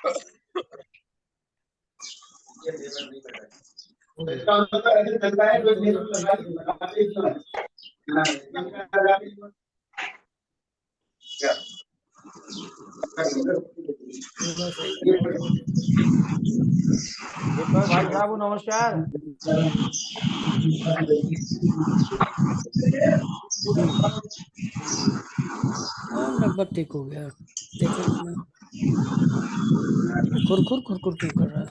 दीपक भाई साहब नमस्कार। लगभग ठीक हो गया। देखें अपना खुरखुर खुरखुर क्यों कर रहा है।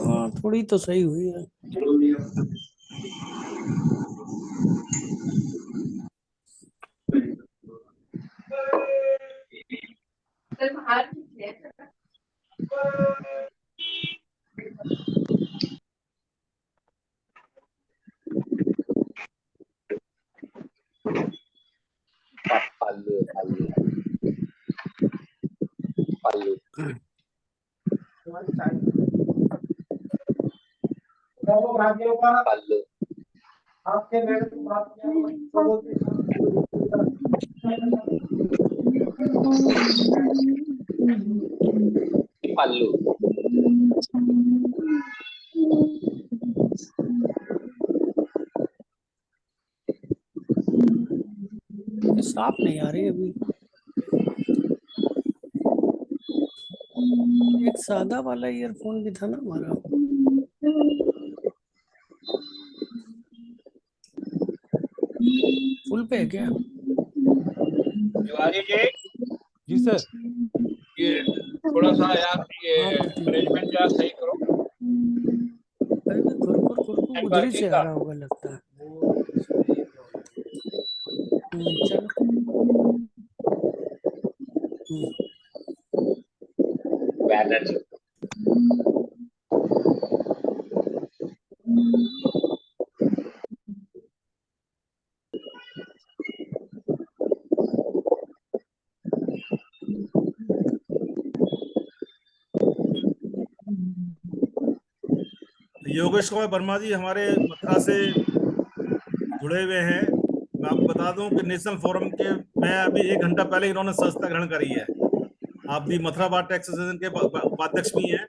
हाँ थोड़ी तो सही हुई है। पल्लू पल्लू पल्लू पल्लू साफ नहीं आ रही अभी। एक सादा वाला ईयरफोन भी था ना हमारा। फुल पे है क्या? तिवारी जी जी सर। ये थोड़ा सा यार ये हाँ तो ठीक है। अरेंजमेंट यार सही करो। अरे भी खुरखुर खुरखुर उधर ही से आ रहा होगा लगता है। चलो। बैनर योगेश कुमार वर्मा जी हमारे मथुरा से जुड़े हुए हैं। मैं आपको बता दूं कि नेशनल फोरम के मैं अभी 1 घंटा पहले इन्होंने सदस्यता ग्रहण करी है। आप भी मथुरा बार टैक्स एसोसिएशन के उपाध्यक्ष भी हैं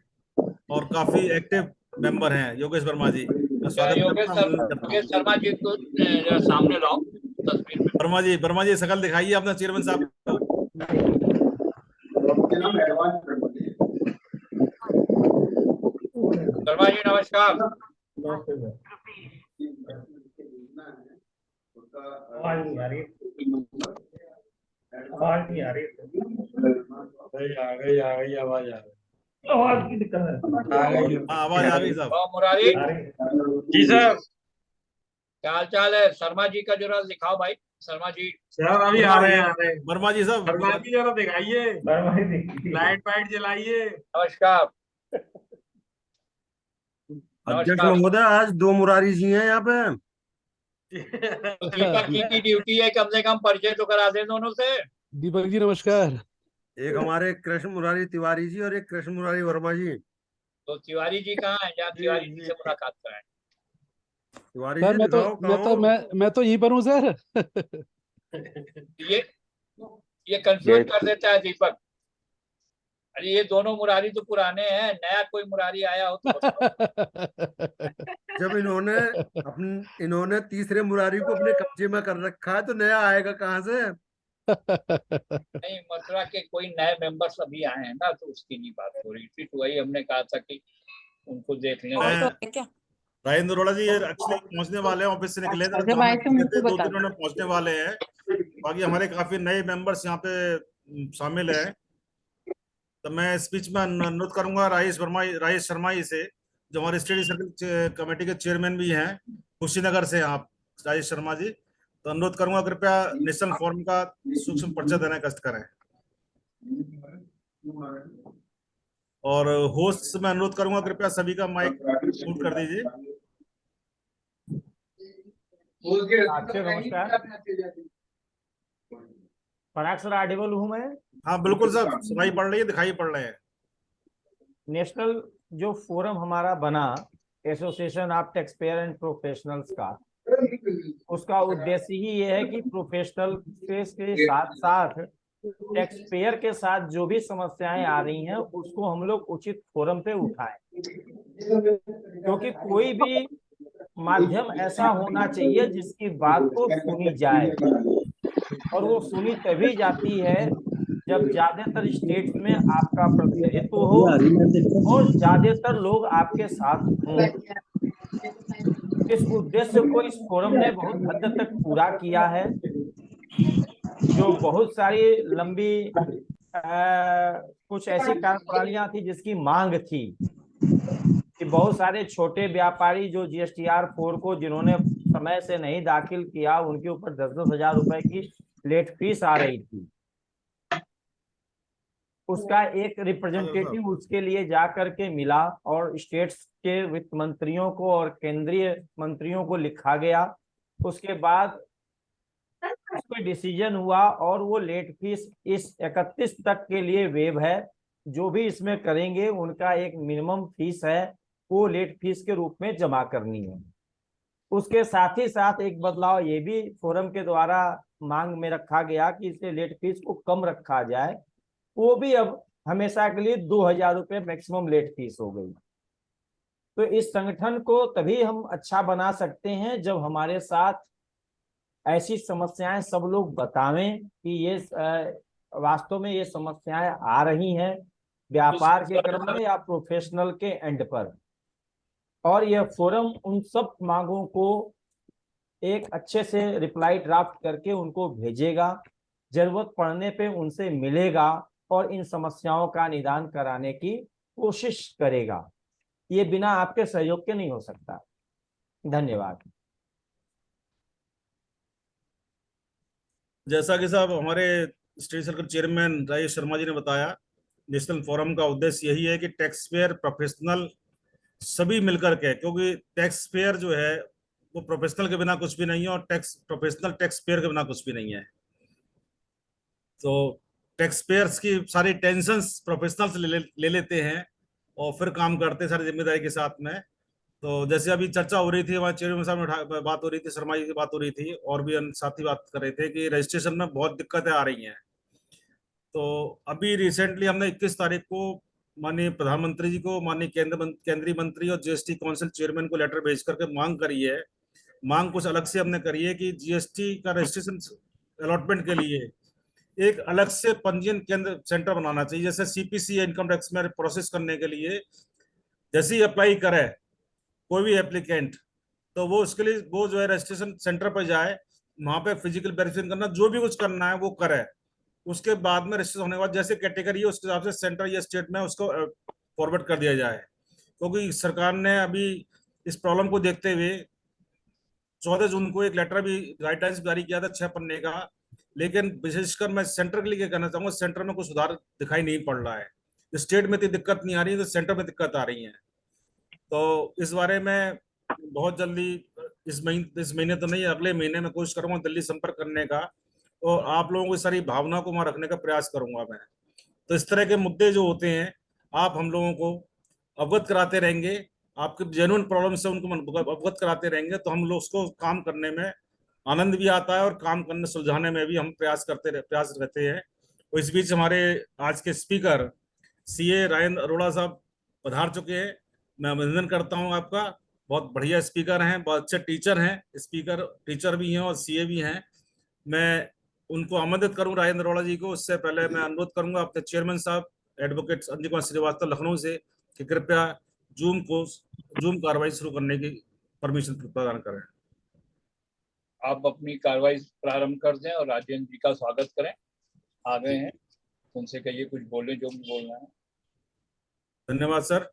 और काफी एक्टिव मेंबर हैं योगेश वर्मा जी। मैं स्वागत करता हूं। योगेश शर्मा जी को जरा सामने लाओ तस्वीर में। वर्मा जी शकल दिखाइए अपना चेयरमैन साहब को। शर्मा जी नमस्कार। आवाज नहीं आ रही। आवाज नहीं आ रही। आ गई आवाज आ रही। आवाज की दिक्कत है। आ गई। आवाज आ गई साहब। मुरारी जी सर। क्या हाल चाल है? शर्मा जी का जरा दिखाओ भाई। शर्मा जी सर अभी आ रहे हैं। वर्मा जी साहब शर्मा जी जरा दिखाइए। लाइट वाइट जलाइए। नमस्कार। अध्यक्ष महोदय आज 2 मुरारी जी हैं यहाँ पे। तो दीपक जी की ड्यूटी है कम से कम परिचय तो करा दे दोनों से। दीपक जी नमस्कार। एक हमारे कृष्ण मुरारी तिवारी जी और एक कृष्ण मुरारी वर्मा जी। तो तिवारी जी कहाँ है? जहाँ तिवारी जी से मुलाकात कराएं। तिवारी सर जी मैं तो यहीं पर हूँ सर। ये कंफ्यूज कर देता है दीपक। अरे ये दोनों मुरारी तो पुराने हैं, नया कोई मुरारी आया हो तो जब इन्होंने तीसरे मुरारी को अपने कब्जे में कर रखा है तो नया आएगा कहाँ से? नहीं, मथुरा के कोई नए मेंबर्स अभी आए हैं ना, तो उसकी नहीं बात हो रही थी। तो वही हमने कहा था कि उनको देख लें। राजेंद्र अरोड़ा जी एक्चुअली पहुंचने वाले हैं, ऑफिस से निकले थे, 2 दिनों में पहुंचने वाले हैं। बाकी हमारे काफी नए मेंबर्स यहाँ पे शामिल हैं। तो मैं स्पीच में अनुरोध करूंगा राजेश शर्मा जी से, जो हमारे स्टडी सर्कल कमेटी के चेयरमैन भी हैं कुशीनगर से। आप राजेश शर्मा जी, तो अनुरोध करूंगा कृपया नेशनल फोरम का सूक्ष्म परिचय देने का कष्ट करें। और होस्ट से मैं अनुरोध करूंगा कृपया सभी का माइक म्यूट कर दीजिए। नमस्कार। पराग सर ऑडिबल हूँ मैं? हाँ बिल्कुल सर, सुनाई पड़ रही है, दिखाई पड़ रहे हैं। नेशनल जो फोरम हमारा बना association of tax payer and professionals का, उसका उद्देश्य ही ये है कि प्रोफेशनल के साथ साथ टैक्स पेयर के साथ जो भी समस्याएं आ रही हैं उसको हम लोग उचित फोरम पे उठाएं, क्योंकि कोई भी माध्यम ऐसा होना चाहिए जिसकी बात को सुनी जाए, और वो सुनी तभी जाती है जब ज्यादातर स्टेट्स में आपका प्रतिनिधित्व हो और ज्यादातर लोग आपके साथ हों। इस उद्देश्य को इस फोरम ने बहुत हद तक पूरा किया है। जो बहुत सारी लंबी कुछ ऐसी कार्यप्रणालियां थी जिसकी मांग थी कि बहुत सारे छोटे व्यापारी जो GSTR 4 को जिन्होंने समय से नहीं दाखिल किया, उनके ऊपर 10-10 हजार रुपए की लेट फीस आ रही थी। उसका एक रिप्रेजेंटेटिव उसके लिए जा करके मिला और स्टेट्स के वित्त मंत्रियों को और केंद्रीय मंत्रियों को लिखा गया। उसके बाद उस पर डिसीजन हुआ और वो लेट फीस इस 31 तक के लिए वेव है। जो भी इसमें करेंगे उनका एक मिनिमम फीस है, वो लेट फीस के रूप में जमा करनी है। उसके साथ ही साथ एक बदलाव ये भी फोरम के द्वारा मांग में रखा गया कि इसके लेट फीस को कम रखा जाए। वो भी अब हमेशा के लिए 2000 रुपये मैक्सिमम लेट फीस हो गई। तो इस संगठन को तभी हम अच्छा बना सकते हैं जब हमारे साथ ऐसी समस्याएं सब लोग बतावें कि ये वास्तव में ये समस्याएं आ रही हैं व्यापार के क्रम में या प्रोफेशनल के एंड पर, और यह फोरम उन सब मांगों को एक अच्छे से रिप्लाई ड्राफ्ट करके उनको भेजेगा, जरूरत पड़ने पे उनसे मिलेगा और इन समस्याओं का निदान कराने की कोशिश करेगा। ये बिना आपके सहयोग के नहीं हो सकता। धन्यवाद। जैसा कि साहब हमारे state circle chairman Rajesh Sharma ji ने बताया, नेशनल फोरम का उद्देश्य यही है कि टैक्स पेयर प्रोफेशनल सभी मिलकर के, क्योंकि टैक्स पेयर जो है वो प्रोफेशनल के बिना कुछ भी नहीं है और प्रोफेशनल टैक्स पेयर के बिना कुछ भी नहीं है। तो टैक्स पेयर्स की सारी टेंशंस प्रोफेशनल्स ले लेते हैं और फिर काम करते हैं सारी जिम्मेदारी के साथ में। तो जैसे अभी चर्चा हो रही थी, वहाँ चेयरमैन साहब में बात हो रही थी, शर्मा जी की बात हो रही थी, और भी साथी बात कर रहे थे कि रजिस्ट्रेशन में बहुत दिक्कतें आ रही हैं। तो अभी रिसेंटली हमने 21 तारीख को माननीय प्रधानमंत्री जी को, माननीय केंद्रीय मंत्री और GST काउंसिल चेयरमैन को लेटर भेज करके मांग करी है। मांग कुछ अलग से हमने करी है कि GST का रजिस्ट्रेशन अलॉटमेंट के लिए एक अलग से पंजीयन केंद्र सेंटर बनाना चाहिए। जैसे CPC इनकम टैक्स में प्रोसेस करने के लिए जैसे ही अप्लाई करे कोई भी एप्लीकेंट, तो वो उसके लिए वो जो है रजिस्ट्रेशन सेंटर पर जाए, वहां पे फिजिकल वेरिफिकेशन करना, जो भी कुछ करना है वो करे। उसके बाद में रजिस्ट्रेशन होने के बाद जैसे कैटेगरी है उसके हिसाब से सेंटर या स्टेट में उसको फॉरवर्ड कर दिया जाए। क्योंकि सरकार ने अभी इस प्रॉब्लम को देखते हुए 14 जून को एक लेटर भी गाइडलाइंस जारी किया था 6 पन्ने का, लेकिन विशेषकर मैं सेंटर के लिए कहना चाहूंगा, सेंटर में कुछ सुधार दिखाई नहीं पड़ रहा है। स्टेट में इतनी दिक्कत नहीं आ रही है, तो सेंटर में दिक्कत आ रही है। तो इस बारे में बहुत जल्दी इस महीने तो नहीं, अगले महीने में कोशिश करूंगा दिल्ली संपर्क करने का और आप लोगों की सारी भावना को वहां रखने का प्रयास करूंगा मैं। तो इस तरह के मुद्दे जो होते हैं आप हम लोगों को अवगत कराते रहेंगे, आपके जेन्युइन प्रॉब्लम से उनको अवगत कराते रहेंगे, तो हम लोग उसको काम करने में आनंद भी आता है और काम करने सुलझाने में भी हम प्रयास रहते हैं। तो इस बीच हमारे आज के स्पीकर CA राजेंद्र अरोड़ा साहब पधार चुके हैं। मैं अभिनंदन करता हूं आपका, बहुत बढ़िया स्पीकर हैं, बहुत अच्छे टीचर हैं, स्पीकर टीचर भी हैं और CA भी हैं। मैं उनको आमंत्रित करूं राजेंद्र अरोड़ा जी को। उससे पहले मैं अनुरोध करूंगा अपने चेयरमैन साहब एडवोकेट संजय कुमार श्रीवास्तव लखनऊ से कि कृपया जूम कार्रवाई शुरू करने की परमिशन प्रदान करें। आप अपनी कार्रवाई प्रारंभ कर दें और राजेंद्र जी का स्वागत करें। आ गए हैं, उनसे कहिए कुछ बोले जो भी बोलना है। धन्यवाद सर।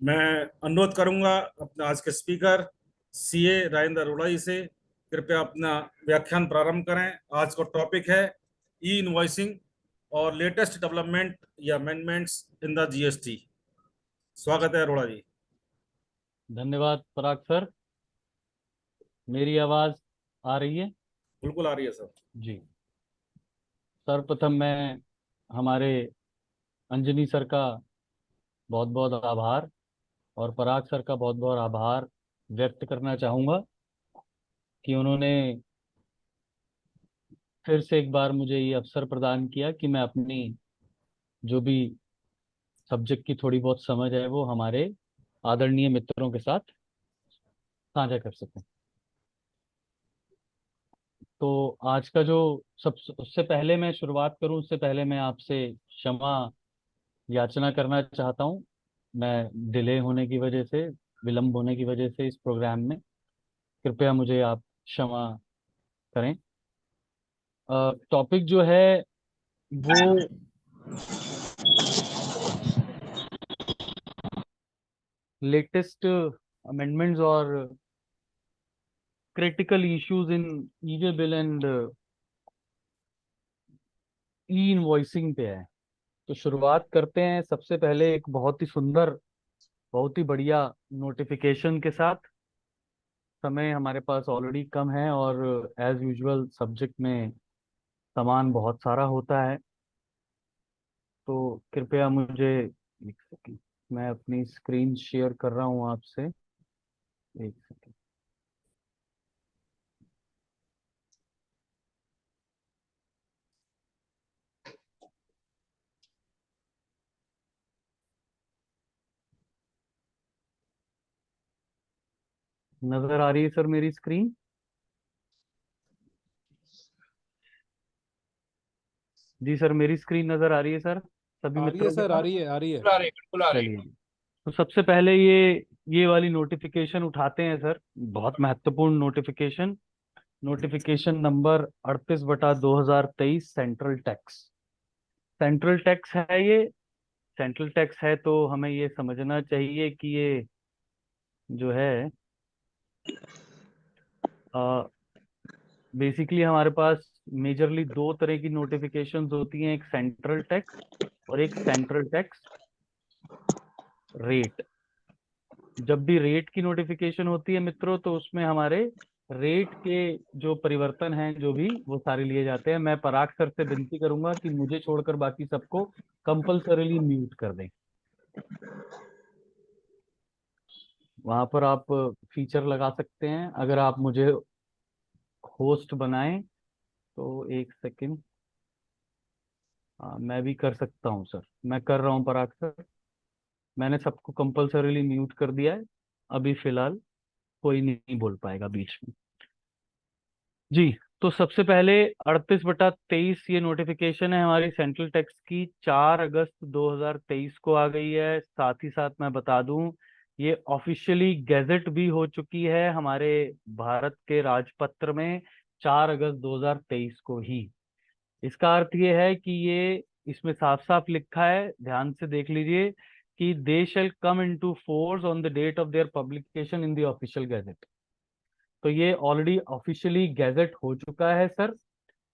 मैं अनुरोध करूंगा अपने आज के स्पीकर CA राजेंद्र अरोड़ा जी से, कृपया अपना व्याख्यान प्रारंभ करें। आज का टॉपिक है E-इनवॉइसिंग और लेटेस्ट डेवलपमेंट या अमेंडमेंट्स इन द GST। स्वागत है अरोड़ा जी। धन्यवाद पराग सर। मेरी आवाज आ रही है? बिल्कुल आ रही है सर जी। सर्वप्रथम मैं हमारे अंजनी सर का बहुत बहुत आभार, और पराग सर का बहुत बहुत आभार व्यक्त करना चाहूँगा कि उन्होंने फिर से एक बार मुझे ये अवसर प्रदान किया कि मैं अपनी जो भी सब्जेक्ट की थोड़ी बहुत समझ है वो हमारे आदरणीय मित्रों के साथ साझा कर सकूं। तो आज का जो सब, उससे पहले मैं शुरुआत करूं उससे पहले मैं आपसे क्षमा याचना करना चाहता हूं। मैं डिले होने की वजह से, विलंब होने की वजह से इस प्रोग्राम में, कृपया मुझे आप क्षमा करें। टॉपिक जो है वो लेटेस्ट अमेंडमेंट्स और critical issues in e-way bill and E invoicing पे है। तो शुरुआत करते हैं सबसे पहले एक बहुत ही सुंदर, बहुत ही बढ़िया नोटिफिकेशन के साथ। समय हमारे पास ऑलरेडी कम है और एज यूजुअल सब्जेक्ट में सामान बहुत सारा होता है, तो कृपया मुझे एक सेकंड, मैं अपनी स्क्रीन शेयर कर रहा हूँ आपसे, एक सेकंड। नजर आ रही है सर मेरी स्क्रीन? जी सर, मेरी स्क्रीन नजर आ रही है सर सभी आ रही है मित्रों के सर, आ पास? रही है, आ रही है। बिल्कुल आ रही है, बिल्कुल आ रही है। चलिए, तो सबसे पहले ये वाली नोटिफिकेशन उठाते हैं सर। बहुत महत्वपूर्ण notification, notification number 38/2023, central tax. Central tax है ये। सेंट्रल टैक्स है तो हमें ये समझना चाहिए कि ये जो है बेसिकली हमारे पास मेजरली दो तरह की नोटिफिकेशंस होती हैं, एक सेंट्रल टैक्स और एक सेंट्रल टैक्स रेट। जब भी रेट की नोटिफिकेशन होती है मित्रों, तो उसमें हमारे रेट के जो परिवर्तन हैं जो भी, वो सारे लिए जाते हैं। मैं पराग सर से विनती करूंगा कि मुझे छोड़कर बाकी सबको कंपल्सरीली म्यूट कर दें। वहां पर आप फीचर लगा सकते हैं अगर आप मुझे होस्ट बनाएं तो। एक सेकंड, मैं भी कर सकता हूं सर, मैं कर रहा हूं पराग सर। मैंने सबको कंपल्सरीली म्यूट कर दिया है। अभी फिलहाल कोई नहीं बोल पाएगा बीच में। जी, तो सबसे पहले 38/23 ये नोटिफिकेशन है हमारी सेंट्रल टैक्स की, 4 अगस्त 2023 को आ गई है। साथ ही साथ मैं बता दूं, ये ऑफिशियली गैजेट भी हो चुकी है हमारे भारत के राजपत्र में 4 अगस्त 2023 को ही। इसका अर्थ ये है कि ये, इसमें साफ साफ लिखा है, ध्यान से देख लीजिए, कि they shall come into force on the date of their publication in the official gazette. तो ये ऑलरेडी ऑफिशियली गैजेट हो चुका है सर।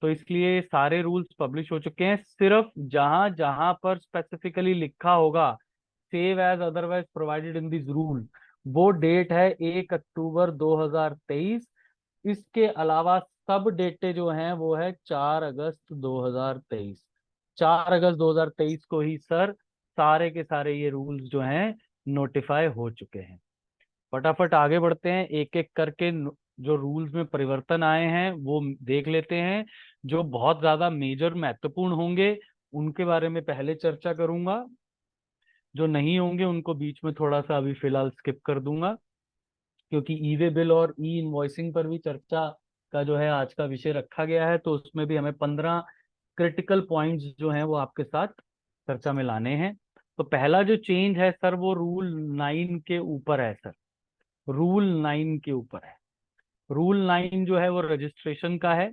तो इसलिए सारे रूल्स पब्लिश हो चुके हैं। सिर्फ जहां जहां पर स्पेसिफिकली लिखा होगा save as otherwise provided in this rule, वो डेट है 1 अक्टूबर 2023। इसके अलावा सब डेटे जो हैं वो है 4 अगस्त 2023। 4 अगस्त 2023 को ही सर सारे के सारे ये रूल्स जो हैं नोटिफाई हो चुके हैं। फटाफट आगे बढ़ते हैं, एक एक करके जो रूल्स में परिवर्तन आए हैं वो देख लेते हैं। जो बहुत ज्यादा मेजर महत्वपूर्ण होंगे उनके बारे में पहले चर्चा करूंगा, जो नहीं होंगे उनको बीच में थोड़ा सा अभी फिलहाल स्किप कर दूंगा, क्योंकि ई वे बिल और ई इनवॉइसिंग पर भी चर्चा का जो है आज का विषय रखा गया है। तो उसमें भी हमें 15 क्रिटिकल पॉइंट्स जो हैं वो आपके साथ चर्चा में लाने हैं। तो पहला जो चेंज है सर वो रूल 9 के ऊपर है सर। रूल 9 के ऊपर है। रूल 9 जो है वो रजिस्ट्रेशन का है।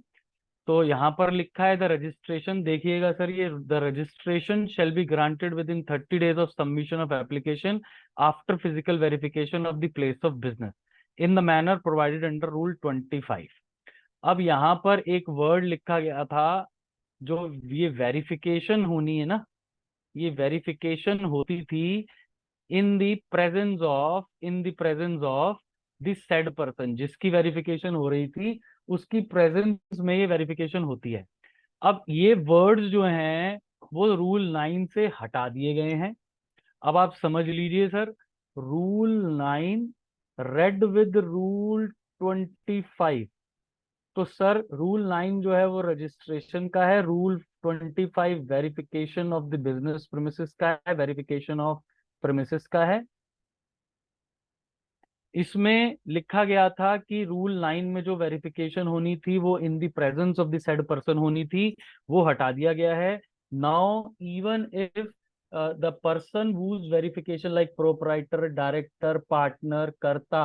तो यहाँ पर लिखा है द रजिस्ट्रेशन, देखिएगा सर, ये the registration shall be granted with in 30 days of submission of application after physical verification of the place of business in the manner provided under rule 25। अब यहाँ पर एक वर्ड लिखा गया था, जो ये वेरिफिकेशन होनी है ना, ये वेरिफिकेशन होती थी in the presence of the said person. जिसकी वेरिफिकेशन हो रही थी उसकी प्रेजेंस में ये वेरिफिकेशन होती है। अब ये वर्ड्स जो हैं वो रूल 9 से हटा दिए गए हैं। अब आप समझ लीजिए sir, rule 9 read with rule 25। तो सर रूल 9 जो है वो रजिस्ट्रेशन का है, rule 25 verification of the business premises का है, वेरिफिकेशन ऑफ प्रीमिसेस का है। इसमें लिखा गया था कि रूल 9 में जो वेरिफिकेशन होनी थी वो in the presence of the said person होनी थी, वो हटा दिया गया है। Now even if the person whose verification like proprietor, director, partner, karta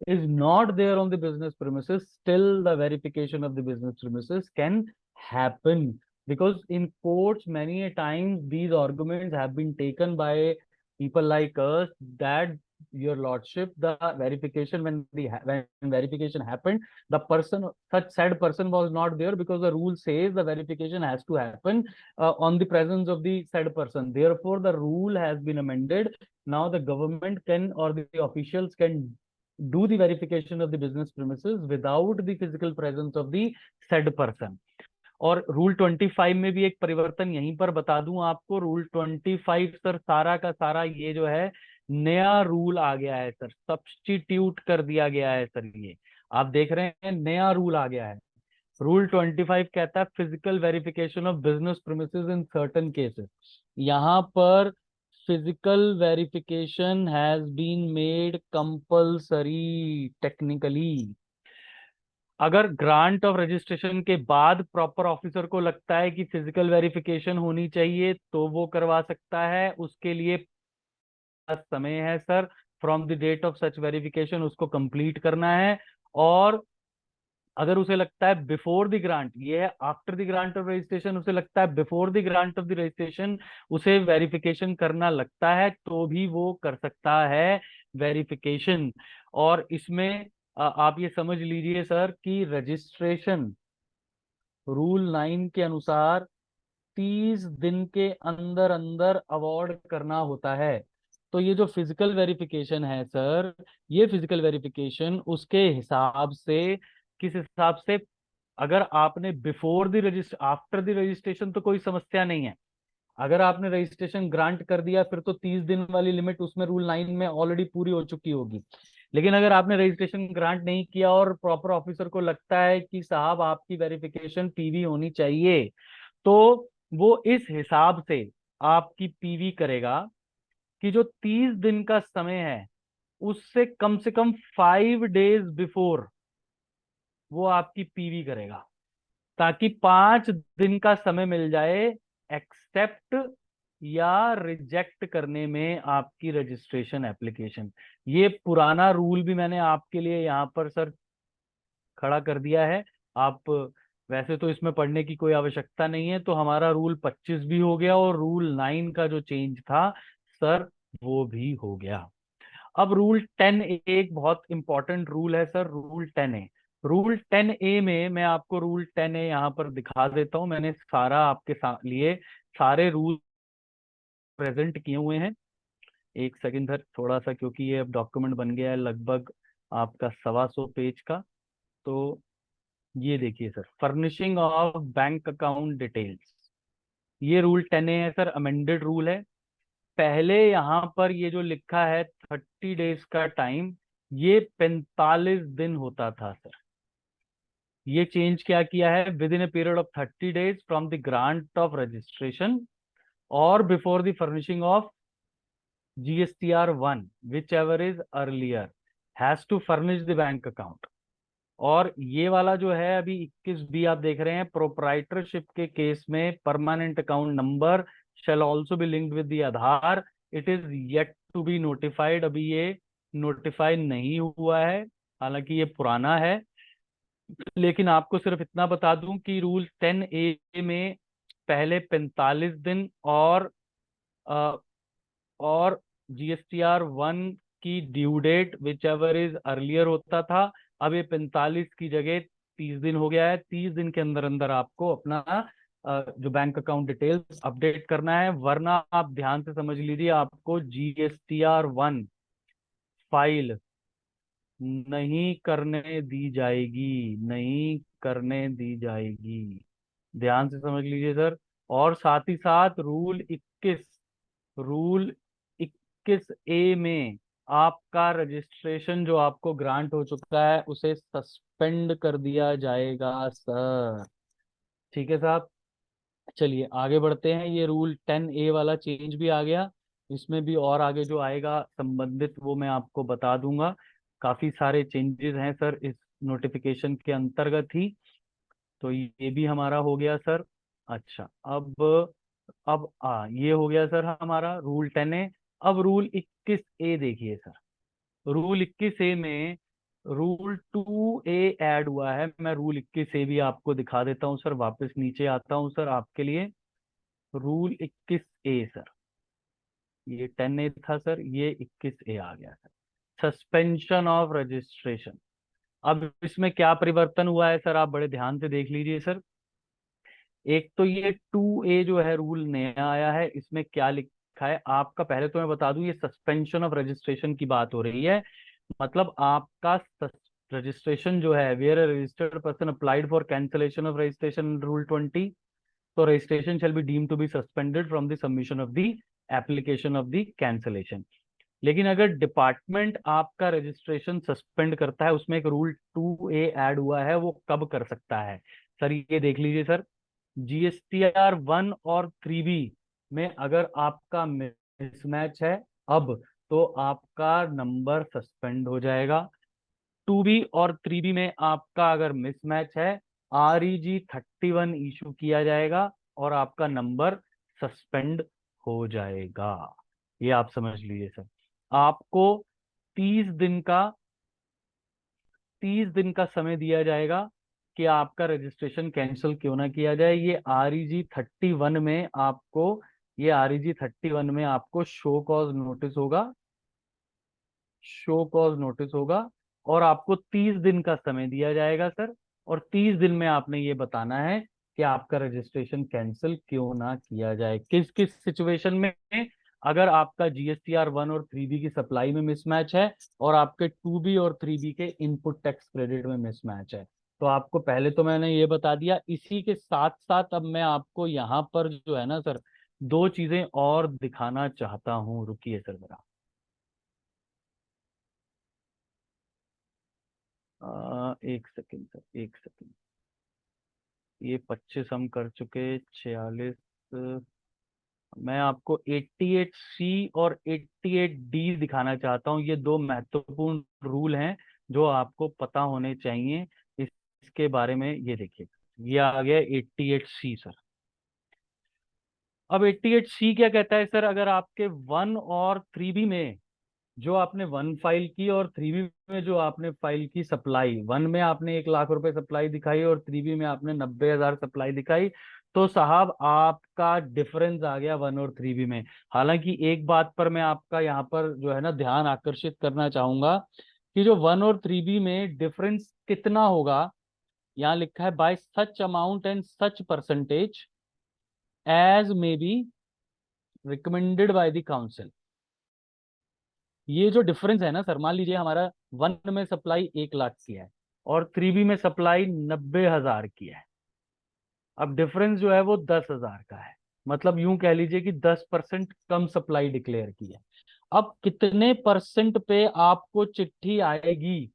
is not there on the business premises, still the verification of the business premises can happen, because in courts many a times these arguments have been taken by people like us that your lordship, the verification when verification happened, the person, such said person was not there, because the rule says the verification has to happen on the presence of the said person. Therefore the rule has been amended. Now the government can, or the officials can do the verification of the business premises without the physical presence of the said person. और rule 25 में भी एक परिवर्तन यहीं पर बता दूं आपको, रूल 25 सर सारा का सारा ये जो है नया रूल आ गया है सर, सब्स्टिट्यूट कर दिया गया है सर। ये आप देख रहे हैं नया रूल आ गया है। रूल 25 कहता है physical verification of business premises in certain cases. यहाँ पर physical verification has been made compulsory technically. अगर ग्रांट ऑफ रजिस्ट्रेशन के बाद प्रॉपर ऑफिसर को लगता है कि फिजिकल वेरिफिकेशन होनी चाहिए तो वो करवा सकता है, उसके लिए समय है sir, from the date of such verification उसको कंप्लीट करना है। और अगर उसे लगता है बिफोर द ग्रांट, ये है after the grant of registration, उसे लगता है before the grant of the registration उसे वेरिफिकेशन करना लगता है तो भी वो कर सकता है वेरिफिकेशन। और इसमें आप ये समझ लीजिए सर कि रजिस्ट्रेशन रूल 9 के अनुसार 30 दिन के अंदर अंदर अवॉर्ड करना होता है। तो ये जो फिजिकल वेरिफिकेशन है सर, ये फिजिकल वेरिफिकेशन उसके हिसाब से, किस हिसाब से, अगर आपने before the register, after the registration तो कोई समस्या नहीं है। अगर आपने रजिस्ट्रेशन ग्रांट कर दिया फिर तो 30 दिन वाली लिमिट उसमें रूल 9 में ऑलरेडी पूरी हो चुकी होगी। लेकिन अगर आपने रजिस्ट्रेशन ग्रांट नहीं किया और प्रॉपर ऑफिसर को लगता है कि साहब आपकी वेरिफिकेशन पीवी होनी चाहिए, तो वो इस हिसाब से आपकी पीवी करेगा कि जो 30 दिन का समय है उससे कम से कम 5 डेज बिफोर वो आपकी पीवी करेगा, ताकि 5 दिन का समय मिल जाए एक्सेप्ट या रिजेक्ट करने में आपकी रजिस्ट्रेशन एप्लीकेशन। ये पुराना रूल भी मैंने आपके लिए यहाँ पर सर खड़ा कर दिया है। आप वैसे तो इसमें पढ़ने की कोई आवश्यकता नहीं है, तो हमारा रूल 25 भी हो गया और रूल 9 का जो चेंज था सर वो भी हो गया। अब रूल 10 एक बहुत इंपॉर्टेंट रूल है sir, rule 10A। Rule 10A में मैं आपको रूल 10A यहाँ पर दिखा देता हूँ। मैंने सारा आपके लिए सारे रूल प्रेजेंट किए हुए हैं। एक सेकंड सर, थोड़ा सा, क्योंकि ये अब डॉक्यूमेंट बन गया है लगभग आपका 125 पेज का। तो ये देखिए sir, furnishing of bank account details, ये रूल 10A है सर, अमेंडेड रूल है। पहले यहाँ पर ये जो लिखा है 30 डेज का टाइम, ये 45 दिन होता था सर। ये चेंज क्या किया है, within a period of 30 days from the grant of registration और before the furnishing of GSTR 1 whichever is earlier has to furnish the bank account. और ये वाला जो है अभी 21B आप देख रहे हैं, प्रोप्राइटरशिप के केस में permanent account number shall also be linked with the Aadhaar. It is yet to be notified. अभी ये नोटिफाई नहीं हुआ है, हालांकि ये पुराना है। लेकिन आपको सिर्फ इतना बता दूं कि रूल 10A में पहले 45 दिन और GSTR 1 की due date whichever is earlier होता था। अब ये 45 की जगह 30 दिन हो गया है। 30 दिन के अंदर अंदर आपको अपना जो बैंक अकाउंट डिटेल्स अपडेट करना है, वरना आप ध्यान से समझ लीजिए आपको GSTR 1 फाइल नहीं करने दी जाएगी, नहीं करने दी जाएगी। ध्यान से समझ लीजिए सर। और साथ ही साथ रूल 21 21A में आपका रजिस्ट्रेशन जो आपको ग्रांट हो चुका है उसे सस्पेंड कर दिया जाएगा सर। ठीक है साहब, चलिए आगे बढ़ते हैं। ये रूल 10A वाला चेंज भी आ गया, इसमें भी और आगे जो आएगा संबंधित वो मैं आपको बता दूंगा। काफी सारे चेंजेस हैं सर इस नोटिफिकेशन के अंतर्गत ही, तो ये भी हमारा हो गया सर। अच्छा, अब ये हो गया सर हमारा रूल 10A। अब रूल 21A देखिए सर। रूल 21A में रूल 2A ऐड हुआ है। मैं रूल 21A भी आपको दिखा देता हूं सर, वापस नीचे आता हूं सर आपके लिए। रूल 21A सर, ये 10A था सर, ये 21A आ गया सर, सस्पेंशन ऑफ रजिस्ट्रेशन। अब इसमें क्या परिवर्तन हुआ है सर, आप बड़े ध्यान से देख लीजिए सर। एक तो ये 2A जो है रूल नया आया है, इसमें क्या लिखा है आपका, पहले तो मैं बता दूं ये सस्पेंशन ऑफ रजिस्ट्रेशन की बात हो रही है। मतलब आपका रजिस्ट्रेशन जो है, where registered person applied for cancellation of registration rule 20, तो registration shall be deemed to be suspended from the submission of the application of the cancellation. लेकिन अगर डिपार्टमेंट आपका रजिस्ट्रेशन सस्पेंड करता है, उसमें एक रूल 2A ऐड हुआ है, वो कब कर सकता है सर, ये देख लीजिए सर। GSTR 1 और 3B में अगर आपका मिसमैच है अब, तो आपका नंबर सस्पेंड हो जाएगा। 2B और 3B में आपका अगर मिसमैच है, REG 31 इशू किया जाएगा और आपका नंबर सस्पेंड हो जाएगा। ये आप समझ लीजिए सर। आपको 30 दिन का समय दिया जाएगा कि आपका रजिस्ट्रेशन कैंसिल क्यों ना किया जाए। ये REG 31 में आपको शो कॉज नोटिस होगा और आपको 30 दिन का समय दिया जाएगा सर। और 30 दिन में आपने ये बताना है कि आपका रजिस्ट्रेशन कैंसिल क्यों ना किया जाए। किस किस सिचुएशन में, अगर आपका GSTR 1 और 3B की सप्लाई में मिसमैच है और आपके 2B और 3B के इनपुट टैक्स क्रेडिट में मिसमैच है। तो आपको पहले तो मैंने ये बता दिया। इसी के साथ साथ अब मैं आपको यहाँ पर जो है ना सर, दो चीजें और दिखाना चाहता हूँ। रुकिए सर जरा, एक सेकंड सर, एक सेकंड। ये 25 हम कर चुके, 46। मैं आपको 88C और 88D दिखाना चाहता हूँ। ये दो महत्वपूर्ण रूल हैं जो आपको पता होने चाहिए इसके बारे में। ये देखिए, ये आ गया 88C सर। अब 88C क्या कहता है सर, अगर आपके 1 और 3B में जो आपने 1 फाइल की और 3B में जो आपने फाइल की सप्लाई, 1 में आपने 1 लाख रुपए सप्लाई दिखाई और 3B में आपने 90,000 सप्लाई दिखाई, तो साहब आपका डिफरेंस आ गया 1 और 3B में। हालांकि एक बात पर मैं आपका यहाँ पर जो है ना ध्यान आकर्षित करना चाहूंगा कि जो 1 और 3B में डिफरेंस कितना होगा, यहाँ लिखा है by such amount and such percentage as may be recommended by the council. ये जो डिफरेंस है ना सर, मान लीजिए हमारा 1 में सप्लाई 1 लाख की है और 3B में सप्लाई 90,000 की है। अब डिफरेंस जो है वो 10,000 का है, मतलब यूं कह लीजिए कि 10% कम सप्लाई डिक्लेयर की है। अब कितने परसेंट पे आपको चिट्ठी आएगी,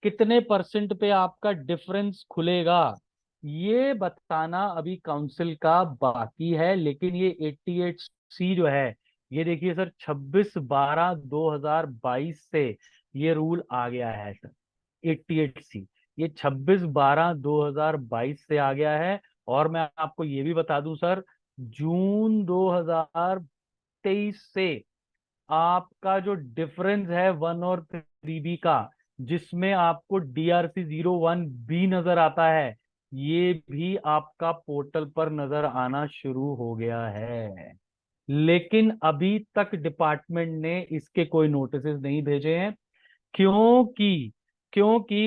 कितने परसेंट पे आपका डिफरेंस खुलेगा, ये बताना अभी काउंसिल का बाकी है। लेकिन ये 88C जो है, ये देखिए सर 26/12/2022 से ये रूल आ गया है सर। 88C ये 26/12/2022 से आ गया है। और मैं आपको ये भी बता दूं सर, जून 2023 से आपका जो डिफरेंस है 1 और 3B का, जिसमें आपको DRC 01B नजर आता है, ये भी आपका पोर्टल पर नजर आना शुरू हो गया है। लेकिन अभी तक डिपार्टमेंट ने इसके कोई नोटिसेस नहीं भेजे हैं, क्योंकि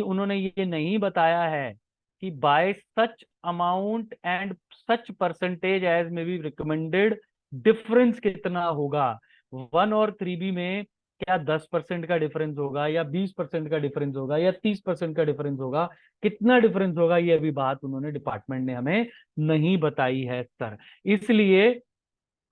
उन्होंने ये नहीं बताया है कि by such amount and such percentage as may be recommended difference कितना होगा। 1 और 3B में क्या 10% का डिफरेंस होगा या 20% का डिफरेंस होगा या 30% का डिफरेंस होगा, कितना डिफरेंस होगा, ये अभी बात उन्होंने डिपार्टमेंट ने हमें नहीं बताई है सर। इसलिए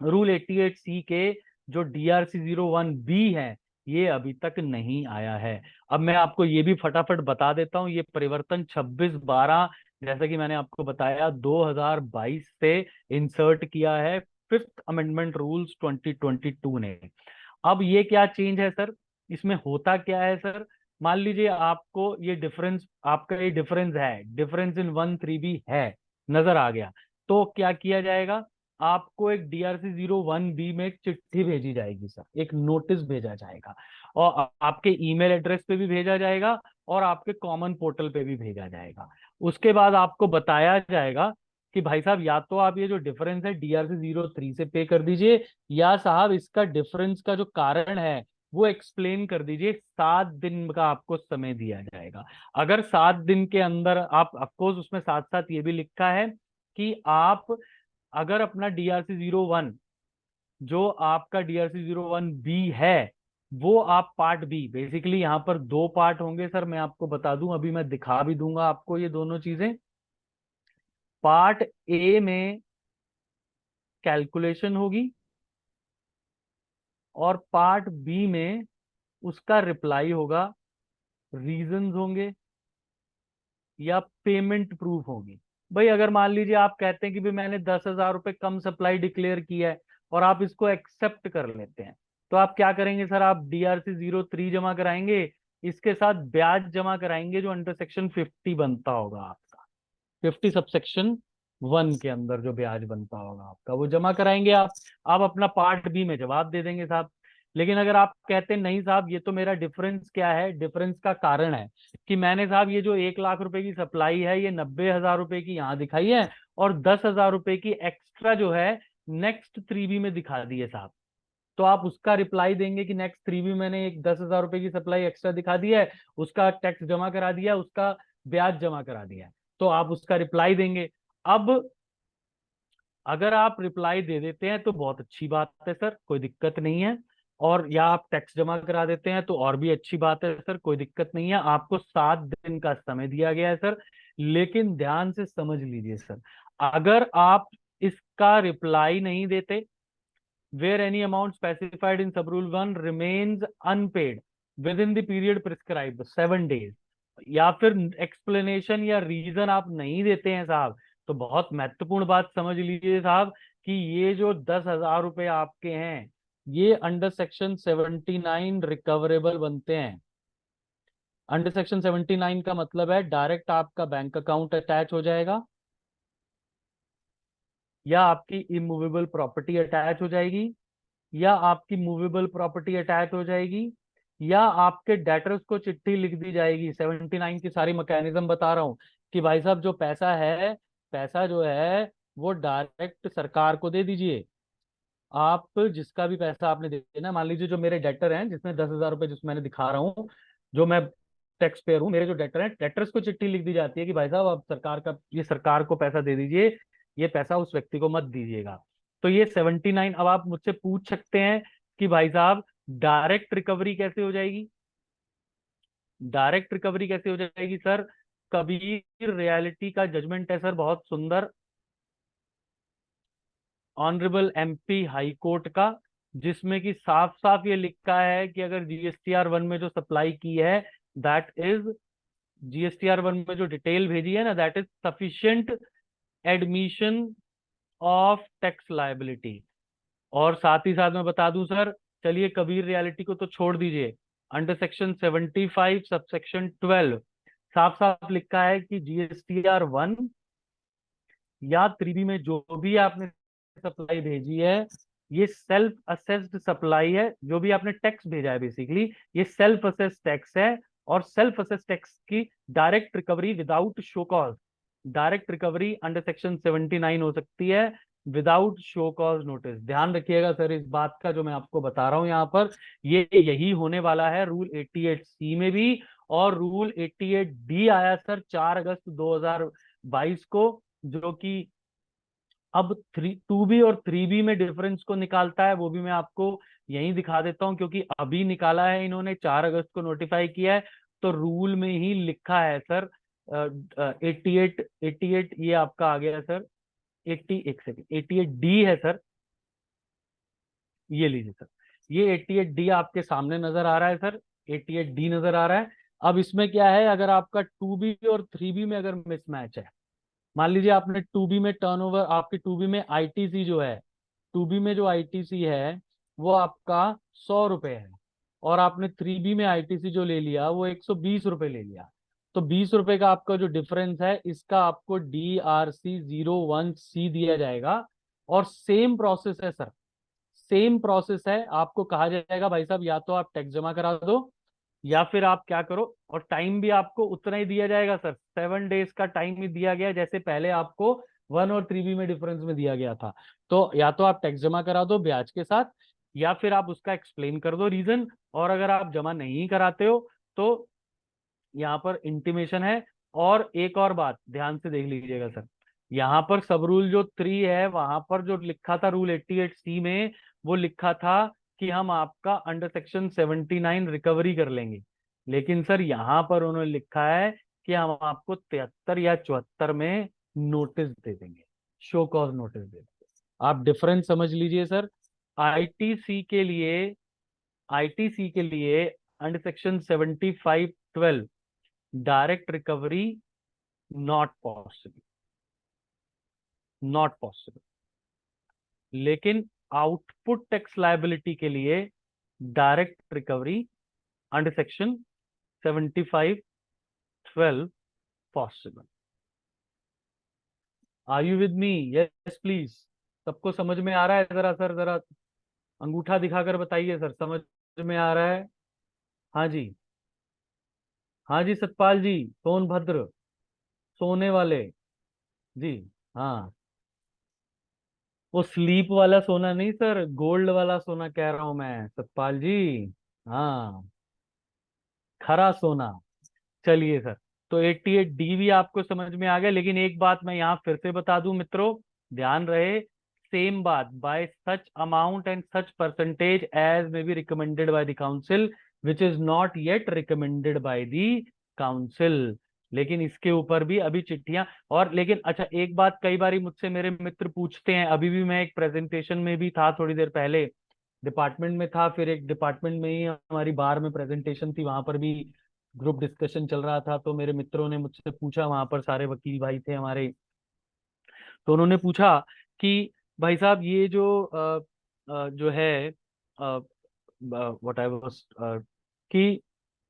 रूल 88C के जो DRC 01B है ये अभी तक नहीं आया है। अब मैं आपको ये भी फटाफट बता देता हूँ, ये परिवर्तन 26/12 जैसा कि मैंने आपको बताया 2022 से इंसर्ट किया है 5th अमेंडमेंट रूल्स 2022 ने। अब ये क्या चेंज है सर, इसमें होता क्या है सर, मान लीजिए आपको ये डिफरेंस, आपका ये डिफरेंस है, डिफरेंस इन 1-3B है, नजर आ गया, तो क्या किया जाएगा, आपको एक DRC 01B में एक चिट्ठी भेजी जाएगी सर, एक नोटिस भेजा जाएगा, और आपके ईमेल एड्रेस पे भी भेजा जाएगा और आपके कॉमन पोर्टल पे भी भेजा जाएगा। उसके बाद आपको बताया जाएगा कि भाई साहब या तो आप ये जो डिफरेंस है DRC 03 से पे कर दीजिए, या साहब इसका डिफरेंस का जो कारण है वो एक्सप्लेन कर दीजिए। 7 दिन का आपको समय दिया जाएगा। अगर 7 दिन के अंदर आप, अफकोर्स उसमें साथ साथ ये भी लिखा है कि आप अगर अपना DRC 01, जो आपका DRC 01B है, वो आप पार्ट बी, बेसिकली यहाँ पर 2 पार्ट होंगे सर, मैं आपको बता दूं, अभी मैं दिखा भी दूंगा आपको ये दोनों चीजें। पार्ट ए में कैलकुलेशन होगी और पार्ट बी में उसका रिप्लाई होगा, रीजंस होंगे या पेमेंट प्रूफ होगी। भाई अगर मान लीजिए आप कहते हैं कि भाई मैंने 10,000 रुपए कम सप्लाई डिक्लेयर किया है और आप इसको एक्सेप्ट कर लेते हैं, तो आप क्या करेंगे सर, आप DRC 03 जमा कराएंगे, इसके साथ ब्याज जमा कराएंगे जो अंडर सेक्शन 50 बनता होगा आपका, 50 सबसेक्शन 1 के अंदर जो ब्याज बनता होगा आपका वो जमा कराएंगे आप अपना पार्ट बी में जवाब दे देंगे साहब। लेकिन अगर आप कहते हैं नहीं साहब ये तो मेरा डिफरेंस क्या है, डिफरेंस का कारण है कि मैंने साहब ये जो 1 लाख रुपए की सप्लाई है ये 90,000 रुपए की यहाँ दिखाई है और 10,000 रुपए की एक्स्ट्रा जो है नेक्स्ट 3B में दिखा दी है साहब, तो आप उसका रिप्लाई देंगे कि नेक्स्ट 3B मैंने एक 10,000 रुपए की सप्लाई एक्स्ट्रा दिखा दी है, उसका टैक्स जमा करा दिया, उसका ब्याज जमा करा दिया है, तो आप उसका रिप्लाई देंगे। अब अगर आप रिप्लाई दे देते हैं तो बहुत अच्छी बात है सर, कोई दिक्कत नहीं है, और या आप टैक्स जमा करा देते हैं तो और भी अच्छी बात है सर, कोई दिक्कत नहीं है। आपको 7 दिन का समय दिया गया है सर, लेकिन ध्यान से समझ लीजिए सर, अगर आप इसका रिप्लाई नहीं देते, where any amount specified in sub rule 1 remains unpaid within the period prescribed 7 days, या फिर एक्सप्लेनेशन या रीजन आप नहीं देते हैं साहब, तो बहुत महत्वपूर्ण बात समझ लीजिए साहब कि ये जो 10,000 रुपए आपके हैं ये अंडर सेक्शन 79 रिकवरेबल बनते हैं। अंडर सेक्शन 79 का मतलब है डायरेक्ट आपका बैंक अकाउंट अटैच हो जाएगा, या आपकी इमूवेबल प्रॉपर्टी अटैच हो जाएगी, या आपकी मूवेबल प्रॉपर्टी अटैच हो जाएगी, या आपके डेटर्स को चिट्ठी लिख दी जाएगी। 79 की सारी मैकेनिज्म बता रहा हूं कि भाई साहब जो पैसा है, पैसा जो है वो डायरेक्ट सरकार को दे दीजिए। आप जिसका भी पैसा आपने देना, मान लीजिए जो मेरे डेटर हैं जिसमें 10,000 रुपए जिसमें मैंने दिखा रहा हूँ, जो मैं टैक्स पेयर हूँ, मेरे जो डेटर हैं, डेटर्स को चिट्ठी लिख दी जाती है कि भाई साहब आप सरकार का, ये सरकार को पैसा दे दीजिए, ये पैसा उस व्यक्ति को मत दीजिएगा। तो ये 79। अब आप मुझसे पूछ सकते हैं कि भाई साहब डायरेक्ट रिकवरी कैसे हो जाएगी, डायरेक्ट रिकवरी कैसे हो जाएगी सर, कबीर रियलिटी का जजमेंट है सर, बहुत सुंदर, ऑनरेबल MP हाई कोर्ट का, जिसमें कि साफ साफ ये लिखा है कि अगर GSTR 1 में जो सप्लाई की है, दैट इज GSTR 1 में जो डिटेल भेजी है ना, that is sufficient admission of tax liability. और साथ ही साथ मैं बता दूं सर, चलिए कबीर रियलिटी को तो छोड़ दीजिए, अंडर सेक्शन 75 सबसेक्शन 12 साफ साफ लिखा है कि GSTR 1 या 3B में जो भी आपने सप्लाई भेजी है, ये सेल्फ असेस्ड सप्लाई है, जो भी आपने टैक्स भेजा है बेसिकली ये सेल्फ असेस्ड टैक्स है, और सेल्फ असेस्ड टैक्स की direct recovery without show cause, direct recovery under section 79 हो सकती है विदाउट शो कॉज नोटिस। ध्यान रखिएगा सर इस बात का, जो मैं आपको बता रहा हूं यहाँ पर, ये यही होने वाला है रूल 88C में भी, और रूल 88D आया सर 4 अगस्त 2022 को, जो कि अब 2B और 3B में डिफरेंस को निकालता है। वो भी मैं आपको यहीं दिखा देता हूं, क्योंकि अभी निकाला है इन्होंने, 4 अगस्त को नोटिफाई किया है, तो रूल में ही लिखा है सर 88 ये आपका आ गया सर 80, एक सेकेंड, 88D है सर, ये लीजिए सर, ये 88D आपके सामने नजर आ रहा है सर, 88D नजर आ रहा है। अब इसमें क्या है, अगर आपका 2B और 3B में अगर मिसमैच है, मान लीजिए आपने 2B में टर्नओवर, आपके 2B में आईटीसी जो है, 2B में जो आईटीसी है वो आपका 100 रुपए है, और आपने 3B में आईटीसी जो ले लिया वो 120 रुपए ले लिया। तो 20 रुपए का आपका जो डिफरेंस है, इसका आपको DRC01C दिया जाएगा। और सेम प्रोसेस है सर, सेम प्रोसेस है। आपको कहा जाएगा भाई साहब या तो आप टैक्स जमा करा दो, या फिर आप क्या करो, और टाइम भी आपको उतना ही दिया जाएगा सर, 7 डेज का टाइम ही दिया गया, जैसे पहले आपको 1 और 3B में डिफरेंस में दिया गया था। तो या तो आप टैक्स जमा करा दो ब्याज के साथ, या फिर आप उसका एक्सप्लेन कर दो रीजन, और अगर आप जमा नहीं कराते हो तो यहाँ पर इंटीमेशन है। और एक और बात ध्यान से देख लीजिएगा सर, यहाँ पर सब रूल जो 3 है, वहां पर जो लिखा था रूल 88C में, वो लिखा था कि हम आपका अंडर सेक्शन 79 रिकवरी कर लेंगे। लेकिन सर यहाँ पर उन्होंने लिखा है कि हम आपको 73 या 74 में नोटिस दे देंगे, शो कॉज नोटिस दे देंगे। आप डिफरेंस समझ लीजिए सर। आईटीसी के लिए, आईटीसी के लिए under section 75(12) direct recovery not possible, not possible. लेकिन आउटपुट टैक्स लायबिलिटी के लिए direct recovery under section 75(12) possible. Are you with me? Yes please. सबको समझ में आ रहा है? जरा सर, जरा अंगूठा दिखाकर बताइए सर, समझ में आ रहा है? हाँ जी, हाँ जी सतपाल जी, सोनभद्र, सोने वाले जी। हाँ, वो स्लीप वाला सोना नहीं सर, गोल्ड वाला सोना कह रहा हूं मैं सतपाल जी। हाँ, खरा सोना। चलिए सर, तो 88D भी आपको समझ में आ गया। लेकिन एक बात मैं यहाँ फिर से बता दूं मित्रों, ध्यान रहे, सेम बात, by such amount and such percentage as may be recommended by the council, which is not yet recommended by the council. लेकिन इसके ऊपर भी अभी चिट्ठियां, और लेकिन अच्छा एक बात, कई बार मुझसे मेरे मित्र पूछते हैं, अभी भी मैं एक प्रेजेंटेशन में भी था, थोड़ी देर पहले डिपार्टमेंट में था, फिर एक डिपार्टमेंट में ही हमारी बार में प्रेजेंटेशन थी, वहां पर भी ग्रुप डिस्कशन चल रहा था। तो मेरे मित्रों ने मुझसे पूछा, वहां पर सारे वकील भाई थे हमारे, तो उन्होंने पूछा कि भाई साहब ये जो है व्हाट आई वाज, कि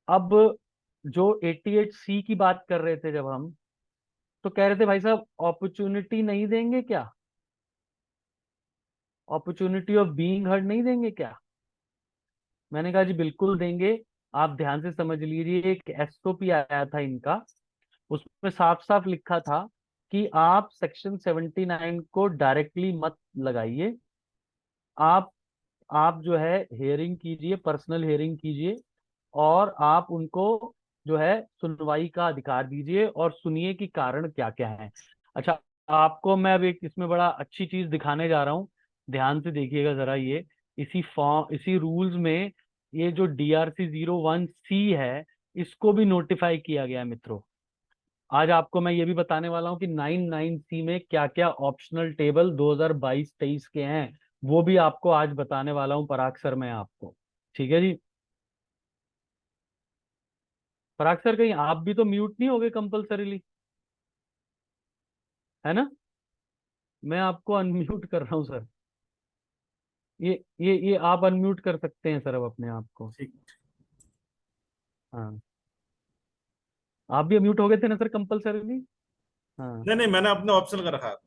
अब जो 88C की बात कर रहे थे जब हम, तो कह रहे थे भाई साहब अपॉर्चुनिटी नहीं देंगे क्या, अपॉर्चुनिटी ऑफ बीइंग हर्ड नहीं देंगे क्या? मैंने कहा जी बिल्कुल देंगे। आप ध्यान से समझ लीजिए, एक एसओपी आया था इनका, उसमें साफ साफ लिखा था कि आप सेक्शन 79 को डायरेक्टली मत लगाइए, आप जो है हियरिंग कीजिए, पर्सनल हियरिंग कीजिए, और आप उनको जो है सुनवाई का अधिकार दीजिए, और सुनिए कि कारण क्या क्या है। अच्छा, आपको मैं अब एक इसमें बड़ा अच्छी चीज दिखाने जा रहा हूं, ध्यान से देखिएगा जरा। ये इसी फॉर्म, इसी रूल्स में ये जो DRC01C है, इसको भी नोटिफाई किया गया है मित्रों। आज आपको मैं ये भी बताने वाला हूं कि 99C में क्या क्या ऑप्शनल टेबल 2022-23 के हैं, वो भी आपको आज बताने वाला हूं पराग सर मैं आपको। ठीक है जी। पराग सर, कहीं आप भी तो म्यूट नहीं हो गए कंपल्सरीली, है ना? मैं आपको अनम्यूट कर रहा हूं सर। ये आप अनम्यूट कर सकते हैं सर अब अपने आप को। हाँ, आप भी म्यूट हो गए थे ना सर कंपल्सरीली? हाँ, नहीं नहीं, मैंने अपने ऑप्शन का रखा।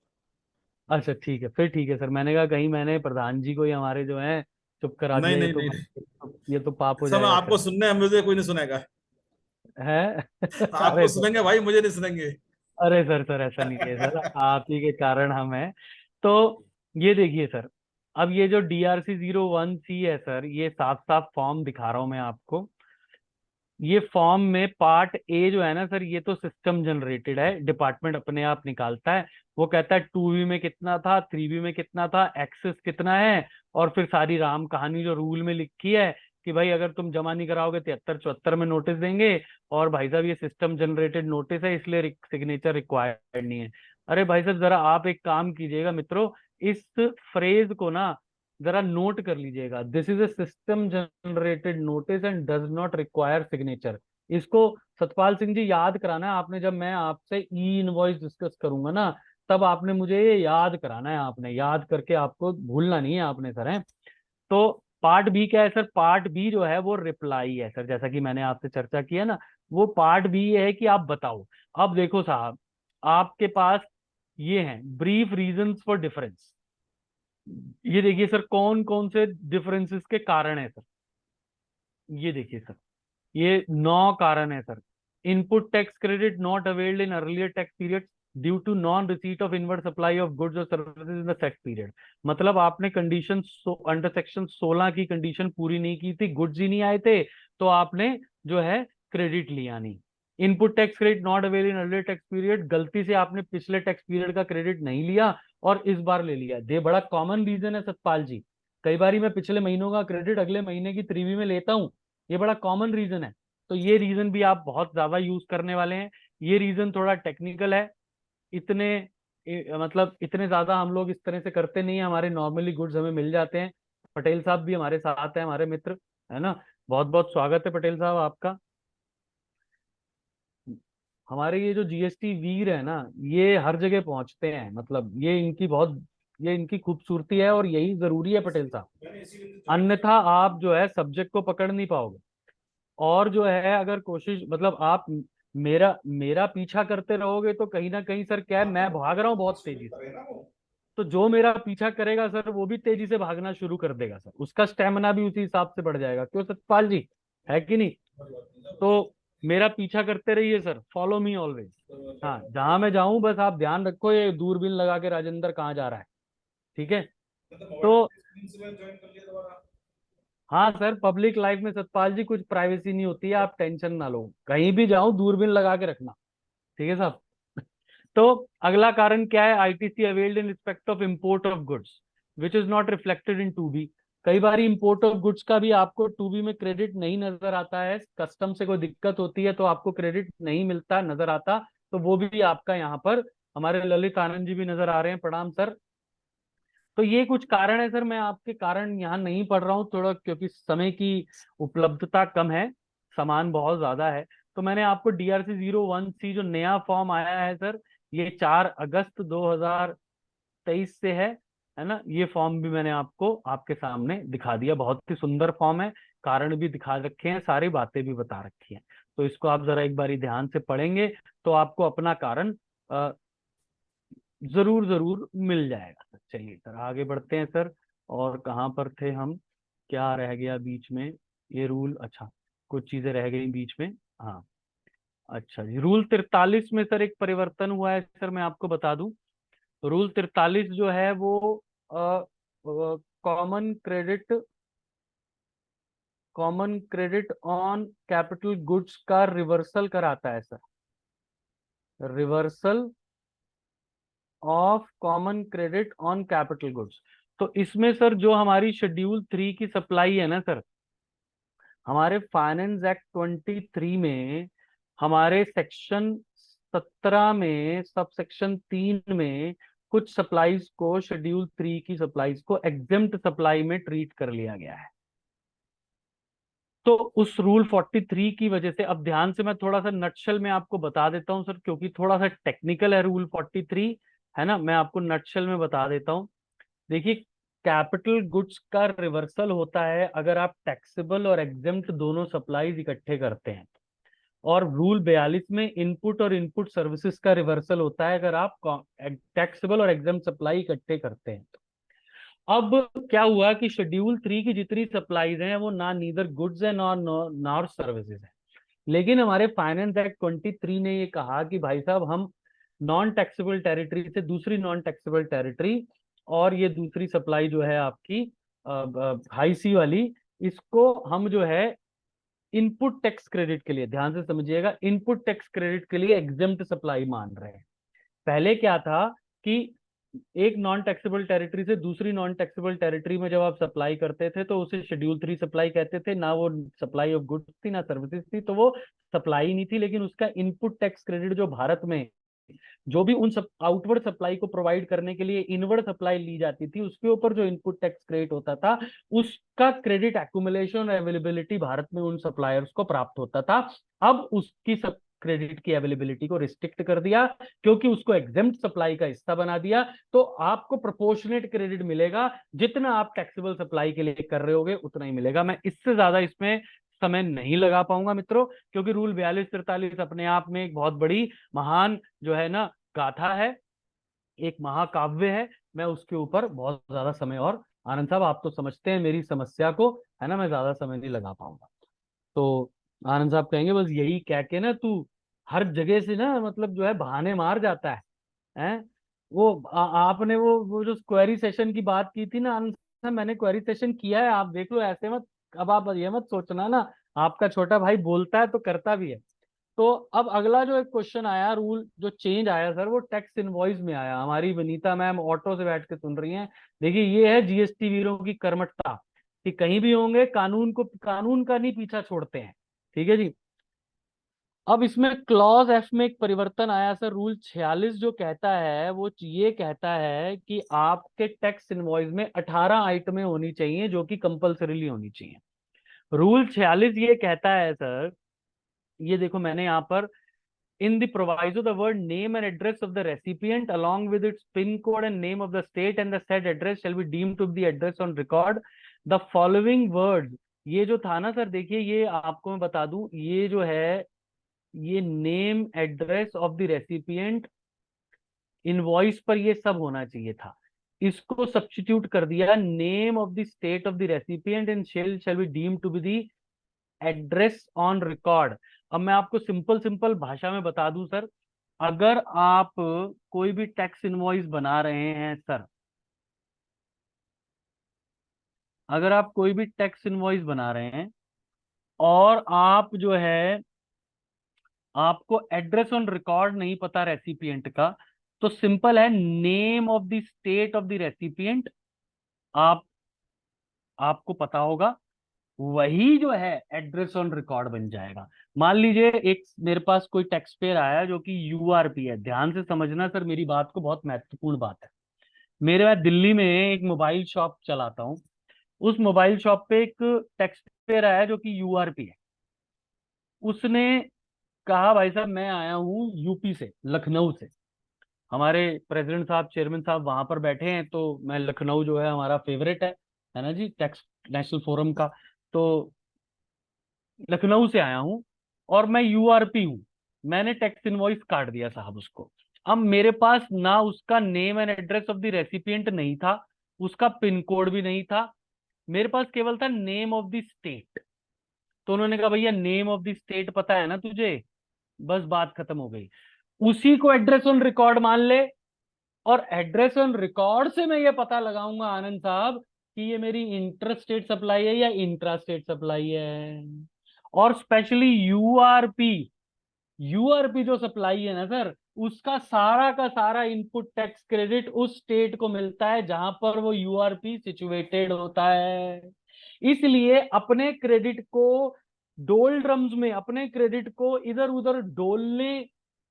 अच्छा ठीक है, फिर ठीक है सर। मैंने कहा कहीं मैंने प्रधान जी को ही हमारे जो है चुप करा नहीं दिया, नहीं नहीं नहीं, ये तो पाप हो सब जाएगा आपको सर। सुनने हैं, मुझे कोई नहीं सुनेगा। है आपको अरे सर, सुनेंगे भाई, मुझे नहीं सुनेंगे। अरे सर सर ऐसा नहीं है सर, आप ही के कारण हम हैं। तो ये देखिए सर, अब ये जो DRC01C है सर, ये साफ साफ फॉर्म दिखा रहा हूं मैं आपको। ये फॉर्म में पार्ट ए जो है ना सर, ये तो सिस्टम जनरेटेड है, डिपार्टमेंट अपने आप निकालता है। वो कहता है 2B में कितना था, 3B में कितना था, एक्सेस कितना है, और फिर सारी राम कहानी जो रूल में लिखी है कि भाई अगर तुम जमा नहीं कराओगे 73-74 में नोटिस देंगे, और भाई साहब ये सिस्टम जनरेटेड नोटिस है इसलिए सिग्नेचर रिक्वायर्ड नहीं है। अरे भाई साहब, जरा आप एक काम कीजिएगा मित्रों, इस फ्रेज को ना जरा नोट कर लीजिएगा, this is a system generated notice and does not require signature. इसको सतपाल सिंह जी याद कराना है आपने, जब मैं आपसे ई इनवॉइस डिस्कस करूंगा ना, तब आपने मुझे ये याद कराना है, आपने याद करके आपको भूलना नहीं है आपने सर, है। तो पार्ट बी क्या है सर? पार्ट बी जो है वो रिप्लाई है सर, जैसा कि मैंने आपसे चर्चा किया ना, वो पार्ट बी ये है कि आप बताओ। अब देखो साहब, आपके पास ये हैं ब्रीफ रीजंस फॉर डिफरेंस। ये देखिए सर, कौन कौन से डिफरेंसेस के कारण है सर। ये देखिए सर, ये 9 कारण है sir. Input tax credit not availed in earlier tax period due to non receipt of inward supply of goods और services in the said period. मतलब आपने कंडीशन अंडर सेक्शन 16 की कंडीशन पूरी नहीं की थी, गुड्स ही नहीं आए थे, तो आपने जो है क्रेडिट लिया नहीं। Input tax credit not avail in earlier tax period, गलती से आपने पिछले टैक्स पीरियड का क्रेडिट नहीं लिया और इस बार ले लिया। ये बड़ा कॉमन रीजन है सतपाल जी, कई बार मैं पिछले महीनों का क्रेडिट अगले महीने की 3V में लेता हूँ, ये बड़ा कॉमन रीजन है। तो ये रीजन भी आप बहुत ज्यादा यूज करने वाले हैं। ये रीजन थोड़ा टेक्निकल है, इतने मतलब इतने ज्यादा हम लोग इस तरह से करते नहीं है, हमारे नॉर्मली गुड्स हमें मिल जाते हैं। पटेल साहब भी हमारे साथ हैं, हमारे मित्र, है ना। बहुत बहुत स्वागत है पटेल साहब आपका। हमारे ये जो जीएसटी वीर है ना, ये हर जगह पहुंचते हैं, मतलब ये इनकी खूबसूरती है और यही जरूरी है पटेल साहब, अन्यथा आप जो है सब्जेक्ट को पकड़ नहीं पाओगे। और जो है अगर कोशिश, मतलब आप मेरा पीछा करते रहोगे तो कहीं ना कहीं सर क्या है, मैं भाग रहा हूँ बहुत तेजी से, तो जो मेरा पीछा करेगा सर वो भी तेजी से भागना शुरू कर देगा सर, उसका स्टेमिना भी उसी हिसाब से बढ़ जाएगा। क्यों सतपाल जी, है कि नहीं? तो मेरा पीछा करते रहिए सर, फॉलो मी ऑलवेज। हाँ, जहां मैं जाऊं बस आप ध्यान रखो ये दूरबीन लगा के राजेंद्र कहाँ जा रहा है, ठीक है। तो हाँ सर, पब्लिक लाइफ में सतपाल जी कुछ प्राइवेसी नहीं होती है, आप टेंशन ना लो, कहीं भी जाऊं दूरबीन लगा के रखना, ठीक है साहब। तो अगला कारण क्या है? ITC availed in respect of import of goods which is not reflected in 2B। कई बार इंपोर्ट ऑफ गुड्स का भी आपको 2B में क्रेडिट नहीं नजर आता है, कस्टम से कोई दिक्कत होती है तो आपको क्रेडिट नहीं मिलता नजर आता, तो वो भी आपका यहाँ पर, हमारे ललित आनंद जी भी नजर आ रहे हैं, प्रणाम सर। तो ये कुछ कारण है सर, मैं आपके कारण यहाँ नहीं पढ़ रहा हूँ थोड़ा, क्योंकि समय की उपलब्धता कम है, सामान बहुत ज्यादा है। तो मैंने आपको DRC 01C जो नया फॉर्म आया है सर, ये 4 अगस्त 2023 से है ना, ये फॉर्म भी मैंने आपको आपके सामने दिखा दिया, बहुत ही सुंदर फॉर्म है, कारण भी दिखा रखे हैं, सारी बातें भी बता रखी हैं। तो इसको आप जरा एक बारी ध्यान से पढ़ेंगे तो आपको अपना कारण जरूर जरूर मिल जाएगा सर। चलिए सर आगे बढ़ते हैं सर, और कहाँ पर थे हम, क्या रह गया बीच में? ये रूल, अच्छा कुछ चीजें रह गई बीच में। हाँ अच्छा जी, रूल 43 में सर एक परिवर्तन हुआ है सर, मैं आपको बता दूं। रूल 43 जो है वो common credit on capital goods का रिवर्सल कराता है sir, reversal of common credit on capital goods. तो इसमें सर जो हमारी शेड्यूल 3 की सप्लाई है ना सर, हमारे फाइनेंस एक्ट 23 में, हमारे सेक्शन 17 में सब सेक्शन 3 में कुछ सप्लाईज को, शेड्यूल 3 की सप्लाईज को एग्जेम्प्ट सप्लाई में ट्रीट कर लिया गया है। तो उस रूल 43 की वजह से, अब ध्यान से मैं थोड़ा सा नटशल में आपको बता देता हूं सर, क्योंकि थोड़ा सा टेक्निकल है रूल 43, है ना, मैं आपको नटशल में बता देता हूं। देखिए, कैपिटल गुड्स का रिवर्सल होता है अगर आप टैक्सेबल और एग्जेम्प्ट दोनों सप्लाईज इकट्ठे करते हैं, और रूल 42 में इनपुट और इनपुट सर्विसेज का रिवर्सल होता है अगर आप टैक्सेबल और एग्जेम्प्ट सप्लाई इकट्ठे करते हैं। अब क्या हुआ कि शेड्यूल 3 की जितनी सप्लाईज हैं वो ना नीदर गुड्स है नॉर सर्विसेज है, लेकिन हमारे फाइनेंस एक्ट 23 ने ये कहा कि भाई साहब हम नॉन टैक्सेबल टेरिटरी से दूसरी नॉन टैक्सेबल टेरिटरी, और ये दूसरी सप्लाई जो है आपकी हाई सी वाली, इसको हम जो है इनपुट टैक्स क्रेडिट के लिए, ध्यान से समझिएगा, इनपुट टैक्स क्रेडिट के लिए एग्जेम्प्ट सप्लाई मान रहे हैं। पहले क्या था कि एक नॉन टैक्सेबल टेरिटरी से दूसरी नॉन टैक्सेबल टेरिटरी में जब आप सप्लाई करते थे तो उसे शेड्यूल 3 सप्लाई कहते थे, ना वो सप्लाई ऑफ गुड्स थी ना सर्विसेज थी, तो वो सप्लाई नहीं थी, लेकिन उसका इनपुट टैक्स क्रेडिट जो भारत में जो भी उन सब आउटवर्ड सप्लाई को प्रोवाइड करने के लिए इनवर्ड सप्लाई ली जाती थी, उसके ऊपर जो इनपुट टैक्स क्रेडिट होता था, उसका क्रेडिट एक्यूमुलेशन और अवेलेबिलिटी भारत में उन सप्लायर्स को प्राप्त होता था। अब उसकी सब क्रेडिट की अवेलेबिलिटी को रिस्ट्रिक्ट कर दिया, क्योंकि उसको एग्जेम्प्ट सप्लाई का हिस्सा बना दिया। तो आपको प्रोपोर्शनेट क्रेडिट मिलेगा, जितना आप टैक्सेबल सप्लाई के लिए कर रहे होगे उतना ही मिलेगा। मैं इससे ज्यादा इसमें समय नहीं लगा पाऊंगा मित्रों, क्योंकि रूल 42-43 अपने आप में एक बहुत बड़ी महान जो है ना गाथा है, एक महाकाव्य है। मैं उसके ऊपर बहुत ज्यादा समय, और आनंद साहब आप तो समझते हैं मेरी समस्या को, है ना, मैं ज्यादा समय नहीं लगा पाऊंगा। तो आनंद साहब कहेंगे बस यही कह के ना तू हर जगह से ना मतलब जो है बहाने मार जाता है, हैं? वो आपने वो जो क्वेरी सेशन की बात की थी ना आनंद साहब, मैंने क्वेरी सेशन किया है, आप देख लो, ऐसे मत, अब आप ये मत सोचना ना, आपका छोटा भाई बोलता है तो करता भी है। तो अब अगला जो एक क्वेश्चन आया, रूल जो चेंज आया सर, वो टैक्स इनवॉइस में आया। हमारी वनीता मैम ऑटो से बैठ के सुन रही हैं। देखिए ये है जीएसटी वीरों की कर्मठता, कि कहीं भी होंगे कानून का नहीं पीछा छोड़ते हैं। ठीक है जी। अब इसमें क्लॉज एफ में एक परिवर्तन आया सर। रूल 46 जो कहता है वो ये कहता है कि आपके टैक्स इनवॉइस में 18 आइटमें होनी चाहिए, जो कि कंपल्सरीली होनी चाहिए। रूल 46 ये कहता है सर, ये देखो मैंने यहाँ पर, in the proviso the word name and address of the recipient along with its pin code and name of the state and the said address shall be deemed to be the address on record. The following words, ये जो था ना sir, देखिए ये आपको मैं बता दूं, ये जो है ये name address of the recipient invoice पर ये सब होना चाहिए था, इसको सब्स्टिट्यूट कर दिया name of the state of the recipient and shall be deemed to be the address on record. अब मैं आपको सिंपल सिंपल भाषा में बता दूं सर, अगर आप कोई भी टैक्स इनवॉइस बना रहे हैं सर, अगर आप कोई भी टैक्स इनवॉइस बना रहे हैं और आप जो है आपको एड्रेस ऑन रिकॉर्ड नहीं पता रेसिपिएंट का, तो सिंपल है, name of the state of the recipient आप आपको पता होगा, वही जो है एड्रेस ऑन रिकॉर्ड बन जाएगा। मान लीजिए एक मेरे पास कोई टैक्स पेयर आया जो कि यूआरपी है, ध्यान से समझना सर मेरी बात को, बहुत महत्वपूर्ण बात है। मेरे मैं दिल्ली में एक मोबाइल शॉप चलाता हूँ, उस मोबाइल शॉप पे एक टैक्स पेयर आया जो कि यूआरपी है। उसने कहा भाई साहब मैं आया हूँ यूपी से, लखनऊ से, हमारे प्रेसिडेंट साहब चेयरमैन साहब वहां पर बैठे हैं, तो मैं लखनऊ जो है हमारा फेवरेट है ना जी, टैक्स नेशनल फोरम का, तो लखनऊ से आया हूं और मैं यूआरपी हूं। मैंने टैक्स इनवॉइस काट दिया साहब उसको। अब मेरे पास ना उसका name and address of the recipient नहीं था, उसका पिन कोड भी नहीं था, मेरे पास केवल था नेम ऑफ द स्टेट। तो उन्होंने कहा भैया नेम ऑफ द स्टेट पता है ना तुझे, बस बात खत्म हो गई। उसी को एड्रेस ऑन रिकॉर्ड मान ले, और एड्रेस ऑन रिकॉर्ड से मैं ये पता लगाऊंगा आनंद साहब कि ये मेरी इंटर स्टेट सप्लाई है या इंट्रा स्टेट सप्लाई है। और स्पेशली यूआरपी, यूआरपी जो सप्लाई है ना सर, उसका सारा का सारा इनपुट टैक्स क्रेडिट उस स्टेट को मिलता है जहां पर वो यूआरपी सिचुएटेड होता है। इसलिए अपने क्रेडिट को डोल ड्रम्स में, अपने क्रेडिट को इधर उधर डोलने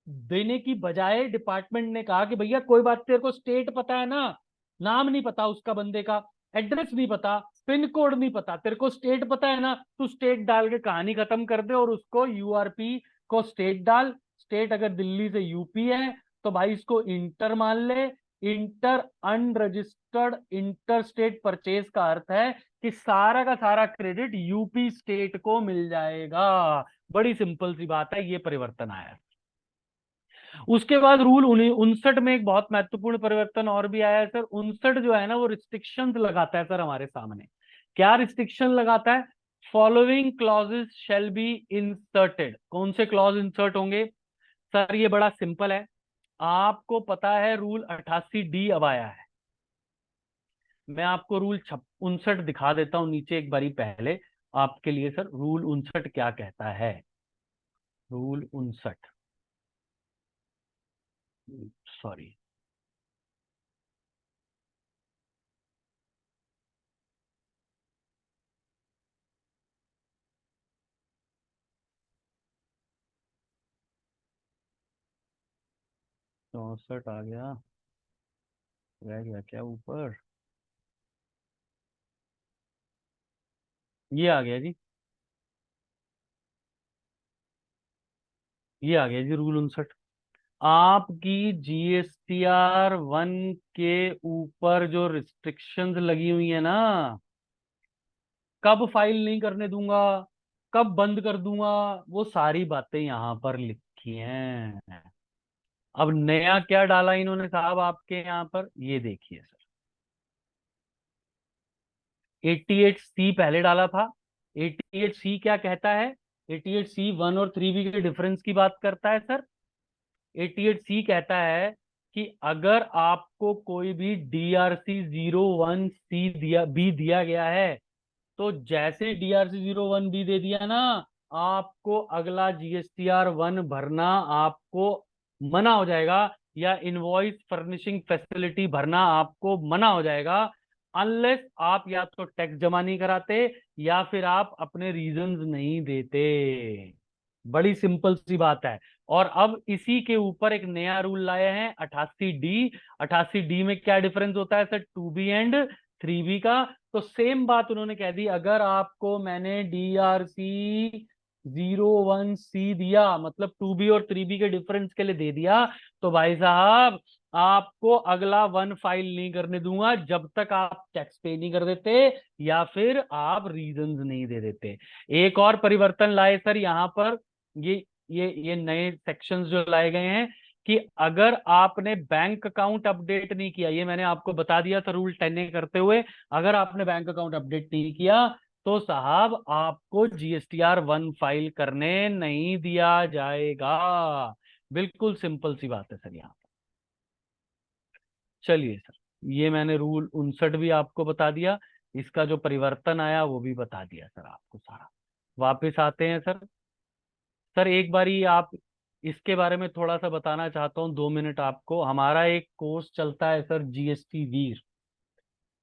देने की बजाय डिपार्टमेंट ने कहा कि भैया कोई बात, तेरे को स्टेट पता है ना, नाम नहीं पता उसका बंदे का, एड्रेस नहीं पता, पिन कोड नहीं पता, तेरे को स्टेट पता है ना, तू स्टेट डाल के कहानी खत्म कर दे और उसको यूआरपी को स्टेट डाल। स्टेट अगर दिल्ली से यूपी है तो भाई इसको इंटर मान ले। Inter unregistered inter state purchase का अर्थ है कि सारा का सारा क्रेडिट यूपी स्टेट को मिल जाएगा। बड़ी सिंपल सी बात है, ये परिवर्तन आया। उसके बाद रूल 59 में एक बहुत महत्वपूर्ण परिवर्तन और भी आया है सर। 59 जो है ना वो रिस्ट्रिक्शंस लगाता है सर हमारे सामने। क्या रिस्ट्रिक्शन लगाता है? Following clauses shall be inserted. कौन से क्लॉज इंसर्ट होंगे सर? ये बड़ा सिंपल है, आपको पता है रूल 88D अब आया है। मैं आपको रूल 59 दिखा देता हूं नीचे एक बारी पहले आपके लिए सर, रूल 59 क्या कहता है। रूल 59, सॉरी, 64 आ गया, रह गया क्या ऊपर, ये आ गया जी, ये आ गया जी रूल 59। आपकी GSTR 1 के ऊपर जो रिस्ट्रिक्शंस लगी हुई है ना, कब फाइल नहीं करने दूंगा, कब बंद कर दूंगा, वो सारी बातें यहां पर लिखी हैं। अब नया क्या डाला इन्होंने साहब आपके यहाँ पर, ये देखिए सर। 88C पहले डाला था। 88C क्या कहता है? 88C 1 और 3B के डिफरेंस की बात करता है सर। 88C कहता है कि अगर आपको कोई भी DRC 01C दिया गया है, तो जैसे DRC 01B दे दिया ना, आपको अगला GSTR 1 भरना आपको मना हो जाएगा, या इनवॉइस फर्निशिंग फैसिलिटी भरना आपको मना हो जाएगा, अनलेस आप या तो टैक्स जमा नहीं कराते या फिर आप अपने रीजंस नहीं देते। बड़ी सिंपल सी बात है। और अब इसी के ऊपर एक नया रूल लाए हैं 88D। 88D में क्या डिफरेंस होता है सर 2B एंड 3B का? तो सेम बात उन्होंने कह दी, अगर आपको मैंने DRC 01C दिया, मतलब 2B और 3B के डिफरेंस के लिए दे दिया, तो भाई साहब आपको अगला 1 फाइल नहीं करने दूंगा जब तक आप टैक्स पे नहीं कर देते या फिर आप रीजंस नहीं दे देते। एक और परिवर्तन लाए सर यहाँ पर, ये नए सेक्शंस जो लाए गए हैं कि अगर आपने बैंक अकाउंट अपडेट नहीं किया, ये मैंने आपको बता दिया था रूल 10A करते हुए, अगर आपने बैंक अकाउंट अपडेट नहीं किया तो साहब आपको GSTR 1 फाइल करने नहीं दिया जाएगा। बिल्कुल सिंपल सी बात है सर यहाँ। चलिए सर, ये मैंने रूल 59 भी आपको बता दिया, इसका जो परिवर्तन आया वो भी बता दिया सर आपको सारा। वापस आते हैं सर। सर एक बारी आप इसके बारे में थोड़ा सा बताना चाहता हूँ, 2 मिनट आपको। हमारा एक कोर्स चलता है सर GST वीर।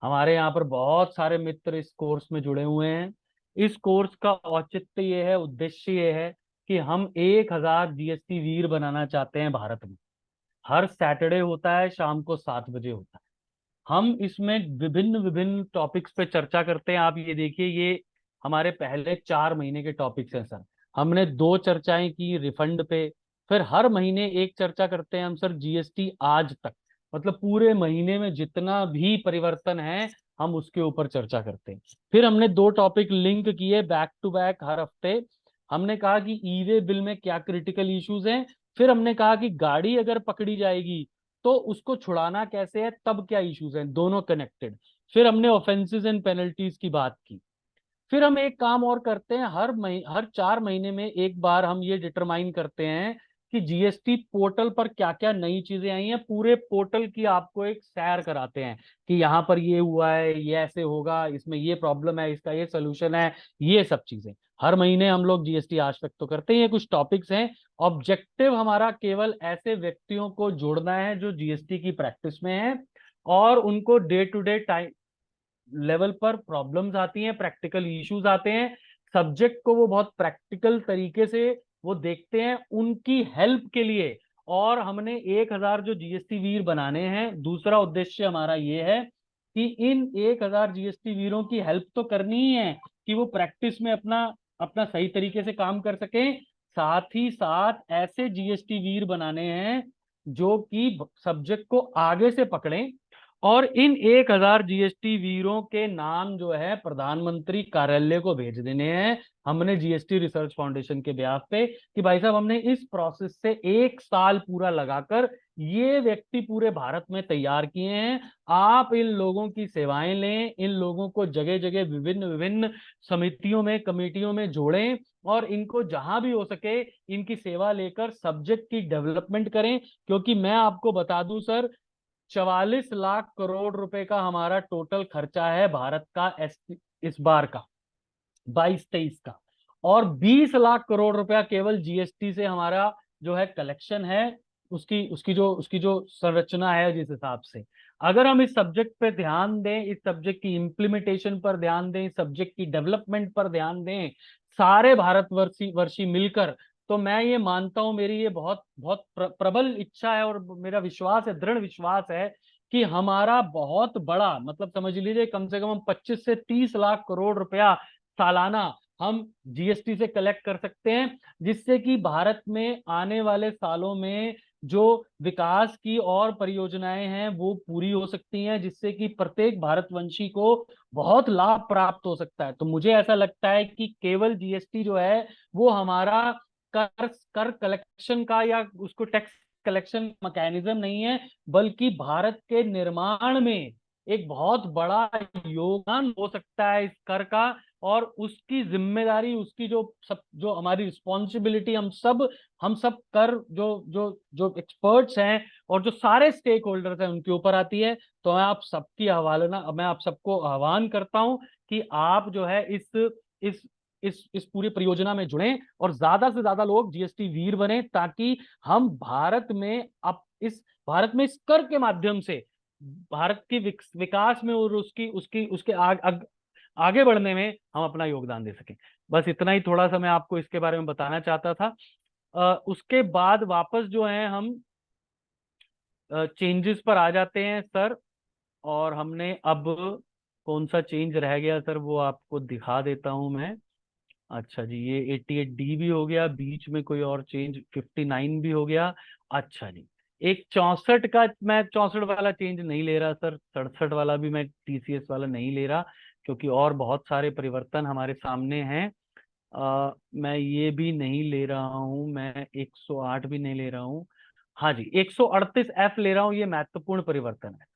हमारे यहाँ पर बहुत सारे मित्र इस कोर्स में जुड़े हुए हैं। इस कोर्स का औचित्य ये है, उद्देश्य ये है कि हम 1000 GST वीर बनाना चाहते हैं भारत में। हर सैटरडे होता है, शाम को 7 बजे होता है। हम इसमें विभिन्न विभिन्न टॉपिक्स पे चर्चा करते हैं। आप ये देखिए, ये हमारे पहले 4 महीने के टॉपिक्स हैं सर। हमने 2 चर्चाएं की रिफंड पे, फिर हर महीने एक चर्चा करते हैं हम सर GST आज तक, मतलब पूरे महीने में जितना भी परिवर्तन है हम उसके ऊपर चर्चा करते हैं। फिर हमने 2 टॉपिक लिंक किए बैक टू बैक हर हफ्ते। हमने कहा कि ई-वे बिल में क्या क्रिटिकल इश्यूज हैं, फिर हमने कहा कि गाड़ी अगर पकड़ी जाएगी तो उसको छुड़ाना कैसे है, तब क्या इश्यूज हैं, दोनों कनेक्टेड। फिर हमने ऑफेंसेस एंड पेनल्टीज की बात की। फिर हम एक काम और करते हैं, हर 4 महीने में एक बार हम ये डिटरमाइन करते हैं कि GST पोर्टल पर क्या क्या नई चीजें आई हैं। पूरे पोर्टल की आपको एक सैर कराते हैं कि यहाँ पर ये हुआ है, ये ऐसे होगा, इसमें ये प्रॉब्लम है, इसका ये सोल्यूशन है, ये सब चीजें हर महीने हम लोग GST आज तक तो करते हैं। ये कुछ टॉपिक्स हैं। ऑब्जेक्टिव हमारा केवल ऐसे व्यक्तियों को जोड़ना है जो GST की प्रैक्टिस में है और उनको day to day time level पर प्रॉब्लम्स आती हैं, प्रैक्टिकल इश्यूज आते हैं, सब्जेक्ट को वो बहुत प्रैक्टिकल तरीके से वो देखते हैं, उनकी हेल्प के लिए। और हमने 1000 जो GST वीर बनाने हैं, दूसरा उद्देश्य हमारा ये है कि इन 1000 GST वीरों की हेल्प तो करनी ही है कि वो प्रैक्टिस में अपना अपना सही तरीके से काम कर सके, साथ ही साथ ऐसे GST वीर बनाने हैं जो कि सब्जेक्ट को आगे से पकड़ें। और इन 1000 GST वीरों के नाम जो है प्रधानमंत्री कार्यालय को भेज देने हैं हमने GST रिसर्च फाउंडेशन के ब्याह पे कि भाई साहब हमने इस प्रोसेस से 1 साल पूरा लगाकर ये व्यक्ति पूरे भारत में तैयार किए हैं। आप इन लोगों की सेवाएं लें, इन लोगों को जगह जगह विभिन्न विभिन्न समितियों में, कमेटियों में जोड़ें और इनको जहां भी हो सके इनकी सेवा लेकर सब्जेक्ट की डेवलपमेंट करें। क्योंकि मैं आपको बता दूं सर, 44 लाख करोड़ रुपए का हमारा टोटल खर्चा है भारत का इस बार का 22-23 का, और 20 लाख करोड़ रुपया केवल GST से हमारा जो है कलेक्शन है, उसकी जो संरचना है। जिस हिसाब से अगर हम इस सब्जेक्ट पे ध्यान दें, इस सब्जेक्ट की इंप्लीमेंटेशन पर ध्यान दें, इस सब्जेक्ट की डेवलपमेंट पर ध्यान दें, सारे भारतवर्षी मिलकर तो मैं ये मानता हूं, मेरी ये बहुत बहुत प्रबल इच्छा है और मेरा विश्वास है, दृढ़ विश्वास है कि हमारा बहुत बड़ा, मतलब समझ लीजिए कम से कम हम 25 से 30 लाख करोड़ रुपया सालाना हम जीएसटी से कलेक्ट कर सकते हैं, जिससे कि भारत में आने वाले सालों में जो विकास की और परियोजनाएं हैं वो पूरी हो सकती हैं, जिससे कि प्रत्येक भारतवंशी को बहुत लाभ प्राप्त हो सकता है। तो मुझे ऐसा लगता है कि केवल जीएसटी जो है वो हमारा कर कलेक्शन का या उसको टैक्स कलेक्शन मैकेनिज्म नहीं है, बल्कि भारत के निर्माण में एक बहुत बड़ा योगदान हो सकता है इस कर का। और उसकी जिम्मेदारी, उसकी जो हमारी रिस्पॉन्सिबिलिटी, हम सब कर जो जो जो एक्सपर्ट्स हैं और जो सारे स्टेक होल्डर्स हैं उनके ऊपर आती है। तो मैं आप सबको आह्वान करता हूं कि आप जो है इस पूरी परियोजना में जुड़ें और ज्यादा से ज्यादा लोग जीएसटी वीर बने, ताकि हम भारत में इस कर के माध्यम से भारत की विकास में और उसके आगे बढ़ने में हम अपना योगदान दे सकें। बस इतना ही थोड़ा सा मैं आपको इसके बारे में बताना चाहता था। उसके बाद वापस जो है हम चेंजेस पर आ जाते हैं सर, और हमने अब कौन सा चेंज रह गया सर वो आपको दिखा देता हूं मैं। अच्छा जी, ये 88D भी हो गया, बीच में कोई और चेंज 59 भी हो गया। अच्छा जी, एक 64 का मैं 64 वाला चेंज नहीं ले रहा सर, 67 वाला भी मैं टीसीएस वाला नहीं ले रहा, क्योंकि और बहुत सारे परिवर्तन हमारे सामने हैं। मैं ये भी नहीं ले रहा हूं, मैं 108 भी नहीं ले रहा हूं। हाँ जी, 138F ले रहा हूं, ये महत्वपूर्ण परिवर्तन है।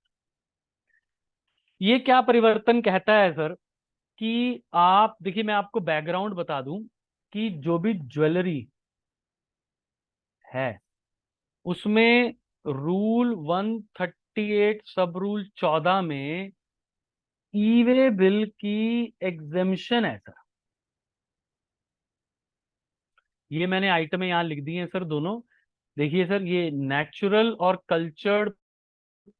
ये क्या परिवर्तन कहता है सर कि आप देखिए, मैं आपको बैकग्राउंड बता दूं कि जो भी ज्वेलरी है उसमें रूल 138 सब रूल 14 में ई वे बिल की एग्जेम्पशन है सर। ये मैंने आइटमें यहां लिख दी हैं सर दोनों। देखिए सर, ये नेचुरल और कल्चर्ड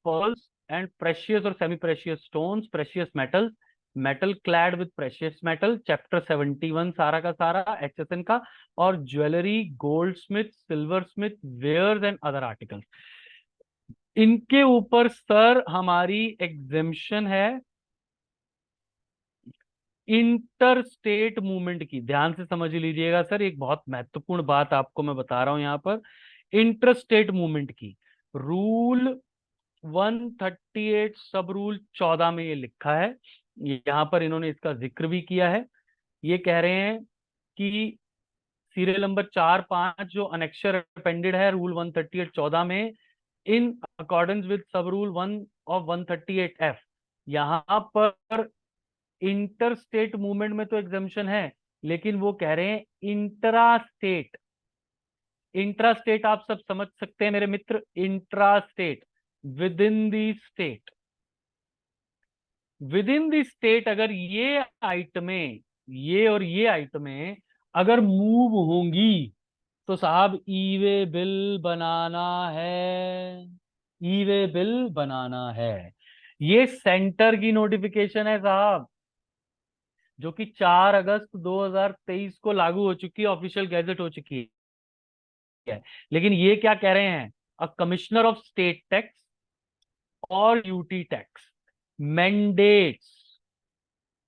पर्ल्स एंड प्रेशियस और semi precious stones, precious metals, metal clad with precious metal, chapter 71 सारा का सारा एचएसएन का, और jewellery, goldsmith, silversmith, wares and other articles, इनके ऊपर सर हमारी एग्जेम्पशन है इंटर स्टेट मूवमेंट की। ध्यान से समझ लीजिएगा सर, एक बहुत महत्वपूर्ण बात आपको मैं बता रहा हूं यहां पर, इंटर स्टेट मूवमेंट की। रूल 138 सब रूल 14 में ये लिखा है, यहां पर इन्होंने इसका जिक्र भी किया है। ये कह रहे हैं कि सीरियल नंबर 4-5 जो अनेक्शर अपेंडेड है रूल 138-14 में, इन अकॉर्डेंस विद सब रूल 1 ऑफ 138F, यहां पर इंटर स्टेट मूवमेंट में तो एग्जाम्पशन है, लेकिन वो कह रहे हैं इंट्रा स्टेट। इंट्रा स्टेट आप सब समझ सकते हैं मेरे मित्र, intra state, within the state. Within the state अगर ये आइटमें, ये और ये आइटमें अगर मूव होंगी तो साहब ई वे बिल बनाना है, ई वे बिल बनाना है। ये सेंटर की नोटिफिकेशन है साहब, जो कि 4 अगस्त 2023 को लागू हो चुकी है, ऑफिशियल गैजेट हो चुकी है। लेकिन ये क्या कह रहे हैं, uh commissioner of state tax और UT tax mandates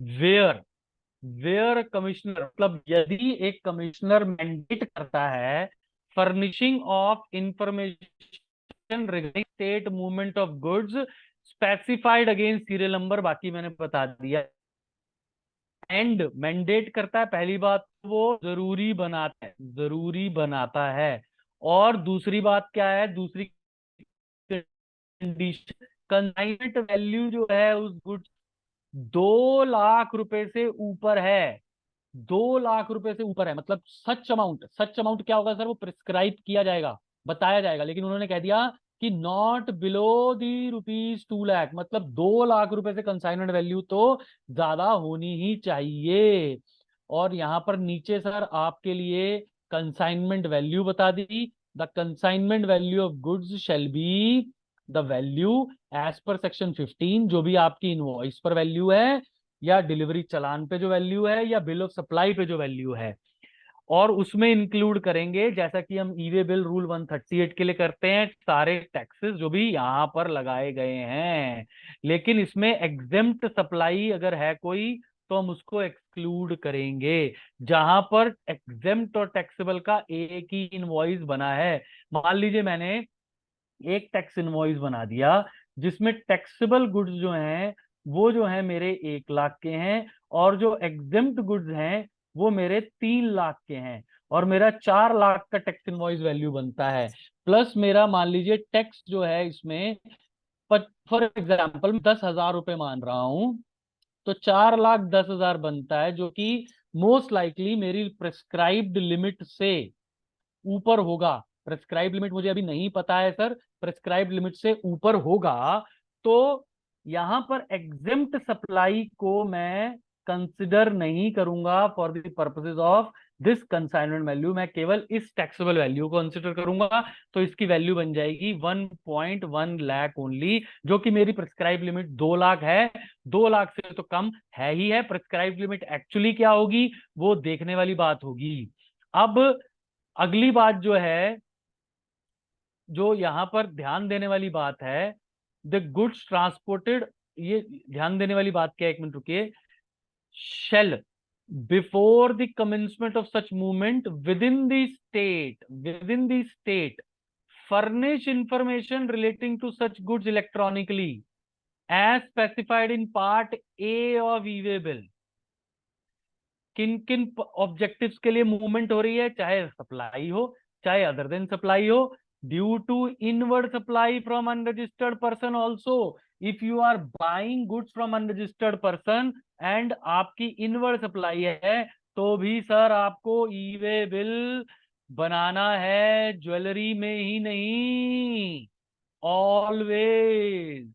where commissioner, मतलब यदि एक कमिश्नर मैंडेट करता है furnishing of information regarding state movement of goods specified against serial number, बाकी मैंने बता दिया। एंड मैंडेट करता है, पहली बात वो जरूरी बनाता है। और दूसरी बात क्या है, दूसरी कंडीशन, कंसाइनमेंट वैल्यू जो है उस गुड्स 2 लाख रुपए से ऊपर है, 2 लाख रुपए से ऊपर है, मतलब सच अमाउंट क्या होगा सर, वो प्रिस्क्राइब किया जाएगा, बताया जाएगा, लेकिन उन्होंने कह दिया कि नॉट बिलो दी ₹2 लाख, मतलब 2 लाख रुपए से कंसाइनमेंट वैल्यू तो ज्यादा होनी ही चाहिए। और यहां पर नीचे सर आपके लिए कंसाइनमेंट वैल्यू बता दी, the consignment value of goods shall be the value as per section 15, जो भी आपकी इनवॉइस पर वैल्यू है या डिलीवरी चालान पे जो वैल्यू है या बिल ऑफ सप्लाई पे जो वैल्यू है। और उसमें इंक्लूड करेंगे, जैसा कि हम ई वे बिल रूल 138 के लिए करते हैं, सारे टैक्सेस जो भी यहाँ पर लगाए गए हैं। लेकिन इसमें एग्जेम्प्ट सप्लाई अगर है कोई तो हम उसको एक्सक्लूड करेंगे। जहां पर एग्जेम्प्ट और टैक्सेबल का एक ही इनवॉइस बना है, मान लीजिए मैंने एक टैक्स इनवॉइस बना दिया जिसमें टैक्सेबल गुड्स जो हैं वो जो है मेरे 1 लाख के हैं, और जो एग्जेम्प्ट गुड्स हैं वो मेरे 3 लाख के हैं, और मेरा 4 लाख का टैक्स इनवॉइस वैल्यू बनता है। प्लस मेरा मान लीजिए टैक्स जो है इसमें, फॉर एग्जाम्पल 10,000 रुपए मान रहा हूं, तो 4,10,000 बनता है, जो कि मोस्ट लाइकली मेरी प्रेस्क्राइब्ड लिमिट से ऊपर होगा। प्रेस्क्राइब लिमिट मुझे अभी नहीं पता है सर, प्रेस्क्राइब लिमिट से ऊपर होगा। तो यहां पर एग्जेम्प्ट सप्लाई को मैं कंसिडर नहीं करूंगा for the purposes of this consignment value, मैं केवल इस टैक्सेबल वैल्यू को कंसिडर करूंगा। तो इसकी वैल्यू बन जाएगी 1.1 लाख ओनली, जो कि मेरी प्रेस्क्राइब लिमिट 2 लाख है। 2 लाख से तो कम है ही है। प्रेस्क्राइब लिमिट एक्चुअली क्या होगी वो देखने वाली बात होगी। अब अगली बात जो है, जो यहां पर ध्यान देने वाली बात है, द गुड्स ट्रांसपोर्टेड, ये ध्यान देने वाली बात क्या है, 1 मिनट रुकिए। Shall before the commencement of such movement within the state furnish information relating to such goods electronically as specified in part A of e-way bill। किन किन ऑब्जेक्टिव्स के लिए मूवमेंट हो रही है, चाहे सप्लाई हो चाहे अदर देन सप्लाई हो, due to inward supply from unregistered person also. If you are buying goods from unregistered person and आपकी इनवर्ड सप्लाई है, तो भी सर आपको ई वे बिल बनाना है, ज्वेलरी में ही नहीं, ऑलवेज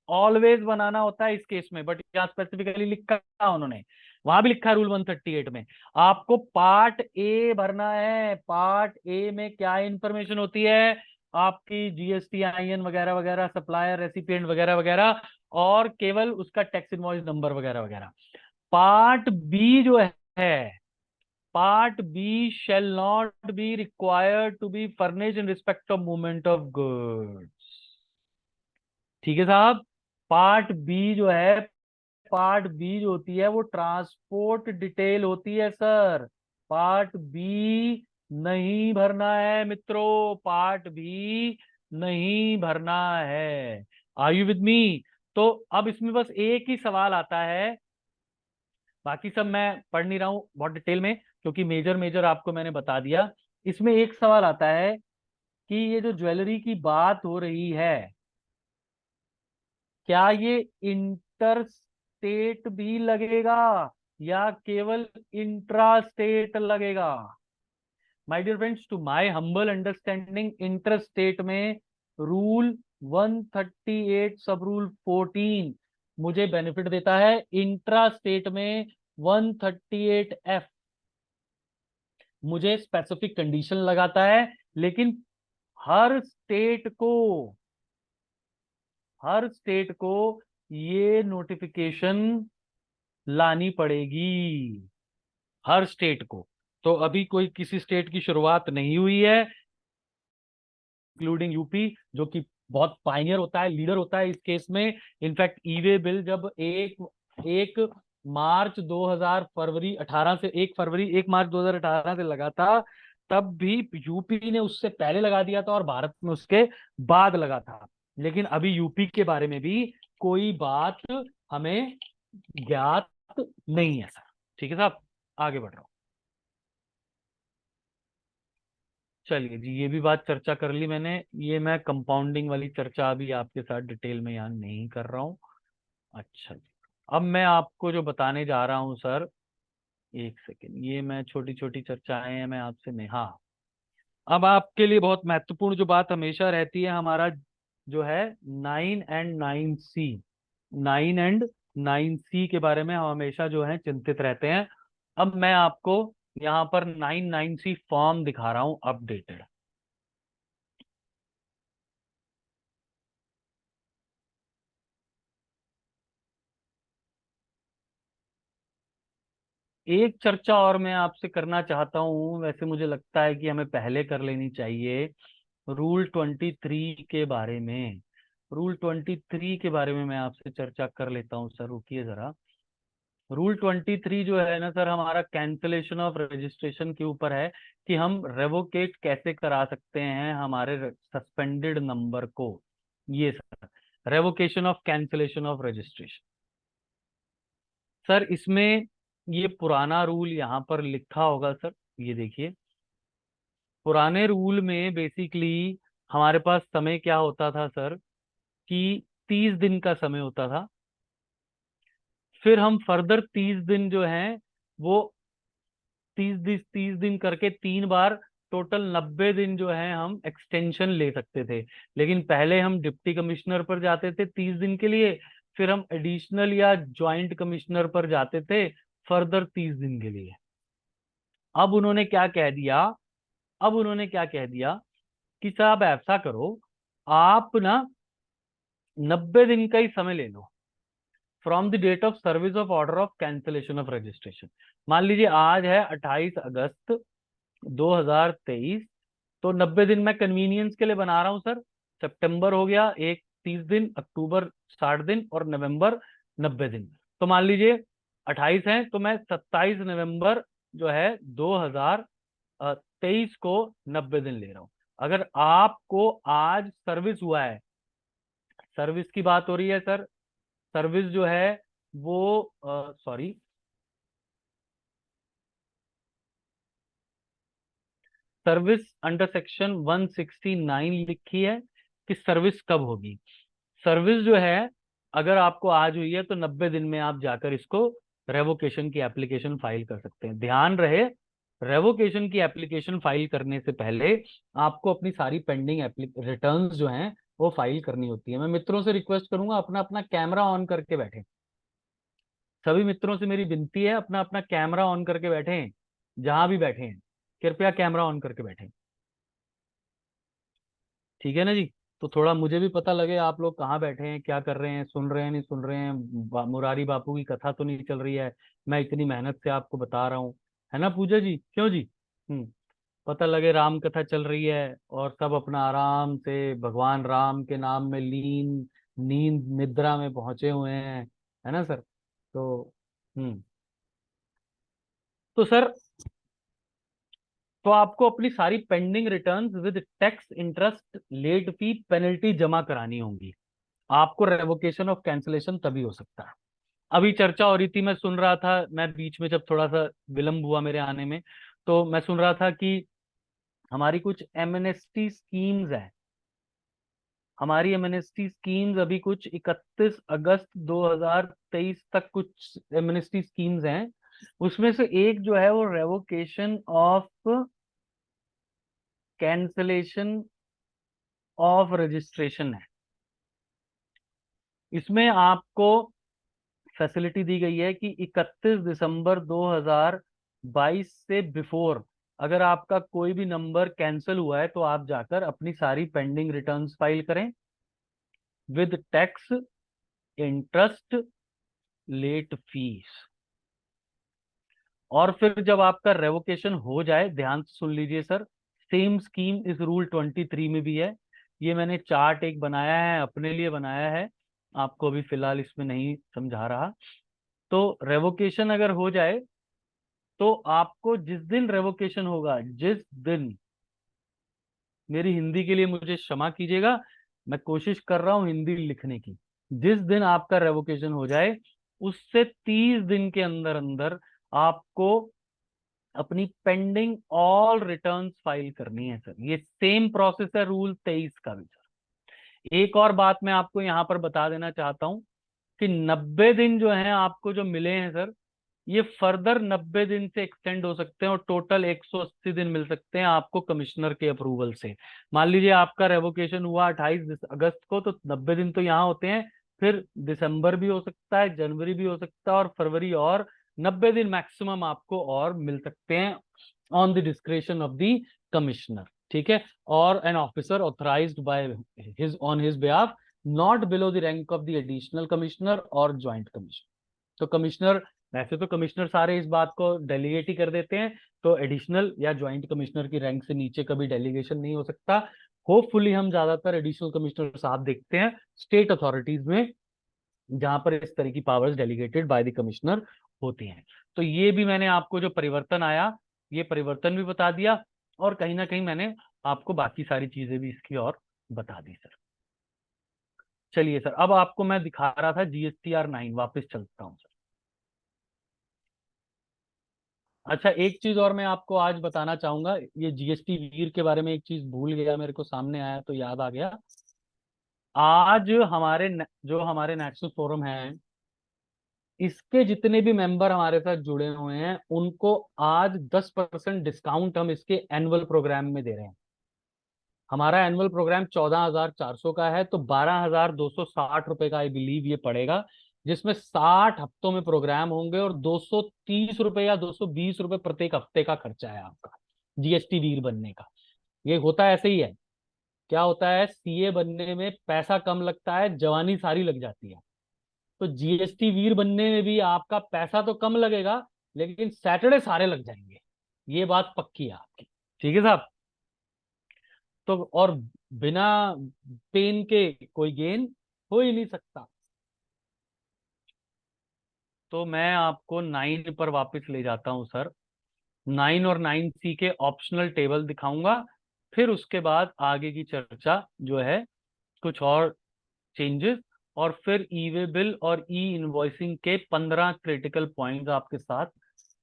ऑलवेज बनाना होता है इस केस में। बट यहाँ स्पेसिफिकली लिखा है उन्होंने, वहां भी लिखा है रूल 138 में, आपको पार्ट ए भरना है। पार्ट ए में क्या इंफॉर्मेशन होती है, आपकी जीएसटी आईएन वगैरह वगैरह, सप्लायर रेसिपिएंट वगैरह वगैरह, और केवल उसका टैक्स इनवॉइस नंबर वगैरह वगैरह। पार्ट बी जो है, part B shall not be required to be furnished in respect of movement of goods. ठीक है साहब। पार्ट बी जो है, पार्ट बी जो होती है वो ट्रांसपोर्ट डिटेल होती है सर। पार्ट बी नहीं भरना है मित्रों, पार्ट बी नहीं भरना है। Are you with me? तो अब इसमें बस एक ही सवाल आता है, बाकी सब मैं पढ़ नहीं रहा हूं बहुत डिटेल में क्योंकि मेजर मेजर आपको मैंने बता दिया। इसमें एक सवाल आता है कि ये जो ज्वेलरी की बात हो रही है, क्या ये इंटर स्टेट भी लगेगा या केवल इंट्रा स्टेट लगेगा? My dear friends, to my humble understanding, inter state में रूल 138 सब रूल 14 मुझे बेनिफिट देता है। इंट्रा स्टेट में 138F मुझे स्पेसिफिक कंडीशन लगाता है। लेकिन हर स्टेट को हर स्टेट को ये नोटिफिकेशन लानी पड़ेगी, हर स्टेट को। तो अभी कोई किसी स्टेट की शुरुआत नहीं हुई है, इंक्लूडिंग यूपी, जो कि बहुत पायनियर होता है, लीडर होता है इस केस में। इनफैक्ट ई वे बिल जब एक मार्च 2000 फरवरी 18 से 1 मार्च 2018 से लगा था, तब भी यूपी ने उससे पहले लगा दिया था और भारत में उसके बाद लगा था। लेकिन अभी यूपी के बारे में भी कोई बात हमें ज्ञात नहीं है सर। ठीक है साहब, आगे बढ़ रहा हूं। चलिए जी, ये भी बात चर्चा कर ली मैंने। ये मैं कंपाउंडिंग वाली चर्चा अभी आपके साथ डिटेल में यहाँ नहीं कर रहा हूँ। अच्छा जी, अब मैं आपको जो बताने जा रहा हूँ सर, एक सेकेंड, ये मैं छोटी छोटी चर्चाएं हैं मैं आपसे नहीं, हाँ। अब आपके लिए बहुत महत्वपूर्ण जो बात हमेशा रहती है, हमारा जो है 9 एंड 9C, 9 एंड 9C के बारे में हम हमेशा जो है चिंतित रहते हैं। अब मैं आपको यहाँ पर 9 फॉर्म दिखा रहा हूं अपडेटेड। एक चर्चा और मैं आपसे करना चाहता हूं, वैसे मुझे लगता है कि हमें पहले कर लेनी चाहिए, रूल 23 के बारे में। रूल 23 के बारे में मैं आपसे चर्चा कर लेता हूं सर, रुकिए जरा। रूल 23 जो है ना सर, हमारा कैंसलेशन ऑफ रजिस्ट्रेशन के ऊपर है कि हम रेवोकेट कैसे करा सकते हैं हमारे सस्पेंडेड नंबर को। ये sir, revocation of cancellation of registration. Sir इसमें ये पुराना रूल यहाँ पर लिखा होगा सर, ये देखिए। पुराने रूल में बेसिकली हमारे पास समय क्या होता था सर, कि 30 दिन का समय होता था। फिर हम फर्दर 30 दिन जो हैं वो 30 दिन करके 3 बार टोटल 90 दिन जो है हम एक्सटेंशन ले सकते थे। लेकिन पहले हम डिप्टी कमिश्नर पर जाते थे 30 दिन के लिए, फिर हम एडिशनल या जॉइंट कमिश्नर पर जाते थे फर्दर 30 दिन के लिए। अब उन्होंने क्या कह दिया, अब उन्होंने क्या कह दिया कि साहब ऐसा करो, आप ना 90 दिन का ही समय ले लो from the date of service of order of cancellation of registration. मान लीजिए आज है 28 अगस्त 2023, तो 90 दिन मैं कन्वीनियंस के लिए बना रहा हूं सर। सितंबर हो गया एक 30 दिन, अक्टूबर 60 दिन और नवंबर 90 दिन। तो मान लीजिए 28 है तो मैं 27 नवंबर जो है 2023 को 90 दिन ले रहा हूं। अगर आपको आज सर्विस हुआ है, सर्विस की बात हो रही है सर, सर्विस जो है वो सॉरी सर्विस अंडर सेक्शन 169 लिखी है कि सर्विस कब होगी। सर्विस जो है अगर आपको आज हुई है तो 90 दिन में आप जाकर इसको रेवोकेशन की एप्लीकेशन फाइल कर सकते हैं। ध्यान रहे, रेवोकेशन की एप्लीकेशन फाइल करने से पहले आपको अपनी सारी पेंडिंग रिटर्न्स जो हैं वो फाइल करनी होती है। मैं मित्रों से रिक्वेस्ट करूंगा अपना अपना कैमरा ऑन करके बैठे। सभी मित्रों से मेरी विनती है अपना अपना कैमरा ऑन करके बैठे, जहां भी बैठे हैं कृपया कैमरा ऑन करके बैठे, ठीक है ना जी। तो थोड़ा मुझे भी पता लगे आप लोग कहाँ बैठे हैं, क्या कर रहे हैं, सुन रहे हैं नहीं सुन रहे हैं, मुरारी बापू की कथा तो नहीं चल रही है, मैं इतनी मेहनत से आपको बता रहा हूँ, है ना पूजा जी, क्यों जी। पता लगे राम कथा चल रही है और सब अपना आराम से भगवान राम के नाम में लीन नींद निद्रा में पहुंचे हुए हैं, है ना सर। तो तो सर, तो आपको अपनी सारी pending returns with tax interest late fee penalty जमा करानी होंगी। आपको रेवोकेशन ऑफ कैंसिलेशन तभी हो सकता है। अभी चर्चा हो रही थी, मैं सुन रहा था, मैं बीच में जब थोड़ा सा विलंब हुआ मेरे आने में, तो मैं सुन रहा था कि हमारी कुछ एमएनएसटी स्कीम्स है, हमारी एमएनएसटी स्कीम्स अभी कुछ 31 अगस्त 2023 तक कुछ एमएनएसटी स्कीम्स हैं। उसमें से एक जो है वो revocation of cancellation of registration है। इसमें आपको फैसिलिटी दी गई है कि 31 दिसंबर 2022 से बिफोर अगर आपका कोई भी नंबर कैंसिल हुआ है तो आप जाकर अपनी सारी पेंडिंग रिटर्न्स फाइल करें with tax interest late fees. और फिर जब आपका रेवोकेशन हो जाए, ध्यान से सुन लीजिए सर, सेम स्कीम इस रूल 23 में भी है। ये मैंने चार्ट एक बनाया है, अपने लिए बनाया है, आपको अभी फिलहाल इसमें नहीं समझा रहा। तो रेवोकेशन अगर हो जाए तो आपको जिस दिन रेवोकेशन होगा, जिस दिन, मेरी हिंदी के लिए मुझे क्षमा कीजिएगा, मैं कोशिश कर रहा हूं हिंदी लिखने की, जिस दिन आपका रेवोकेशन हो जाए उससे 30 दिन के अंदर अंदर आपको अपनी पेंडिंग ऑल रिटर्न्स फाइल करनी है सर। ये सेम प्रोसेस है रूल 23 का भी सर। एक और बात मैं आपको यहाँ पर बता देना चाहता हूं कि 90 दिन जो हैं आपको जो मिले हैं सर, ये फर्दर 90 दिन से एक्सटेंड हो सकते हैं और टोटल 180 दिन मिल सकते हैं आपको कमिश्नर के अप्रूवल से। मान लीजिए आपका रेवोकेशन हुआ 28 अगस्त को, तो 90 दिन तो यहाँ होते हैं, फिर दिसंबर भी हो सकता है, जनवरी भी हो सकता है और फरवरी, और 90 दिन मैक्सिमम आपको और मिल सकते हैं on the discretion of the commissioner, ठीक है। और an officer authorised by his on his behalf not below the rank of the additional commissioner और ज्वाइंट कमिश्नर। तो कमिश्नर वैसे तो कमिश्नर सारे इस बात को डेलीगेट ही कर देते हैं, तो एडिशनल या ज्वाइंट कमिश्नर की रैंक से नीचे कभी डेलीगेशन नहीं हो सकता। होपफुली हम ज्यादातर एडिशनल कमिश्नर साहब देखते हैं स्टेट अथॉरिटीज में, जहां पर इस तरह की powers delegated by the commissioner होती हैं। तो ये भी मैंने आपको जो परिवर्तन आया, ये परिवर्तन भी बता दिया, और कहीं ना कहीं मैंने आपको बाकी सारी चीजें भी इसकी और बता दी सर। चलिए सर, अब आपको मैं दिखा रहा था GSTR 9, वापस चलता हूं सर। अच्छा, एक चीज और मैं आपको आज बताना चाहूंगा, ये GST वीर के बारे में एक चीज भूल गया, मेरे को सामने आया तो याद आ गया। आज जो हमारे नेशनल फोरम है, इसके जितने भी मेंबर हमारे साथ जुड़े हुए हैं, उनको आज 10% डिस्काउंट हम इसके एनुअल प्रोग्राम में दे रहे हैं। हमारा एनुअल प्रोग्राम 14,400 का है, तो 12,260 रुपए का आई बिलीव ये पड़ेगा, जिसमें 60 हफ्तों में प्रोग्राम होंगे और 230 रुपए या 220 रुपए प्रत्येक हफ्ते का खर्चा है आपका GST वीर बनने का। ये होता ऐसे ही है, क्या होता है, CA बनने में पैसा कम लगता है, जवानी सारी लग जाती है। तो GST वीर बनने में भी आपका पैसा तो कम लगेगा, लेकिन सैटरडे सारे लग जाएंगे, ये बात पक्की है आपकी। ठीक है साहब? तो और बिना पेन के कोई गेन हो ही नहीं सकता। तो मैं आपको 9 पर वापस ले जाता हूं सर। 9 और 9C के ऑप्शनल टेबल दिखाऊंगा, फिर उसके बाद आगे की चर्चा जो है कुछ और चेंजेस, और फिर ई वे बिल और ई इनवॉइसिंग के 15 क्रिटिकल पॉइंट्स आपके साथ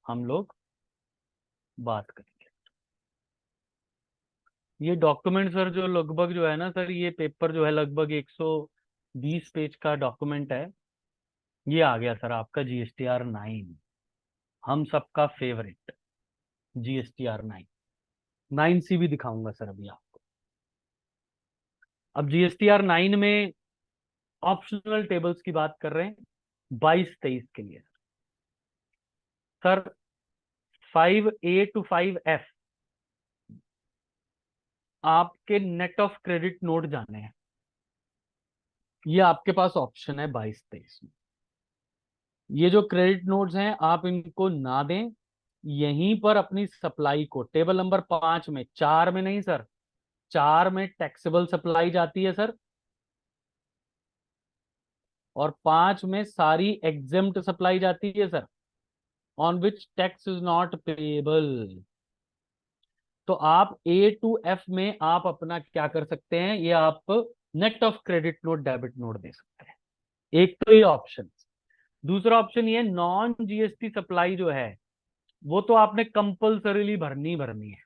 हम लोग बात करेंगे। ये डॉक्यूमेंट सर जो लगभग जो है ना सर, ये पेपर जो है लगभग 120 पेज का डॉक्यूमेंट है। ये आ गया सर आपका GSTR 9, हम सबका फेवरेट GSTR 9। 9C भी दिखाऊंगा सर अभी आपको। अब GSTR 9 में ऑप्शनल टेबल्स की बात कर रहे हैं 22-23 के लिए सर। 5A to 5F आपके नेट ऑफ क्रेडिट नोट जाने हैं, ये आपके पास ऑप्शन है 22-23 में। ये जो क्रेडिट नोट्स हैं आप इनको ना दें, यहीं पर अपनी सप्लाई को टेबल नंबर 5 में, 4 में नहीं सर, 4 में टैक्सेबल सप्लाई जाती है सर, और 5 में सारी एग्जेम्प्ट सप्लाई जाती है sir, on which tax is not payable. तो आप A to F में आप अपना क्या कर सकते हैं, ये आप net of credit note, debit note दे सकते हैं। एक तो ये ऑप्शन। दूसरा ऑप्शन ये नॉन GST सप्लाई जो है, वो तो आपने कंपल्सरीली भरनी है,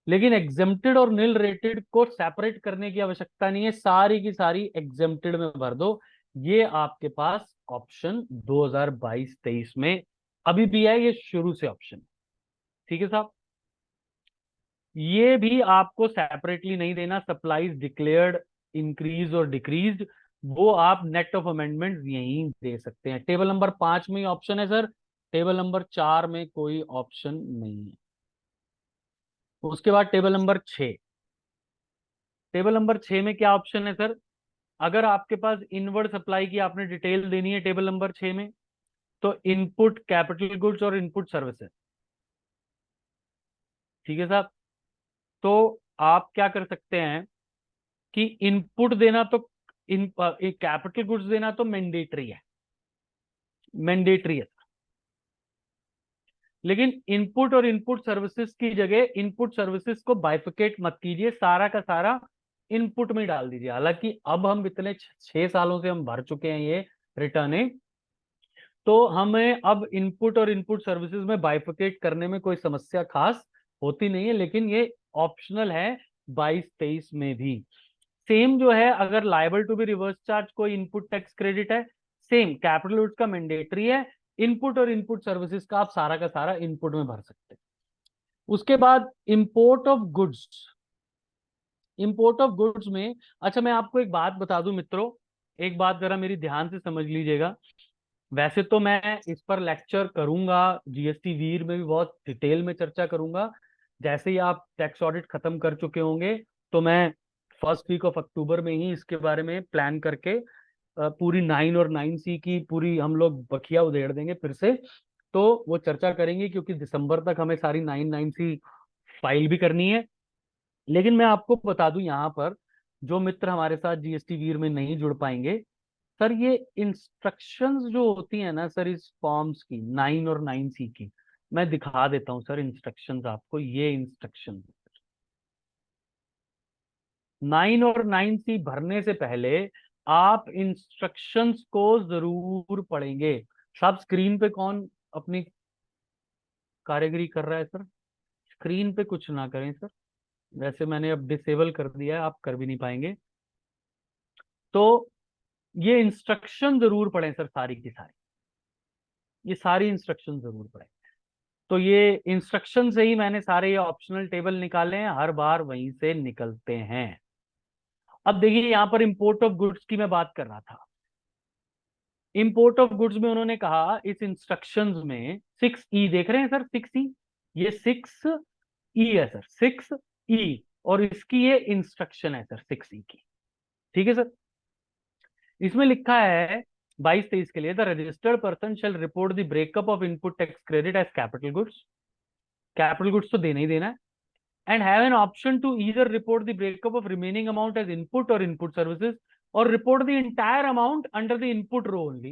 लेकिन एग्जेम्प्टेड और निल रेटेड को सेपरेट करने की आवश्यकता नहीं है, सारी की सारी एग्जेम्प्टेड में भर दो। ये आपके पास ऑप्शन 2022-23 में अभी भी है, ये शुरू से ऑप्शन। ठीक है साहब? ये भी आपको सेपरेटली नहीं देना, सप्लाईज डिक्लेयर्ड इंक्रीज और डिक्रीज, वो आप नेट ऑफ अमेंडमेंट यहीं दे सकते हैं। टेबल नंबर 5 में ऑप्शन है सर, टेबल नंबर 4 में कोई ऑप्शन नहीं है। उसके बाद टेबल नंबर 6, टेबल नंबर 6 में क्या ऑप्शन है सर, अगर आपके पास इनवर्ड सप्लाई की आपने डिटेल देनी है टेबल नंबर 6 में, तो इनपुट कैपिटल गुड्स और इनपुट सर्विसेज। ठीक है साहब? तो आप क्या कर सकते हैं कि इनपुट देना तो इन कैपिटल गुड्स देना तो मैंडेटरी है, लेकिन इनपुट और इनपुट सर्विसेज की जगह इनपुट सर्विसेज को बाइफिकेट मत कीजिए, सारा का सारा इनपुट में डाल दीजिए। हालांकि अब हम इतने 6 सालों से हम भर चुके हैं ये रिटर्न, तो हमें अब इनपुट और इनपुट सर्विसेज में बाइफिकेट करने में कोई समस्या खास होती नहीं है, लेकिन ये ऑप्शनल है 22-23 में भी। सेम जो है, अगर liable to be reverse charge कोई इनपुट टैक्स क्रेडिट है, सेम कैपिटल गुड्स का मैंडेटरी है, इनपुट और इनपुट सर्विसेज का आप सारा का सारा इनपुट में भर सकते हैं। उसके बाद import of goods, import of goods में, अच्छा मैं आपको एक बात बता दूं मित्रों, एक बात जरा मेरी ध्यान से समझ लीजिएगा। वैसे तो मैं इस पर लेक्चर करूंगा, GST वीर में भी बहुत डिटेल में चर्चा करूंगा। जैसे ही आप टैक्स ऑडिट खत्म कर चुके होंगे, तो मैं फर्स्ट वीक ऑफ अक्टूबर में ही इसके बारे में प्लान करके पूरी 9 और 9C की पूरी हम लोग बखिया उधेड़ देंगे फिर से, तो वो चर्चा करेंगे, क्योंकि दिसंबर तक हमें सारी 9C फाइल भी करनी है। लेकिन मैं आपको बता दूं यहाँ पर, जो मित्र हमारे साथ जीएसटी वीर में नहीं जुड़ पाएंगे, सर ये इंस्ट्रक्शंस जो होती है ना सर इस फॉर्म्स की 9 और 9C की, मैं दिखा देता हूं सर इंस्ट्रक्शंस आपको। ये इंस्ट्रक्शन 9 और 9C भरने से पहले आप इंस्ट्रक्शंस को जरूर पढ़ेंगे। सब स्क्रीन पे कौन अपनी कारीगरी कर रहा है सर? स्क्रीन पे कुछ ना करें सर, वैसे मैंने अब डिसेबल कर दिया है, आप कर भी नहीं पाएंगे। तो ये इंस्ट्रक्शन जरूर पढ़ें सर, सारी की सारी, ये सारी इंस्ट्रक्शन जरूर पढ़ें। तो ये इंस्ट्रक्शन से ही मैंने सारे ये ऑप्शनल टेबल निकाले हैं, हर बार वहीं से निकलते हैं। अब देखिए यहाँ पर इंपोर्ट ऑफ गुड्स की मैं बात कर रहा था। इंपोर्ट ऑफ गुड्स में उन्होंने कहा इस इंस्ट्रक्शंस में 6E देख रहे हैं सर, 6E, ये 6E है सर, 6E, और इसकी ये इंस्ट्रक्शन है सर 6E की। ठीक है सर, इसमें लिखा है 22-23 के लिए, the registered person shall report the breakup of input tax credit as capital goods. Capital goods तो देना ही देना है, and have an option to either report the breakup of remaining amount as input or input services or report the entire amount under the input row only।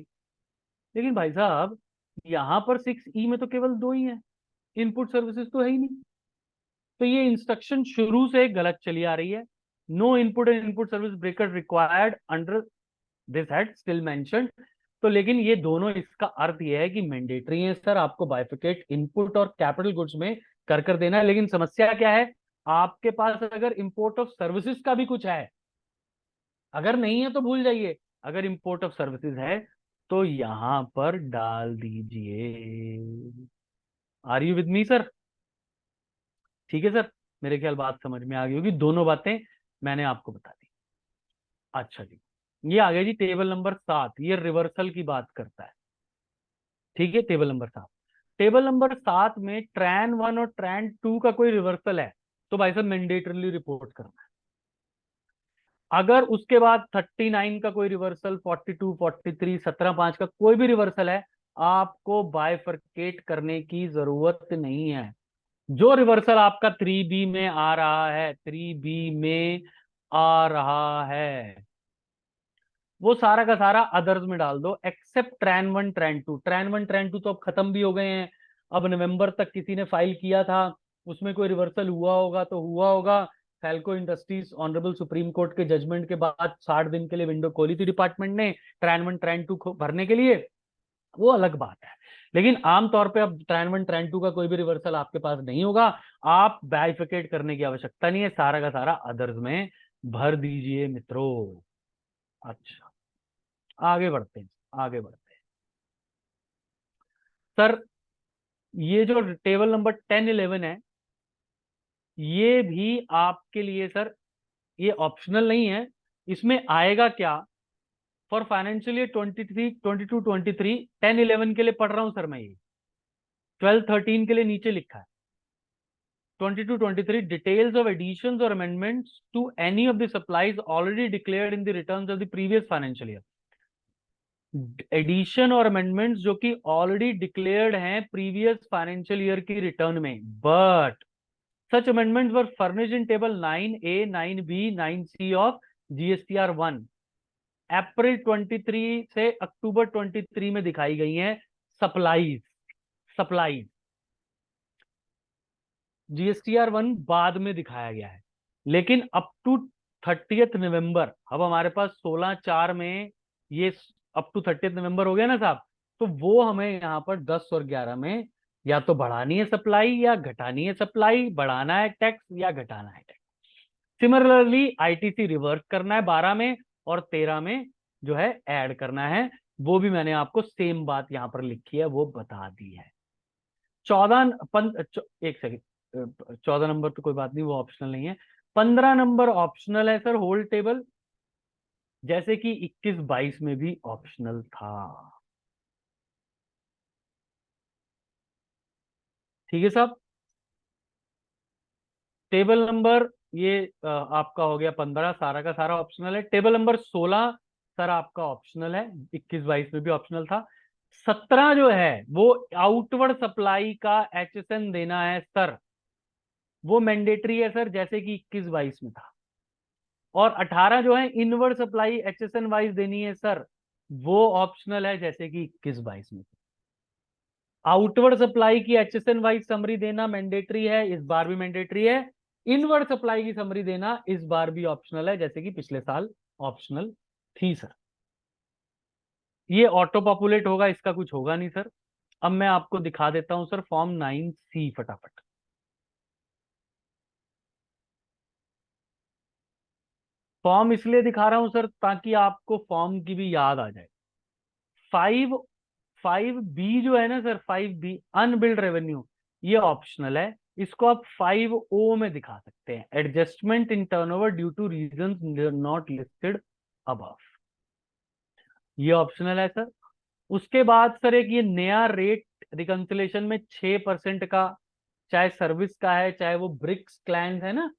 लेकिन भाई साहब यहां पर 6E में तो केवल 2 ही है, इनपुट सर्विसेज तो है ही नहीं। तो ये इंस्ट्रक्शन शुरू से गलत चली आ रही है। No input and input service breaker required under this head still mentioned. तो लेकिन ये दोनों, इसका अर्थ ये है कि मैंडेटरी है सर, आपको बाइफिकेट इनपुट और कैपिटल गुड्स में कर देना है। लेकिन समस्या क्या है, आपके पास अगर इंपोर्ट ऑफ सर्विसेज का भी कुछ है, अगर नहीं है तो भूल जाइए, अगर इंपोर्ट ऑफ सर्विसेज है तो यहां पर डाल दीजिए। Are you with me sir? ठीक है सर, मेरे ख्याल बात समझ में आ गई होगी, दोनों बातें मैंने आपको बता दी। अच्छा जी, ये आ गया जी टेबल नंबर 7, ये रिवर्सल की बात करता है। ठीक है, टेबल नंबर 7। टेबल नंबर 7 में ट्रैन 1 और ट्रैन 2 का कोई रिवर्सल है तो भाई साहब मैंडेटरली रिपोर्ट करना है। अगर उसके बाद 39 का कोई रिवर्सल, 42, 43, 17/5 का कोई भी रिवर्सल है, आपको बाइफरकेट करने की जरूरत नहीं है। जो रिवर्सल आपका 3B में आ रहा है, 3B में आ रहा है, वो सारा का सारा अदर्स में डाल दो, except TRAN 1 TRAN 2। TRAN 1 TRAN 2 तो अब खत्म भी हो गए हैं। अब नवंबर तक किसी ने फाइल किया था, उसमें कोई रिवर्सल हुआ होगा तो हुआ होगा। Falco industries honourable Supreme Court के जजमेंट के बाद 60 दिन के लिए विंडो खोली थी डिपार्टमेंट ने ट्रैन 1 ट्रैन 2 भरने के लिए, वो अलग बात है। लेकिन आमतौर पे अब ट्रैन 1 ट्रैन 2 का कोई भी रिवर्सल आपके पास नहीं होगा, आप बाइफिकेट करने की आवश्यकता नहीं है, सारा का सारा अदर्स में भर दीजिए मित्रों। अच्छा, आगे बढ़ते हैं, आगे बढ़ते हैं सर। ये जो टेबल नंबर 10-11 है, ये भी आपके लिए सर, ये ऑप्शनल नहीं है। इसमें आएगा क्या फॉर फाइनेंशियल ईयर 22-23, 10-11 के लिए पढ़ रहा हूं सर मैं, ये 12-13 के लिए नीचे लिखा है 22-23 डिटेल्स ऑफ एडिशंस और amendments to any of the supplies already declared in the returns of the previous financial year. Addition और अमेंडमेंट्स जो कि ऑलरेडी डिक्लेयर्ड हैं प्रीवियस फाइनेंशियल ईयर की रिटर्न में, but such amendments were furnished in table 9A, 9B, 9C of GSTR 1 अप्रैल 23 से अक्टूबर 23 में दिखाई गई हैं। सप्लाईज GSTR 1 बाद में दिखाया गया है, लेकिन अप टू 30 नवंबर, अब हमारे पास 16/4 में ये अप टू 30 नवंबर हो गया ना साहब, तो वो हमें यहाँ पर 10 और 11 में या तो बढ़ानी है सप्लाई या घटानी है सप्लाई, बढ़ाना है टैक्स या घटाना है टैक्स। सिमिलरली ITC रिवर्स करना है 12 में, और 13 में जो है ऐड करना है, वो भी मैंने आपको सेम बात यहाँ पर लिखी है वो बता दी है। 14 नंबर तो कोई बात नहीं, वो ऑप्शनल नहीं है। 15 नंबर ऑप्शनल है सर, होल टेबल, जैसे कि 21-22 में भी ऑप्शनल था। ठीक है साहब, टेबल नंबर ये आपका हो गया 15, सारा का सारा ऑप्शनल है। टेबल नंबर 16 सर आपका ऑप्शनल है, 21-22 में भी ऑप्शनल था। 17 जो है वो आउटवर्ड सप्लाई का HSN देना है सर, वो मैंडेटरी है सर, जैसे कि 21-22 में था। और 18 जो है इनवर्ड सप्लाई HSN वाइज देनी है सर, वो ऑप्शनल है, जैसे कि 21-22 में। आउटवर्ड सप्लाई की HSN वाइज समरी देना मैंडेटरी है, इस बार भी मैंडेटरी है। इनवर्ड सप्लाई की समरी देना इस बार भी ऑप्शनल है, जैसे कि पिछले साल ऑप्शनल थी सर। ये ऑटो पॉपुलेट होगा, इसका कुछ होगा नहीं सर। अब मैं आपको दिखा देता हूं सर फॉर्म 9C फटाफट। फॉर्म इसलिए दिखा रहा हूं सर ताकि आपको फॉर्म की भी याद आ जाए। 5B जो है ना सर, 5B अनबिल्ड रेवेन्यू, ये ऑप्शनल है। इसको आप 5O में दिखा सकते हैं, adjustment in turnover due two reasons not listed above, ये ऑप्शनल है सर। उसके बाद सर एक ये नया रेट रिकंसिलेशन में 6% का, चाहे सर्विस का है चाहे वो ब्रिक्स क्लाइंट है ना,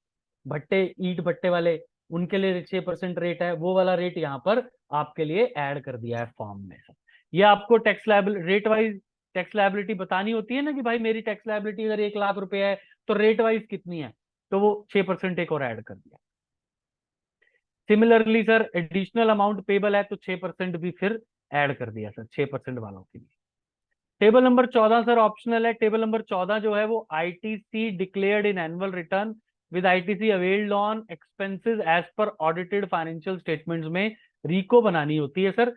भट्टे ईट भट्टे वाले, उनके लिए 6% रेट है, वो वाला रेट यहाँ पर आपके लिए ऐड कर दिया है फॉर्म में सर। ये आपको tax liability rate wise tax liability बतानी होती है ना कि भाई मेरी टैक्स लायबिलिटी अगर 1 लाख रुपए है तो रेट वाइज कितनी है, तो वो 6% एक और ऐड कर दिया। Similarly sir additional amount payable है तो 6% भी फिर ऐड कर दिया सर 6% वालों के लिए। टेबल नंबर 14 सर ऑप्शनल है। टेबल नंबर 14 जो है वो ITC declared in annual return with ITC availed on expenses as per audited financial statements में रिको बनानी होती है सर,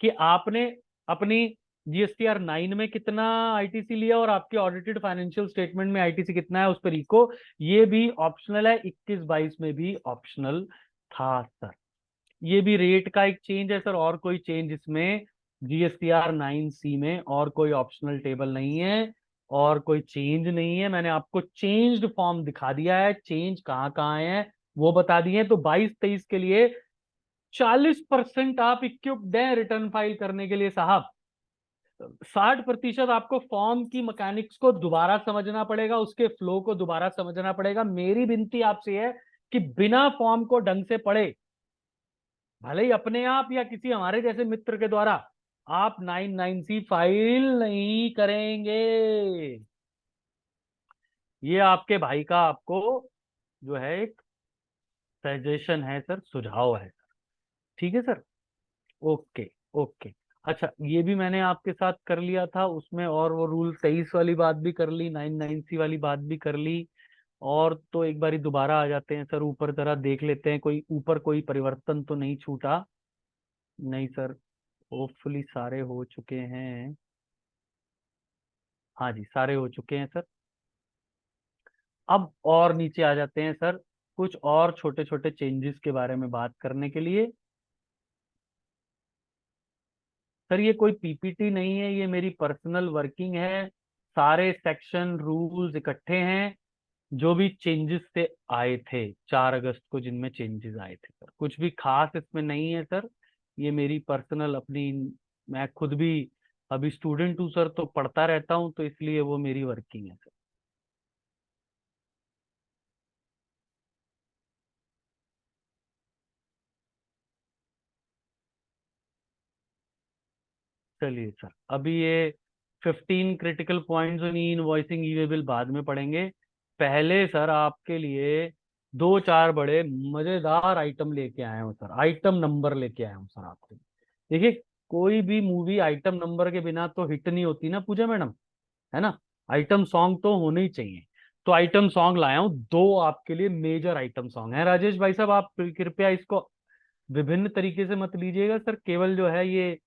कि आपने अपनी GSTR 9 में कितना ITC लिया और आपके ऑडिटेड फाइनेंशियल स्टेटमेंट में ITC कितना है, उस पर रिको। ये भी ऑप्शनल है, 21-22 में भी ऑप्शनल था सर। ये भी रेट का एक चेंज है सर, और कोई चेंज इसमें GSTR 9C में और कोई ऑप्शनल टेबल नहीं है और कोई चेंज नहीं है। मैंने आपको चेंज्ड फॉर्म दिखा दिया है, चेंज कहाँ कहाँ है वो बता दिए। तो 22-23 के लिए 40% आप इक्विप्ड हैं रिटर्न फाइल करने के लिए साहब। 60% आपको फॉर्म की मैकेनिक्स को दोबारा समझना पड़ेगा, उसके फ्लो को दोबारा समझना पड़ेगा। मेरी विनती आपसे है कि बिना फॉर्म को ढंग से पढ़े, भले ही अपने आप या किसी हमारे जैसे मित्र के द्वारा, आप 99C फाइल नहीं करेंगे। ये आपके भाई का आपको जो है एक सजेशन है सर, सुझाव है सर, ठीक है सर। Okay okay. अच्छा ये भी मैंने आपके साथ कर लिया था उसमें, और वो रूल 23 वाली बात भी कर ली, 99C वाली बात भी कर ली। और तो एक बारी दोबारा आ जाते हैं सर ऊपर, जरा देख लेते हैं कोई ऊपर कोई परिवर्तन तो नहीं छूटा। नहीं सर, होपफुली सारे हो चुके हैं। हाँ जी सारे हो चुके हैं सर। अब और नीचे आ जाते हैं सर कुछ और छोटे छोटे चेंजेस के बारे में बात करने के लिए। सर ये कोई PPT नहीं है, ये मेरी पर्सनल वर्किंग है। सारे सेक्शन रूल्स इकट्ठे हैं जो भी चेंजेस से आए थे 4 अगस्त को, जिनमें चेंजेस आए थे सर। कुछ भी खास इसमें नहीं है सर, ये मेरी पर्सनल अपनी, मैं खुद भी अभी स्टूडेंट हूँ सर, तो पढ़ता रहता हूँ, तो इसलिए वो मेरी वर्किंग है सर। चलिए सर, अभी ये 15 critical points on E invoicing E bill बाद में पढ़ेंगे। पहले सर आपके लिए 2-4 बड़े मजेदार आइटम लेके आए हूँ सर, आइटम नंबर लेके आया हूँ सर आपके लिए। देखिए कोई भी मूवी आइटम नंबर के बिना तो हिट नहीं होती ना पूजा मैडम, है ना। आइटम सॉन्ग तो होने ही चाहिए। तो आइटम सॉन्ग लाया हूँ 2 आपके लिए, मेजर आइटम सॉन्ग है। राजेश भाई साहब आप कृपया इसको विभिन्न तरीके से मत लीजिएगा सर, केवल जो है ये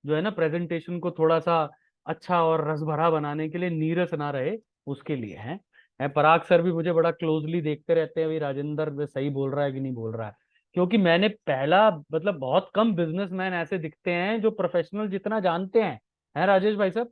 जो है ना प्रेजेंटेशन को थोड़ा सा अच्छा और रस भरा बनाने के लिए, नीरस ना रहे उसके लिए है। पराग सर भी मुझे बड़ा क्लोजली देखते रहते हैं, भाई राजेंद्र वे सही बोल रहा है कि नहीं बोल रहा है, क्योंकि मैंने पहला मतलब बहुत कम बिजनेसमैन ऐसे दिखते हैं जो प्रोफेशनल जितना जानते हैं राजेश भाई साहब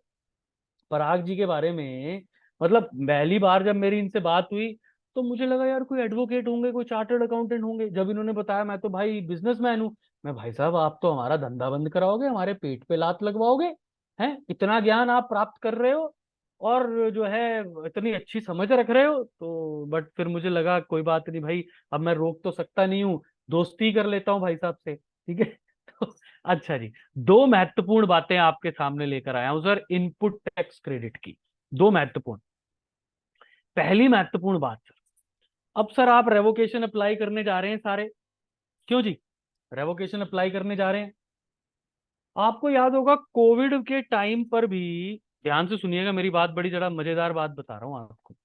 पराग जी के बारे में। मतलब पहली बार जब मेरी इनसे बात हुई तो मुझे लगा यार कोई एडवोकेट होंगे, कोई चार्टर्ड अकाउंटेंट होंगे। जब इन्होंने बताया मैं तो भाई बिजनेसमैन हूँ, मैं भाई साहब आप तो हमारा धंधा बंद कराओगे, हमारे पेट पे लात लगवाओगे, हैं इतना ज्ञान आप प्राप्त कर रहे हो और जो है इतनी अच्छी समझ रख रहे हो। तो बट फिर मुझे लगा कोई बात नहीं भाई, अब मैं रोक तो सकता नहीं हूँ, दोस्ती कर लेता हूँ भाई साहब से, ठीक है। तो अच्छा जी, दो महत्वपूर्ण बातें आपके सामने लेकर आया हूं सर इनपुट टैक्स क्रेडिट की। दो महत्वपूर्ण। पहली महत्वपूर्ण बात सर, अब सर आप रेवोकेशन अप्लाई करने जा रहे हैं सारे, क्यों जी रेवोकेशन अप्लाई करने जा रहे हैं। आपको याद होगा कोविड के टाइम पर भी, ध्यान से सुनिएगा मेरी बात, बड़ी जरा मजेदार बात बता रहा हूं आपको।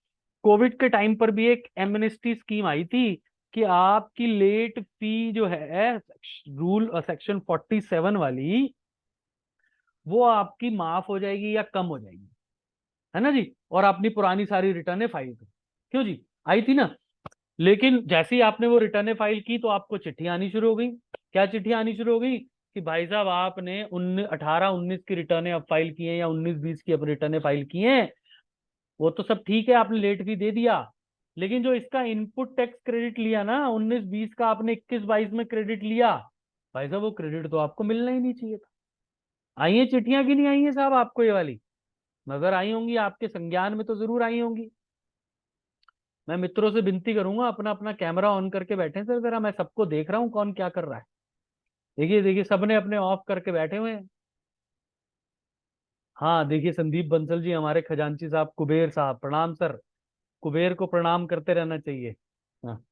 कोविड के टाइम पर भी एक एमनेस्टी स्कीम आई थी कि आपकी लेट फी जो है रूल सेक्शन 47 वाली, वो आपकी माफ हो जाएगी या कम हो जाएगी, है ना जी, और अपनी पुरानी सारी रिटर्न फाइल करो। क्यों जी, आई थी ना। लेकिन जैसे ही आपने वो रिटर्न फाइल की तो आपको चिट्ठी आनी शुरू हो गई। क्या चिट्ठी आनी शुरू हो गई कि भाई साहब आपने 18-19 की रिटर्न अब फाइल की है या 19-20 की अब रिटर्न फाइल की है, वो तो सब ठीक है, आपने लेट फी दे दिया, लेकिन जो इसका इनपुट टैक्स क्रेडिट लिया ना 19-20 का, आपने 21-22 में क्रेडिट लिया, भाई साहब वो क्रेडिट तो आपको मिलना ही नहीं चाहिए था। आई है चिट्ठियां कि नहीं आई है साहब आपको ये वाली, नजर आई होंगी आपके संज्ञान में तो जरूर आई होंगी। मैं मित्रों से विनती करूंगा अपना अपना कैमरा ऑन करके बैठे सर जरा, मैं सबको देख रहा हूँ कौन क्या कर रहा है। देखिए देखिए सबने अपने ऑफ करके बैठे हुए हैं। हाँ देखिए संदीप बंसल जी हमारे खजांची साहब, कुबेर साहब प्रणाम सर, कुबेर को प्रणाम करते रहना चाहिए। हाँ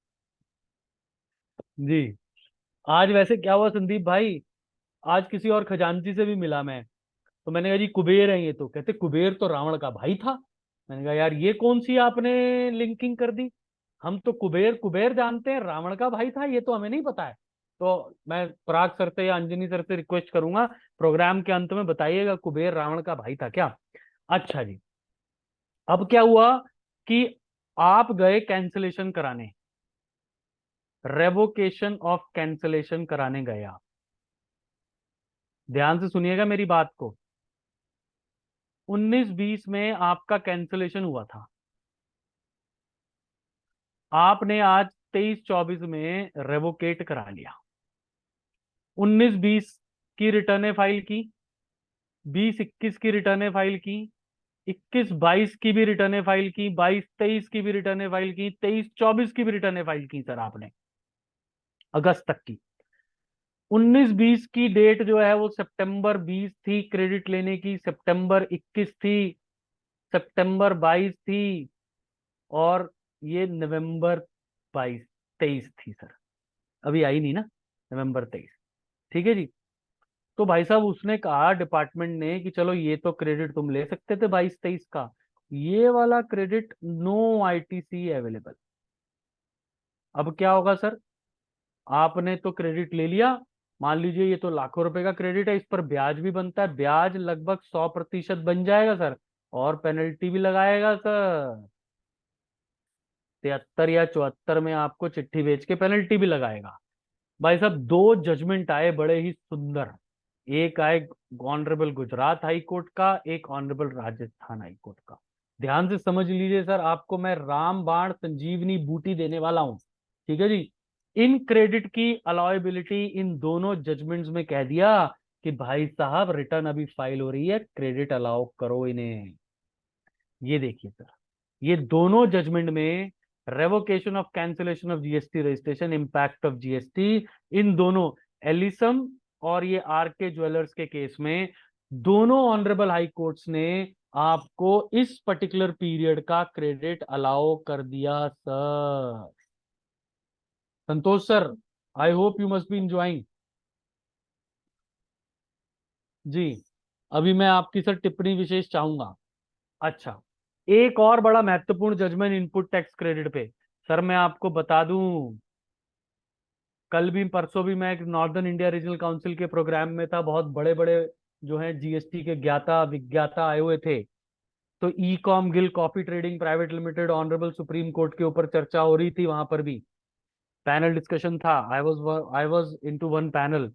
जी। आज वैसे क्या हुआ संदीप भाई, आज किसी और खजांची से भी मिला मैं, तो मैंने कहा जी कुबेर है ये, तो कहते कुबेर तो रावण का भाई था। मैंने कहा यार ये कौन सी आपने लिंकिंग कर दी, हम तो कुबेर कुबेर जानते हैं, रावण का भाई था ये तो हमें नहीं पता है। तो मैं पराग सर से या अंजनी सर से रिक्वेस्ट करूंगा प्रोग्राम के अंत में बताइएगा कुबेर रावण का भाई था क्या। अच्छा जी, अब क्या हुआ कि आप गए कैंसिलेशन कराने, रेवोकेशन ऑफ कैंसिलेशन कराने गए आप। ध्यान से सुनिएगा मेरी बात को, 19-20 में आपका कैंसिलेशन हुआ था, आपने आज 23-24 में रेवोकेट करा लिया। 19-20 की रिटर्न फाइल की, 20-21 की रिटर्न फाइल की, 21-22 की भी रिटर्न फाइल की, 22-23 की भी रिटर्न फाइल की, 23-24 की भी रिटर्न फाइल की सर आपने अगस्त तक की। 19-20 की डेट जो है वो सितंबर 20 थी क्रेडिट लेने की, सितंबर 21 थी, सितंबर 22 थी, और ये नवंबर 23 थी सर, अभी आई नहीं ना, नवंबर 23। ठीक है जी। तो भाई साहब उसने कहा डिपार्टमेंट ने कि चलो ये तो क्रेडिट तुम ले सकते थे 22-23 का, ये वाला क्रेडिट नो आईटीसी अवेलेबल। अब क्या होगा सर, आपने तो क्रेडिट ले लिया, मान लीजिए ये तो लाखों रुपए का क्रेडिट है, इस पर ब्याज भी बनता है, ब्याज लगभग 100% बन जाएगा सर, और पेनल्टी भी लगाएगा सर, 73 या 74 में आपको चिट्ठी बेच के पेनल्टी भी लगाएगा। भाई साहब दो जजमेंट आए बड़े ही सुंदर, एक आए ऑनरेबल गुजरात हाई कोर्ट का, एक ऑनरेबल राजस्थान हाई कोर्ट का। ध्यान से समझ लीजिए सर, आपको मैं रामबाण संजीवनी बूटी देने वाला हूं। ठीक है जी। इन क्रेडिट की अलाउएबिलिटी इन दोनों जजमेंट्स में कह दिया कि भाई साहब रिटर्न अभी फाइल हो रही है, क्रेडिट अलाउ करो इन्हें। ये देखिए सर, ये दोनों जजमेंट में revocation of cancellation of GST registration, impact of GST, इन दोनों एलिसम और ये आरके ज्वेलर्स के केस में दोनों ऑनरेबल हाई कोर्ट्स ने आपको इस पर्टिकुलर पीरियड का क्रेडिट अलाउ कर दिया sir. Santosh sir, I hope you must be enjoying. जी, अभी मैं आपकी सर टिप्पणी विशेष चाहूंगा। अच्छा, एक और बड़ा महत्वपूर्ण जजमेंट इनपुट टैक्स क्रेडिट पे सर, मैं आपको बता दूं, कल भी परसों भी मैं एक नॉर्दर्न इंडिया रीजनल काउंसिल के प्रोग्राम में था, बहुत बड़े बड़े जो हैं जीएसटी के ज्ञाता विज्ञाता आए हुए थे, तो E Com Gill Coffee Trading Private Limited honourable Supreme Court के ऊपर चर्चा हो रही थी, वहां पर भी पैनल डिस्कशन था, I was into one panel.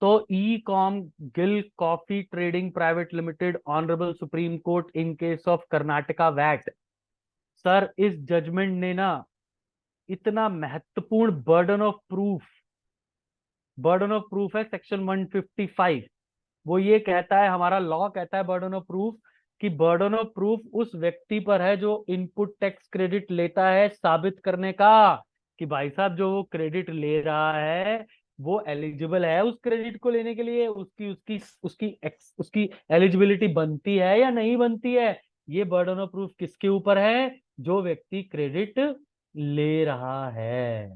तो E Com Gill Coffee Trading Private Limited honourable Supreme Court in case of Karnataka VAT, sir इस जजमेंट ने ना इतना महत्वपूर्ण बर्डन ऑफ प्रूफ है सेक्शन 155, वो ये कहता है, हमारा लॉ कहता है बर्डन ऑफ प्रूफ, कि बर्डन ऑफ प्रूफ उस व्यक्ति पर है जो इनपुट टैक्स क्रेडिट लेता है, साबित करने का कि भाई साहब जो वो क्रेडिट ले रहा है वो एलिजिबल है उस क्रेडिट को लेने के लिए, उसकी एलिजिबिलिटी बनती है या नहीं बनती है, ये बर्डन ऑफ प्रूफ किसके ऊपर है? जो व्यक्ति क्रेडिट ले रहा है।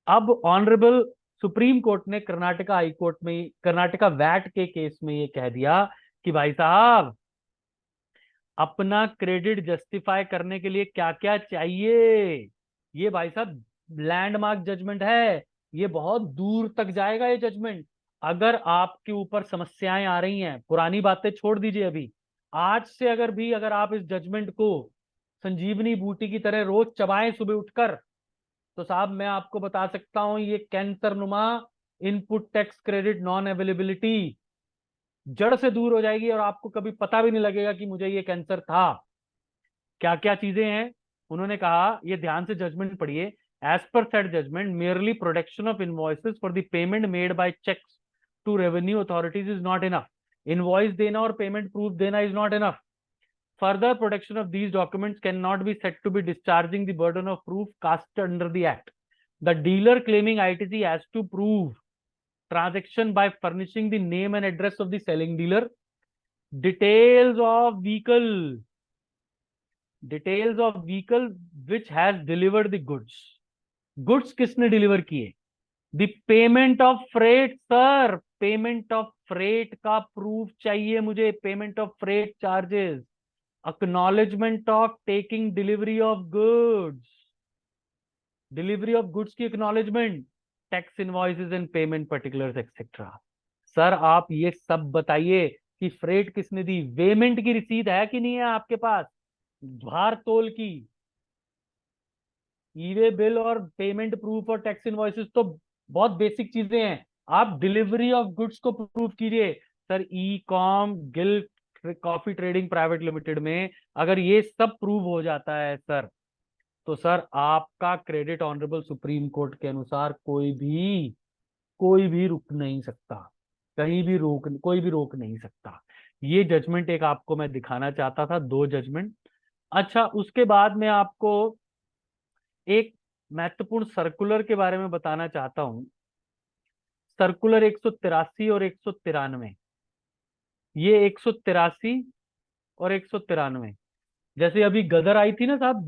अब ऑनरेबल सुप्रीम कोर्ट ने कर्नाटका हाई कोर्ट में, कर्नाटका वैट के केस में ये कह दिया कि भाई साहब, अपना क्रेडिट जस्टिफाई करने के लिए क्या क्या चाहिए, ये भाई साहब लैंडमार्क जजमेंट है, ये बहुत दूर तक जाएगा ये जजमेंट। अगर आपके ऊपर समस्याएं आ रही हैं, पुरानी बातें छोड़ दीजिए, अभी आज से अगर आप इस जजमेंट को संजीवनी बूटी की तरह रोज चबाएं सुबह उठकर, तो साहब मैं आपको बता सकता हूं ये कैंसर नुमा input tax credit non availability जड़ से दूर हो जाएगी और आपको कभी पता भी नहीं लगेगा कि मुझे ये कैंसर था। क्या क्या चीजें हैं उन्होंने कहा, ये ध्यान से जजमेंट पढ़िए। As per set judgement, merely production of invoices for the payment made by checks to revenue authorities is not enough. Invoice देना और payment proof देना is not enough. Further production of these documents cannot be said to be discharging the burden of proof cast under the act. The dealer claiming ITC has to prove transaction by furnishing the name and address of the selling dealer, details of vehicle which has delivered the goods किसने deliver किए, the payment of freight, sir payment of freight का proof चाहिए मुझे, payment of freight charges, acknowledgement of taking delivery of goods, delivery of goods की acknowledgement, tax invoices and payment particulars etcetera. Sir आप ये सब बताइए कि फ्रेट किसने दी, पेमेंट की रिसीट है कि नहीं है आपके पास, भार तोल की, ईवे बिल और पेमेंट प्रूफ और टैक्स इनवॉइसेस तो बहुत बेसिक चीजें हैं। आप डिलीवरी ऑफ गुड्स को प्रूफ कीजिए। Sir E Com Gill Coffee Trading Private Limited में अगर ये सब प्रूव हो जाता है सर, तो सर आपका क्रेडिट ऑनरेबल सुप्रीम कोर्ट के अनुसार कोई भी रुक नहीं सकता, कहीं भी कोई भी रोक नहीं सकता। ये जजमेंट एक आपको मैं दिखाना चाहता था, 2 जजमेंट। अच्छा, उसके बाद मैं आपको एक महत्वपूर्ण सर्कुलर के बारे में बताना चाहता हूं। सर्कुलर 183 और 193, ये 183 और 193, जैसे अभी गदर आई थी ना साहब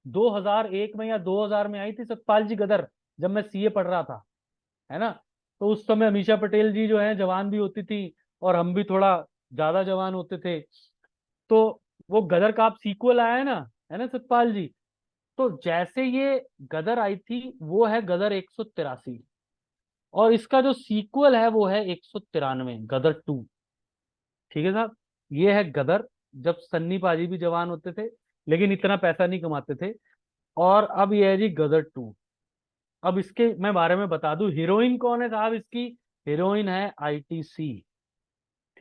2001 में या 2000 में आई थी सतपाल जी गदर, जब मैं सीए पढ़ रहा था, है ना। तो उस समय अमीषा पटेल जी जो है जवान भी होती थी और हम भी थोड़ा ज्यादा जवान होते थे। तो वो गदर का आप सीक्वल आया है ना सतपाल जी। तो जैसे ये गदर आई थी वो है गदर 183 और इसका जो सीक्वल है वो है 193 गदर 2। ठीक है साहब, ये है गदर जब सन्नी पाजी भी जवान होते थे लेकिन इतना पैसा नहीं कमाते थे, और अब ये है जी गदर 2। अब इसके मैं बारे में बता दूं, हीरोइन कौन है साहब इसकी, हीरोइन है आईटीसी।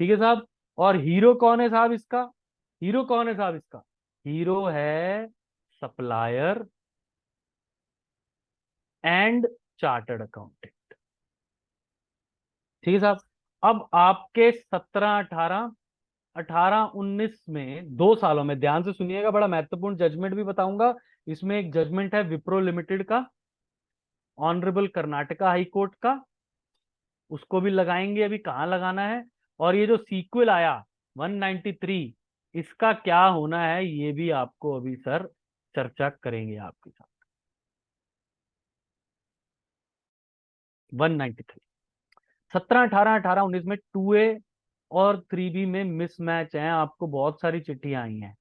ठीक है साहब, और हीरो कौन है साहब इसका, हीरो है सप्लायर एंड चार्टर्ड अकाउंटेंट। ठीक है साहब, अब आपके 17, 18, 19 में 2 सालों में, ध्यान से सुनिएगा, बड़ा महत्वपूर्ण जजमेंट भी बताऊंगा। इसमें एक जजमेंट है विप्रो लिमिटेड का, ऑनरेबल कर्नाटका हाई कोर्ट का, उसको भी लगाएंगे, अभी कहाँ लगाना है। और ये जो सीक्वल आया 193, इसका क्या होना है ये भी आपको अभी सर चर्चा करेंगे आपके साथ। 193, 17, 18, 19 में 2A और 3B में मिसमैच है, आपको बहुत सारी चिट्ठियां आई हैं,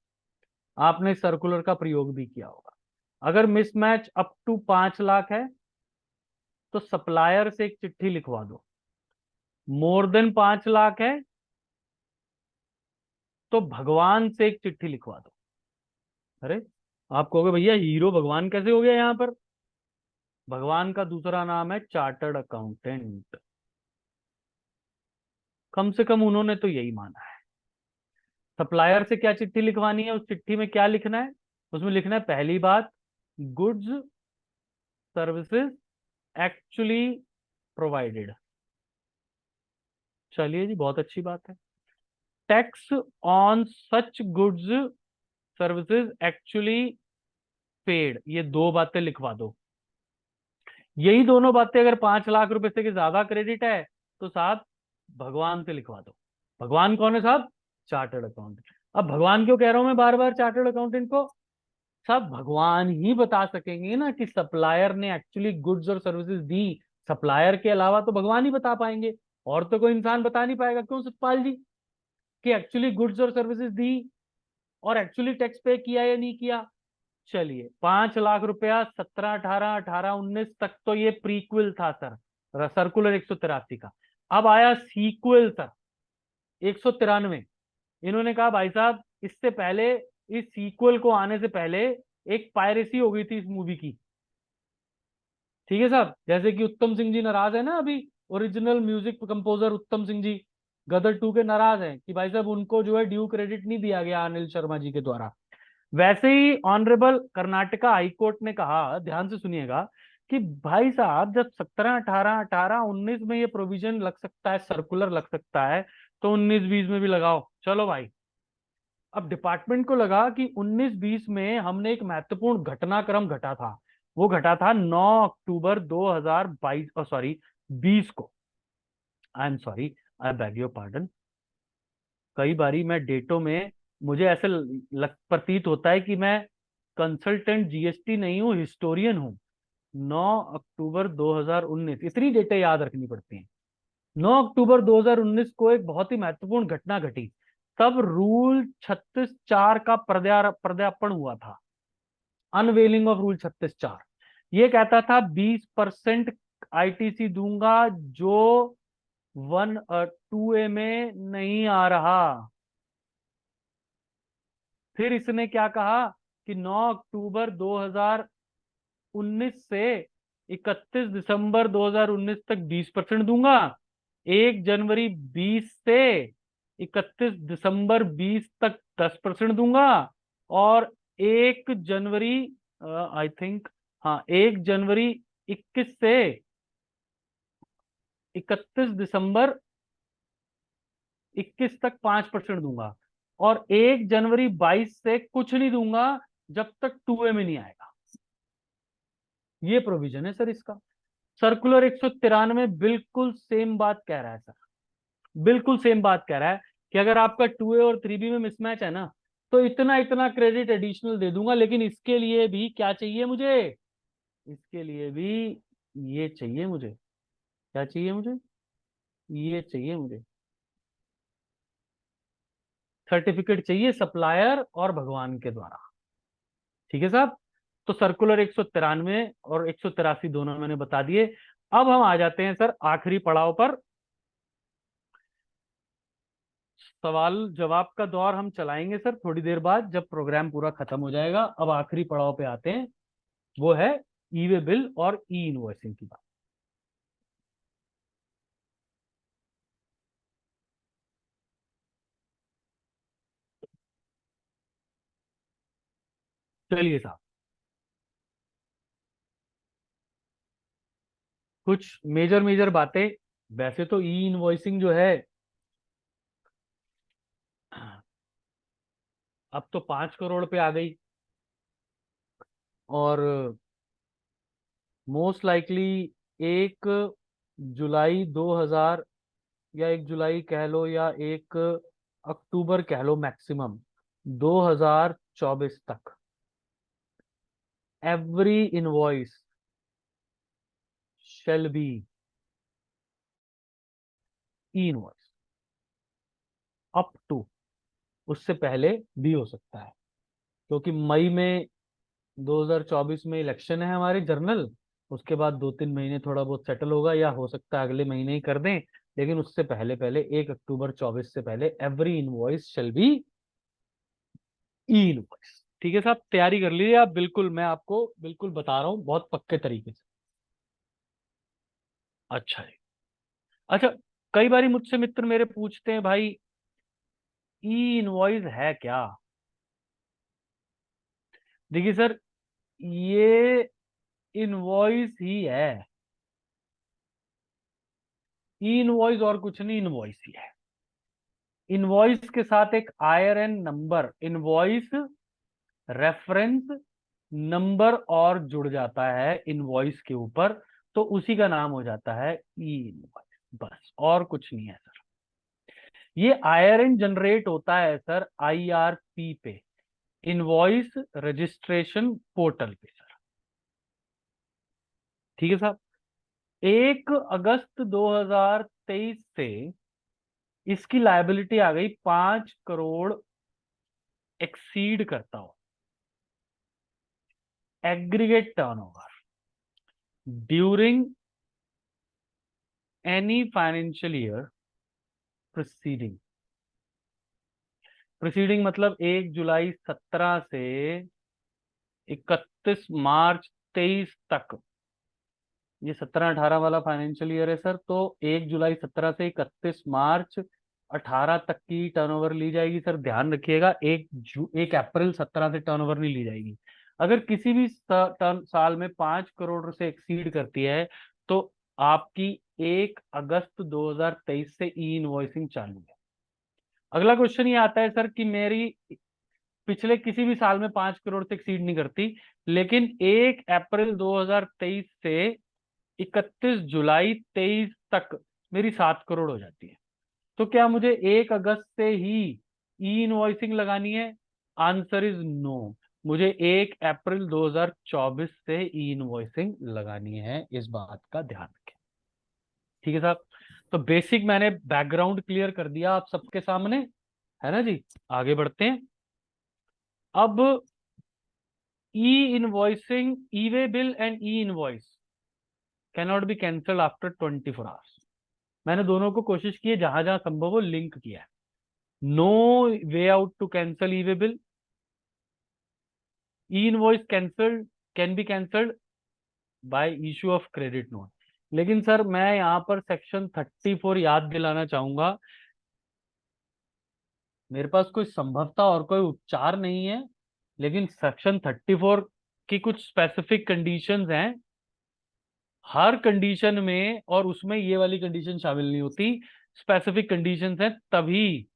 आपने सर्कुलर का प्रयोग भी किया होगा। अगर मिसमैच अप टू 5 लाख है तो सप्लायर से एक चिट्ठी लिखवा दो, मोर देन 5 लाख है तो भगवान से एक चिट्ठी लिखवा दो। अरे आप कहोगे भैया हीरो भगवान कैसे हो गया यहां पर, भगवान का दूसरा नाम है चार्टर्ड अकाउंटेंट, कम से कम उन्होंने तो यही माना है। सप्लायर से क्या चिट्ठी लिखवानी है, उस चिट्ठी में क्या लिखना है, उसमें लिखना है पहली बात, गुड्स सर्विसेज एक्चुअली प्रोवाइडेड। चलिए जी, बहुत अच्छी बात है। Tax on such goods services actually paid, ये 2 बातें लिखवा दो। यही दोनों बातें अगर 5 लाख रुपए से ज्यादा क्रेडिट है तो साहब भगवान से लिखवा दो। भगवान कौन है साहब? Chartered accountant. अब भगवान क्यों कह रहा हूं मैं बार बार चार्टर्ड अकाउंटेंट को? सब भगवान ही बता सकेंगे ना कि सप्लायर ने एक्चुअली गुड्स और सर्विसेज दी। सप्लायर के अलावा तो भगवान ही बता पाएंगे, और तो कोई इंसान बता नहीं पाएगा। क्यों सतपाल जी? कि एक्चुअली गुड्स और सर्विसेज दी और एक्चुअली टैक्स पे किया या नहीं किया। चलिए 5 लाख रुपया 17, 18, 18, 19 तक तो ये प्रीक्वल था सर, सर्कुलर 183 का। अब आया सीक्वल सर 193। इन्होंने कहा भाई साहब इससे पहले, इस सीक्वल को आने से पहले एक पायरेसी हो गई थी इस मूवी की। ठीक है साहब, जैसे कि उत्तम सिंह जी नाराज है ना अभी, ओरिजिनल म्यूजिक कंपोजर उत्तम सिंह जी गदर 2 के नाराज हैं कि भाई साहब उनको जो है ड्यू क्रेडिट नहीं दिया गया अनिल शर्मा जी के द्वारा। वैसे ही ऑनरेबल कर्नाटका हाई कोर्ट ने कहा, ध्यान से सुनिएगा, कि भाई साहब जब 17, 18, 18, 19 में ये प्रोविजन लग सकता है, सर्कुलर लग सकता है, तो 19, 20 में भी लगाओ। चलो भाई, अब डिपार्टमेंट को लगा कि 19, 20 में हमने एक महत्वपूर्ण घटनाक्रम घटा था। वो घटा था 9 अक्टूबर 2022, सॉरी 20 को। I am sorry, I bag your pardon. कई बारी मैं डेटों में मुझे ऐसे प्रतीत होता है कि मैं कंसल्टेंट जीएसटी नहीं हूं, हिस्टोरियन हूं। 9 अक्टूबर 2019, इतनी डेटें याद रखनी पड़ती हैं। 9 अक्टूबर 2019 को एक बहुत ही महत्वपूर्ण घटना घटी। तब रूल 36(4) का पर्दापण हुआ था, अनवेलिंग ऑफ रूल 36(4). ये कहता था 20% आईटीसी दूंगा जो 2A में नहीं आ रहा। फिर इसने क्या कहा कि 9 अक्टूबर 2019 से 31 दिसंबर 2019 तक 20% दूंगा, 1 जनवरी 20 से 31 दिसंबर 20 तक 10% दूंगा, और 1 जनवरी आई थिंक, हाँ 1 जनवरी 21 से 31 दिसंबर 21 तक 5% दूंगा, और 1 जनवरी 22 से कुछ नहीं दूंगा जब तक 2A में नहीं आएगा। ये प्रोविजन है सर इसका। सर्कुलर 193 बिल्कुल सेम बात कह रहा है सर, बिल्कुल सेम बात कह रहा है कि अगर आपका 2A और 3B में मिसमैच है ना, तो इतना इतना क्रेडिट एडिशनल दे दूंगा, लेकिन इसके लिए भी क्या चाहिए मुझे? इसके लिए भी ये चाहिए मुझे। क्या चाहिए मुझे? ये चाहिए मुझे, सर्टिफिकेट चाहिए सप्लायर और भगवान के द्वारा। ठीक है साहब, तो सर्कुलर 193 और 183 दोनों मैंने बता दिए। अब हम आ जाते हैं सर आखिरी पड़ाव पर। सवाल जवाब का दौर हम चलाएंगे सर थोड़ी देर बाद, जब प्रोग्राम पूरा खत्म हो जाएगा। अब आखिरी पड़ाव पे आते हैं, वो है ई वे बिल और ई इनवॉइसिंग की बात। चलिए साहब, कुछ मेजर मेजर बातें। वैसे तो ई इनवॉइसिंग जो है अब तो 5 करोड़ पे आ गई, और मोस्ट लाइकली 1 जुलाई 2000, या 1 जुलाई कह लो, या 1 अक्टूबर कह लो, मैक्सिमम 2024 तक every invoice shall be e-invoice up to, उससे पहले भी हो सकता है, क्योंकि मई में 2024 में इलेक्शन है हमारे जर्नल। उसके बाद 2-3 महीने थोड़ा बहुत सेटल होगा, या हो सकता है अगले महीने ही कर दें, लेकिन उससे पहले पहले 1 अक्टूबर 24 से पहले every invoice shall be e invoice. ठीक है साहब, तैयारी कर लीजिए आप। बिल्कुल मैं आपको बिल्कुल बता रहा हूँ बहुत पक्के तरीके से। अच्छा जी, अच्छा, कई बार मुझसे मित्र मेरे पूछते हैं भाई ई इनवॉइस है क्या? देखिए सर, ये इनवॉइस ही है। ई इनवॉइस और कुछ नहीं, इनवॉइस ही है। इनवॉइस के साथ एक IRN number, invoice reference number और जुड़ जाता है इनवॉइस के ऊपर, तो उसी का नाम हो जाता है ई इनवॉइस, बस और कुछ नहीं है सर। ये IRN जनरेट होता है सर IRP पे, इनवॉइस रजिस्ट्रेशन पोर्टल पे सर। ठीक है साहब। 1 अगस्त 2023 से इसकी लायबिलिटी आ गई 5 करोड़ एक्सीड करता हो aggregate turnover during any financial year proceeding. Proceeding मतलब 1 जुलाई 17 से 31 मार्च 23 तक, ये 17-18 वाला फाइनेंशियल ईयर है सर, तो 1 जुलाई 17 से 31 मार्च 18 तक की टर्नओवर ली जाएगी सर। ध्यान रखिएगा 1 अप्रैल 17 से टर्नओवर नहीं ली जाएगी। अगर किसी भी साल में 5 करोड़ से एक्सीड करती है तो आपकी 1 अगस्त 2023 से ई इनवॉइसिंग चालू है। अगला क्वेश्चन ये आता है सर कि मेरी पिछले किसी भी साल में 5 करोड़ से एक्सीड नहीं करती, लेकिन 1 अप्रैल 2023 से 31 जुलाई 23 तक मेरी 7 करोड़ हो जाती है, तो क्या मुझे 1 अगस्त से ही ई इनवॉइसिंग लगानी है? आंसर इज नो, मुझे 1 अप्रैल 2024 से ई इनवॉइसिंग लगानी है। इस बात का ध्यान रखें। ठीक है साहब, तो बेसिक मैंने बैकग्राउंड क्लियर कर दिया आप सबके सामने, है ना जी। आगे बढ़ते हैं। अब e invoicing, e way bill and e invoice cannot be cancel after 24 hours. मैंने दोनों को कोशिश की है, जहां जहां संभव हो लिंक किया है। No way out to cancel e way bill. E invoice cancelled can be cancelled by issue of credit note. लेकिन सर मैं यहां पर सेक्शन 34 याद दिलाना चाहूंगा। मेरे पास कोई संभवता और कोई उपचार नहीं है, लेकिन सेक्शन 34 की कुछ स्पेसिफिक कंडीशंस हैं। हर कंडीशन में, और उसमें ये वाली कंडीशन शामिल नहीं होती, स्पेसिफिक कंडीशंस हैं, तभी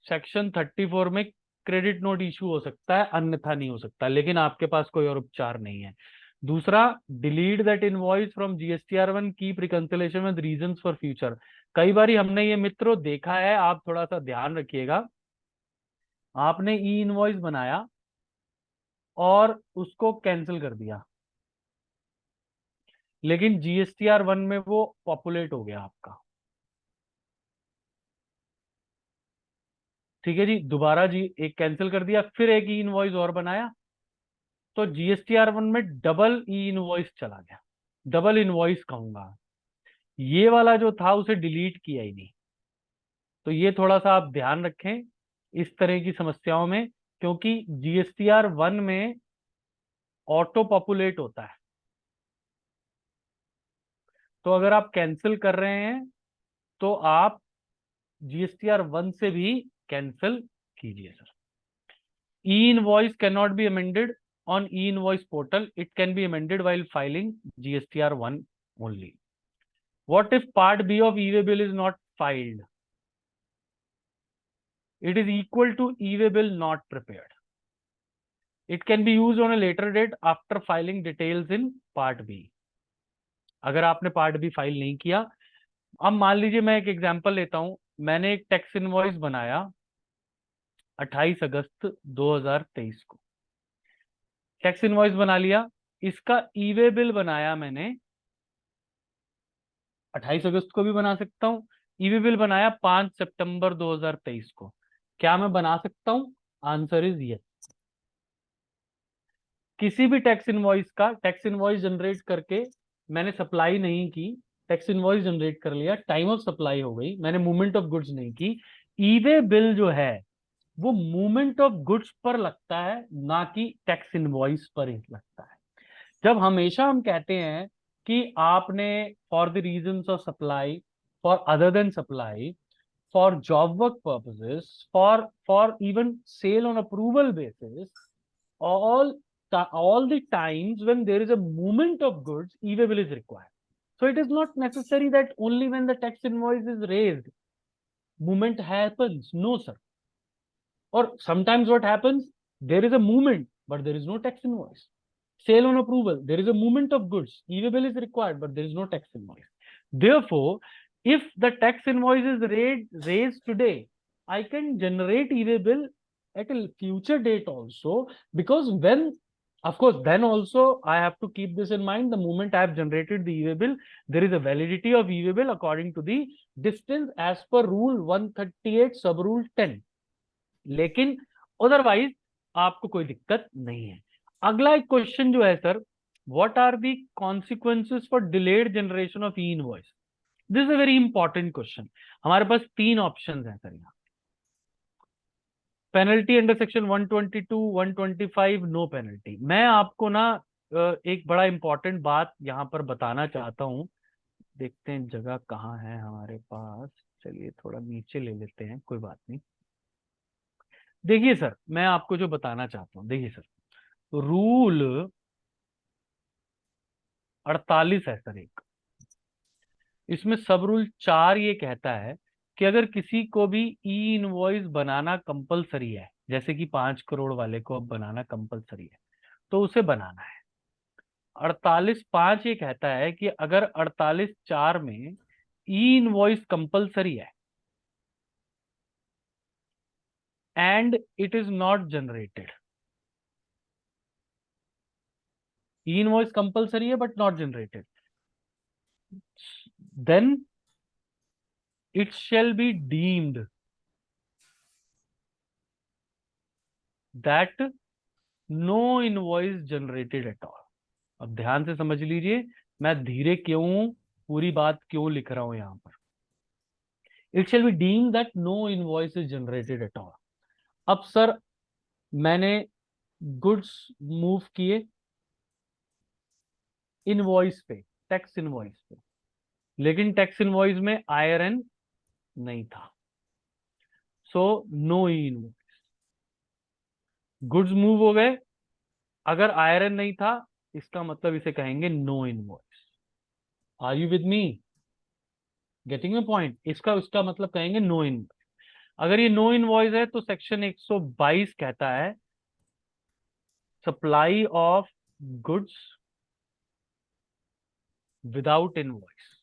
सेक्शन 34 में क्रेडिट नोट इशू हो सकता है, अन्यथा नहीं हो सकता। लेकिन आपके पास कोई और उपचार नहीं है। दूसरा, delete that invoice from GSTR1, keep reconciliation with reasons for future. कई बार हमने ये मित्रों देखा है, आप थोड़ा सा ध्यान रखिएगा। आपने ई इनवॉइस बनाया और उसको कैंसिल कर दिया, लेकिन GSTR1 में वो पॉपुलेट हो गया आपका। ठीक है जी, दोबारा जी एक कैंसिल कर दिया, फिर एक ई इनवॉइस और बनाया, तो GSTR1 में डबल ई इनवॉइस चला गया। डबल इनवॉइस कहूंगा, ये वाला जो था उसे डिलीट किया ही नहीं। तो ये थोड़ा सा आप ध्यान रखें इस तरह की समस्याओं में, क्योंकि GSTR1 में ऑटो पॉपुलेट होता है। तो अगर आप कैंसिल कर रहे हैं तो आप GSTR1 से भी कैंसिल कीजिए sir. E invoice can not be amended on e-invoice portal. It can be amended while filing GSTR1 only. What if part B of e-way bill is not filed? It is equal to e-way bill not prepared. It can be used on a later date after filing details in part B. अगर आपने part B file नहीं किया, अब मान लीजिए मैं एक example लेता हूं। मैंने एक टैक्स इनवॉइस बनाया 28 अगस्त 2023 को, टैक्स इनवॉइस बना लिया। इसका ई-वे बिल बनाया मैंने 28 अगस्त को भी बना सकता हूं। ई-वे बिल बनाया 5 सितंबर 2023 को। क्या मैं बना सकता हूं? Answer is yes. किसी भी टैक्स इनवॉइस का टैक्स इनवॉइस जनरेट करके मैंने सप्लाई नहीं की, टैक्स इनवॉइस जनरेट कर लिया, टाइम ऑफ सप्लाई हो गई, मैंने मूवमेंट ऑफ गुड्स नहीं की। ई-वे बिल जो है वो मूवमेंट ऑफ गुड्स पर लगता है, ना कि टैक्स इनवॉइस पर ही लगता है। जब हमेशा हम कहते हैं कि आपने for the reasons of supply, for other than supply, for job work purposes, for even sale on approval basis, all the times when there is a movement of goods, e-way bill is required. So it is not necessary that only when the tax invoice is raised, movement happens. No, sir. Or sometimes what happens, there is a movement, but there is no tax invoice. Sale on approval, there is a movement of goods. E-way bill is required, but there is no tax invoice. Therefore, if the tax invoice is raised today, I can generate e-way bill at a future date also, because when, of course, then also I have to keep this in mind. The moment I have generated the e-way bill, there is a validity of e-way bill according to the distance as per rule 138 sub rule 10. लेकिन otherwise आपको कोई दिक्कत नहीं है। अगला एक question जो है sir, what are the consequences for delayed generation of e-invoice? This is a very important question. हमारे पास 3 ऑप्शंस हैं सर यहाँ। Penalty under section 122, 125, no penalty. मैं आपको ना एक बड़ा इंपॉर्टेंट बात यहाँ पर बताना चाहता हूँ। देखते हैं जगह कहाँ है हमारे पास, चलिए थोड़ा नीचे ले लेते हैं, कोई बात नहीं। देखिए सर, मैं आपको जो बताना चाहता हूँ, देखिए सर, रूल 48 है सर एक, इसमें सब रूल 4 ये कहता है कि अगर किसी को भी ई इनवॉइस बनाना कंपलसरी है, जैसे कि 5 करोड़ वाले को अब बनाना कंपलसरी है, तो उसे बनाना है। 48(5) ये कहता है कि अगर 48(4) में ई इनवॉइस कंपलसरी है and it is not generated, e invoice compulsory है but not generated, then it shall be deemed that no invoice generated at all. अब ध्यान से समझ लीजिए, मैं धीरे क्यों पूरी बात क्यों लिख रहा हूं यहां पर। It shall be deemed that no invoice is generated at all. अब सर मैंने गुड्स मूव किए इनवॉइस पे, टैक्स इनवॉइस पे, लेकिन टैक्स इनवॉइस में आयरन नहीं था, so no invoice. Goods move हो गए, अगर आयरन नहीं था इसका मतलब इसे कहेंगे no invoice. Are you with me? Getting my point? इसका उसका मतलब कहेंगे नो इनवॉइस। अगर ये नो इनवॉइस है तो सेक्शन 122 कहता है supply of goods without invoice,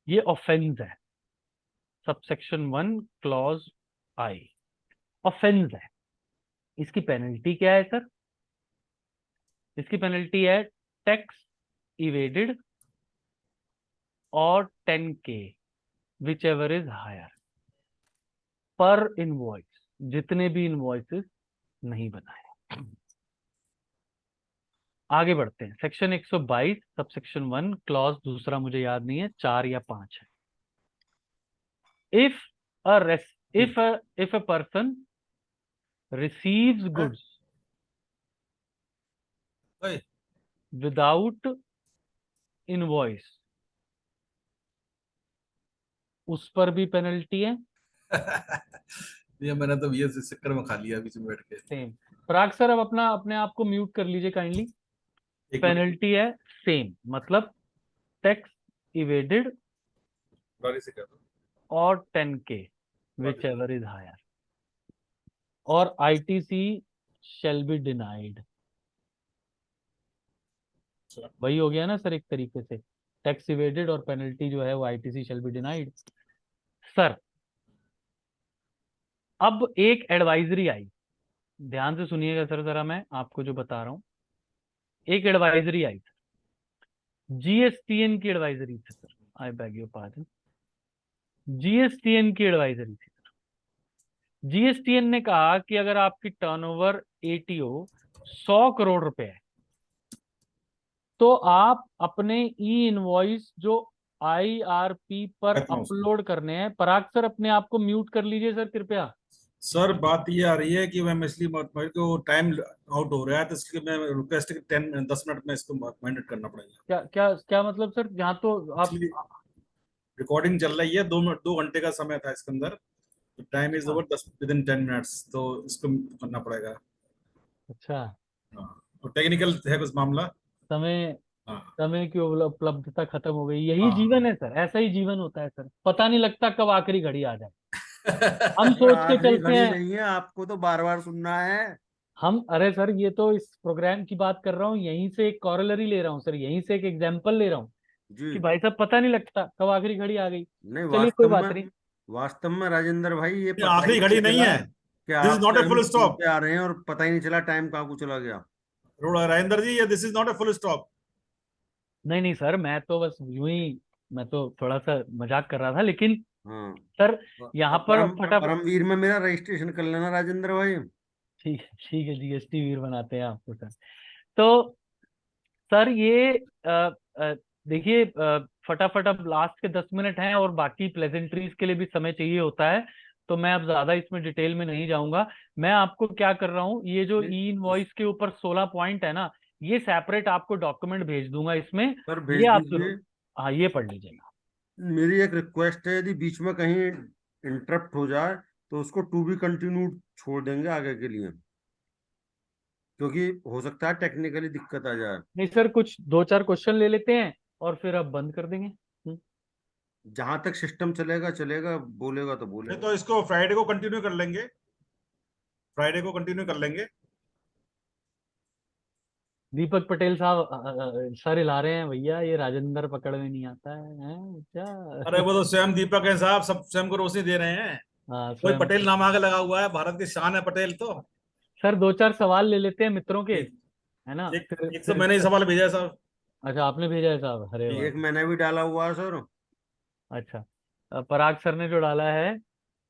ये ऑफेंस है। सबसेक्शन 1 क्लॉज I ऑफेंस है। इसकी पेनल्टी क्या है सर? इसकी पेनल्टी है टैक्स इवेडेड और 10K whichever is higher पर इनवॉइस, जितने भी इनवॉइसेस नहीं बनाए। आगे बढ़ते हैं। सेक्शन 122 सबसेक्शन 1 क्लॉज दूसरा मुझे याद नहीं है, 4 या 5 है। if a person receives goods without invoice, उस पर भी पेनल्टी है। ये मैंने तो ये चक्कर में खा लिया बीच में बैठ के। सेम। पराग सर अब अपने आप को म्यूट कर लीजिए काइंडली। पेनल्टी है सेम, मतलब टैक्स इवेडेड और 10K whichever is higher, और ITC shall be denied। वही हो गया ना सर एक तरीके से, टैक्स इवेडेड और पेनल्टी जो है वो ITC shall be denied। Sir अब एक एडवाइजरी आई, ध्यान से सुनिएगा सर, जरा मैं आपको जो बता रहा हूं। एक एडवाइजरी आई सर, GSTN की एडवाइजरी थी sir, I beg your pardon, GSTN की एडवाइजरी थी। GSTN ने कहा कि अगर आपकी टर्नओवर ATO 100 करोड़ रुपए है तो आप अपने ई इनवॉइस जो IRP पर अपलोड करने हैं। पराग सर अपने आप को म्यूट कर लीजिए सर कृपया। सर बात ये आ रही है कि मैं मछली को टाइम आउट हो रहा है, तो इसलिए मैं रिक्वेस्ट 10 मिनट में इसको माइंड करना पड़ेगा। क्या क्या क्या मतलब सर? यहाँ तो आप रिकॉर्डिंग चल रही है, 2 घंटे का समय था इसके अंदर, तो टाइम इज ओवर 10 मिनट्स, तो इसको करना पड़ेगा। अच्छा, और टेक्निकल है कुछ मामला, समय की उपलब्धता खत्म हो गई। यही जीवन है सर, ऐसा ही जीवन होता है सर, पता नहीं लगता कब आखिरी घड़ी आ जाए। हम सोच के चलते हैं, नहीं है, आपको तो बार बार सुनना है। हम, अरे सर ये तो इस प्रोग्राम की बात कर रहा हूँ, यहीं से एक कॉरलरी ले रहा हूँ सर, यहीं से एक एग्जाम्पल ले रहा हूँ जी कि भाई साहब पता नहीं लगता कब आखिरी घड़ी आ गई। नहीं, चलिए कोई वास्तव बात में नहीं। वास्तव में राजेंद्र भाई ये ये पता ही आखिरी नहीं घड़ी नहीं चला है, कि दिस इज नॉट आपसे ए हम फुल स्टॉप। सुनते आ रहे हैं और पता ही नहीं चला टाइम कहाँ को चला गया। राजेंद्र जी, ये this is not a full stop. नहीं नहीं सर, मैं तो बस यूं ही, मैं तो थोड़ा सा मजाक कर रहा था, लेकिन हाँ, सर यहाँ और पर फटाफट, परमवीर में मेरा रजिस्ट्रेशन कर लेना राजेंद्र भाई। ठीक है, जीएसटी वीर बनाते हैं आपको सर। तो सर ये देखिए, फटाफट अब लास्ट के 10 मिनट हैं और बाकी प्लेजेंट्रीज के लिए भी समय चाहिए होता है, तो मैं अब ज्यादा इसमें डिटेल में नहीं जाऊंगा। मैं आपको क्या कर रहा हूँ, ये जो ई इनवॉइस के ऊपर 16 पॉइंट है ना, ये सेपरेट आपको डॉक्यूमेंट भेज दूंगा इसमें, सर ये भेज आप दीजिए। जरूर, हाँ ये पढ़ लीजिएगा। मेरी एक रिक्वेस्ट है, यदि बीच में कहीं इंटरप्ट हो जाए तो उसको टू बी कंटिन्यू छोड़ देंगे आगे के लिए, क्योंकि हो सकता है टेक्निकली दिक्कत आ जाए। नहीं सर, कुछ 2-4 क्वेश्चन ले लेते हैं और फिर अब बंद कर देंगे। जहां तक सिस्टम चलेगा चलेगा, बोलेगा तो नहीं बोलेगा। तो इसको फ्राइडे को कंटिन्यू कर लेंगे, फ्राइडे को कंटिन्यू कर लेंगे। दीपक पटेल साहब सर हिला रहे हैं, भैया ये राजेंद्र पकड़ में नहीं आता है क्या? अरे वो तो स्वयं दीपक है साहब, सब स्वयं को रोशनी दे रहे हैं। हाँ कोई स्वयं। पटेल नाम आगे लगा हुआ है, भारत की शान है पटेल तो। सर 2-4 सवाल ले लेते हैं मित्रों के, एक है ना? एक, फिर एक तो मैंने ही सवाल भेजा है साहब। अच्छा आपने भेजा है साहब, अरे वाह। एक मैंने भी डाला हुआ है सर। अच्छा, पराग सर ने जो डाला है,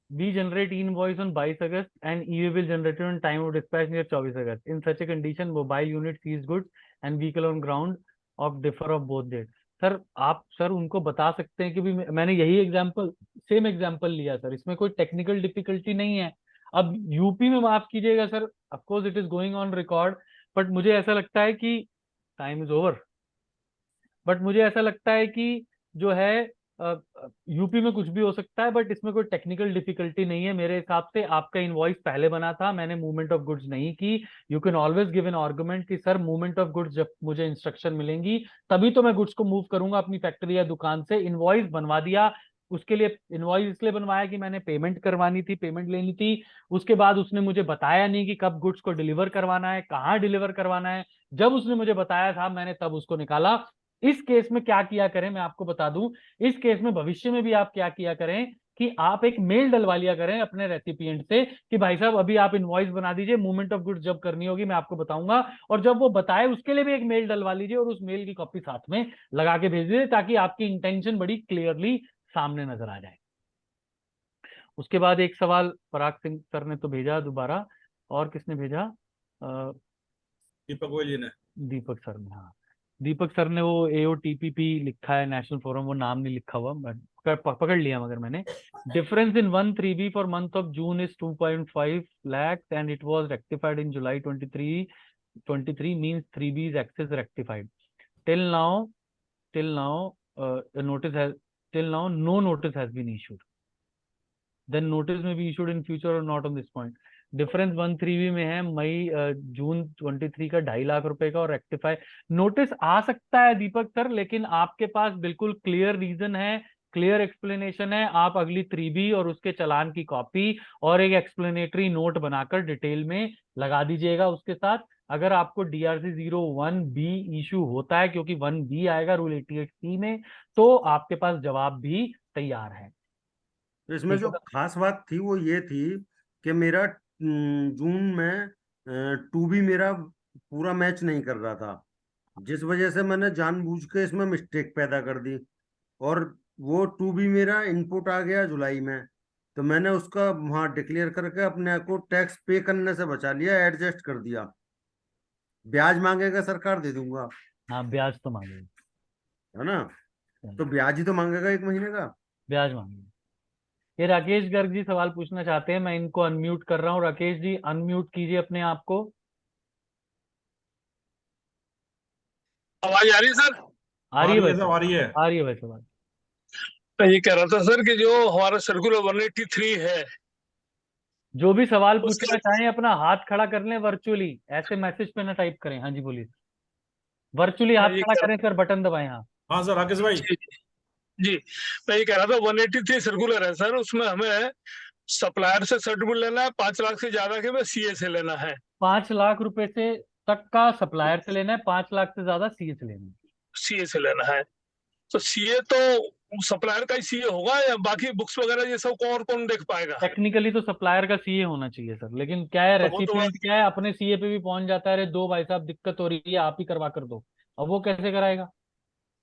वी जनरेट इनवॉइस ऑन 22 अगस्त and e bill generated on time of dispatch near 24 अगस्त। In such a condition mobile unit seize goods and vehicle on ground of differ of both date. Sir आप sir उनको बता सकते हैं कि भी मैंने यही एग्जांपल, सेम एग्जांपल लिया सर, इसमें कोई टेक्निकल डिफिकल्टी नहीं है। अब यूपी में माफ कीजिएगा sir, of course it is going on record, but मुझे ऐसा लगता है कि टाइम इज ओवर, बट मुझे ऐसा लगता है कि जो है यूपी में कुछ भी हो सकता है, बट इसमें कोई टेक्निकल डिफिकल्टी नहीं है मेरे हिसाब से। आपका इनवॉइस पहले बना था, मैंने मूवमेंट ऑफ गुड्स नहीं की। You can always give an argument कि सर मूवमेंट ऑफ गुड्स जब मुझे इंस्ट्रक्शन मिलेंगी तभी तो मैं गुड्स को मूव करूंगा अपनी फैक्ट्री या दुकान से। इनवॉइस बनवा दिया, उसके लिए इनवॉइस इसलिए बनवाया कि मैंने पेमेंट करवानी थी, पेमेंट लेनी थी। उसके बाद उसने मुझे बताया नहीं कि कब गुड्स को डिलीवर करवाना है, कहाँ डिलीवर करवाना है। जब उसने मुझे बताया था मैंने तब उसको निकाला। इस केस में क्या किया करें मैं आपको बता दूं, इस केस में भविष्य में भी आप क्या किया करें कि आप एक मेल डलवा लिया करें अपने रेसिपिएंट से कि भाई साहब अभी आप इनवॉइस बना दीजिए, मूवमेंट ऑफ गुड्स जब करनी होगी मैं आपको बताऊंगा, और जब वो बताए उसके लिए भी एक मेल डलवा लीजिए और उस मेल की कॉपी साथ में लगा के भेज दीजिए, ताकि आपकी इंटेंशन बड़ी क्लियरली सामने नजर आ जाए। उसके बाद एक सवाल पराग सिंह सर ने तो भेजा दोबारा, और किसने भेजा? दीपक गोयल जी ने। दीपक सर ने, हाँ दीपक सर ने वो AOTPP लिखा है, नेशनल फोरम, वो नाम नहीं लिखा हुआ, पकड़ लिया मगर मैंने। Difference in 1 3B for month of June is 2.5 lakhs and it was rectified in July 23 means 3B is access rectified. Till now notice has, till now no notice has been issued. Then notice may be issued in future or not on this point. Difference 1 3B में है जून 23 का 2.5 लाख रुपए का, और rectify notice आ सकता है दीपक sir, लेकिन आपके पास बिल्कुल क्लियर रीजन है, क्लियर एक्सप्लेनेशन है। आप अगली 3B और उसके चालान की कॉपी और एक एक्सप्लेनेटरी नोट बनाकर डिटेल में लगा दीजिएगा उसके साथ। अगर आपको DRC 01B इशू होता है, क्योंकि 1B आएगा रूल 88C में, तो आपके पास जवाब भी तैयार है। तो इसमें जो खास बात थी वो ये थी कि मेरा जून में 2B मेरा पूरा मैच नहीं कर रहा था, जिस वजह से मैंने जानबूझ के इसमें मिस्टेक पैदा कर दी, और वो 2B मेरा इनपुट आ गया जुलाई में, तो मैंने उसका वहां डिक्लेयर करके अपने को टैक्स पे करने से बचा लिया, एडजस्ट कर दिया। ब्याज मांगेगा सरकार, दे दूंगा। हाँ ब्याज तो मांगेगा, है ना, तो ब्याज ही तो मांगेगा 1 महीने का। ब्याज मांगेगा। ये राकेश गर्ग जी सवाल पूछना चाहते हैं, मैं इनको अनम्यूट कर रहा हूँ। राकेश जी अनम्यूट कीजिए अपने आप को। आवाज आ रही है सर? आ रही है भाई, आ रही है। आ रही है भाई सवाल। मैं ये कह रहा था सर कि जो हमारा सर्कुलर 183 है, जो भी सवाल पूछना चाहें अपना हाथ खड़ा कर लें वर्चुअली, ऐसे मैसेज पे ना टाइप करें। हाँ जी बोलिए, वर्चुअली हाथ खड़ा करें सर, बटन दबाएं। हाँ हाँ सर राकेश भाई। जी मैं ये कह रहा था 183 सर्कुलर है सर, उसमें हमें सप्लायर से सर्टिफिकेट लेना है 5 लाख से ज्यादा के, में CA से लेना है। 5 लाख रुपए से तक का सप्लायर से लेना है, 5 लाख से ज्यादा सीए से लेना है। सीए से लेना है, तो सीए तो सप्लायर का ही सीए होगा या बाकी बुक्स वगैरह ये सब को और कौन देख पाएगा? टेक्निकली तो सप्लायर का सीए होना चाहिए सर, लेकिन क्या है, तो वो तो रेसिपिएंट क्या है, अपने सीए पे भी पहुंच जाता है, अरे दो भाई साहब दिक्कत हो रही है, आप ही करवा कर दो। अब वो कैसे कराएगा?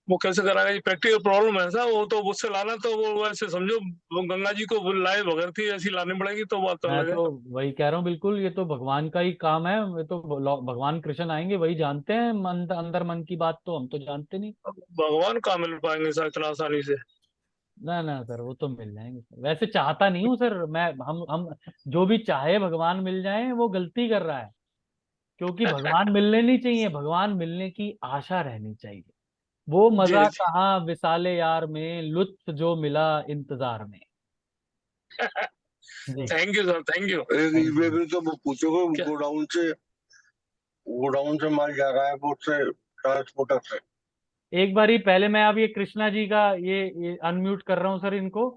वो कैसे कराएगा? ये प्रैक्टिकल प्रॉब्लम है सर। वो तो मुझसे लाना तो वो वैसे समझो वो गंगा जी को लाए बगैर थी ऐसी लानी पड़ेगी, तो बात मैं अलग है। तो वही कह रहा हूँ, बिल्कुल ये तो भगवान का ही काम है, ये तो भगवान कृष्ण आएंगे वही जानते हैं अंदर मन की बात, तो हम तो जानते नहीं। भगवान कहाँ मिल पाएंगे सर इतना आसानी से? ना ना सर, वो तो मिल जाएंगे सर, वैसे चाहता नहीं हूँ सर मैं, हम जो भी चाहे भगवान मिल जाए वो गलती कर रहा है, क्योंकि भगवान मिलने नहीं चाहिए, भगवान मिलने की आशा रहनी चाहिए। वो मजा जी। कहाँ विसाले यार में, लुत्फ जो मिला इंतजार में। जी thank you sir, thank you. ये भी तो पूछोगे गोडाउन से माल जा रहा है बोट से, ट्रांसपोर्टर से। एक बारी पहले मैं अब ये कृष्णा जी का ये अनम्यूट कर रहा हूँ सर इनको।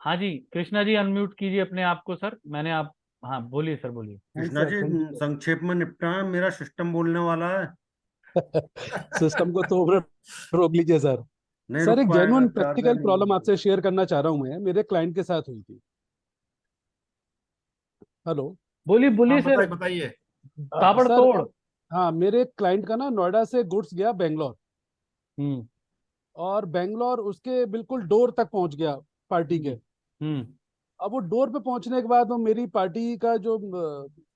हाँ जी कृष्णा जी अनम्यूट कीजिए अपने आप को सर, मैंने आप, हाँ बोलिए सर बोलिए। कृष्णा जी संक्षेप में निपटा, मेरा सिस्टम बोलने वाला है। सिस्टम को 2 मिनट रोक लीजिए सर। नहीं सर रुक एक पाएगा, जेन्युइन चार्जर प्रैक्टिकल नहीं प्रॉब्लम है। आपसे शेयर करना चाह रहा हूँ मैं, मेरे क्लाइंट के साथ हुई थी। हेलो, बोलिए बोलिए हाँ, सर, बताइए। ताबड़तोड़। हाँ मेरे क्लाइंट का ना नोएडा से गुड्स गया बेंगलोर, हम्म और बेंगलोर उसके बिल्कुल डोर तक पहुंच गया पार्टी के। हम्म अब वो डोर पे पहुंचने के बाद वो मेरी पार्टी का जो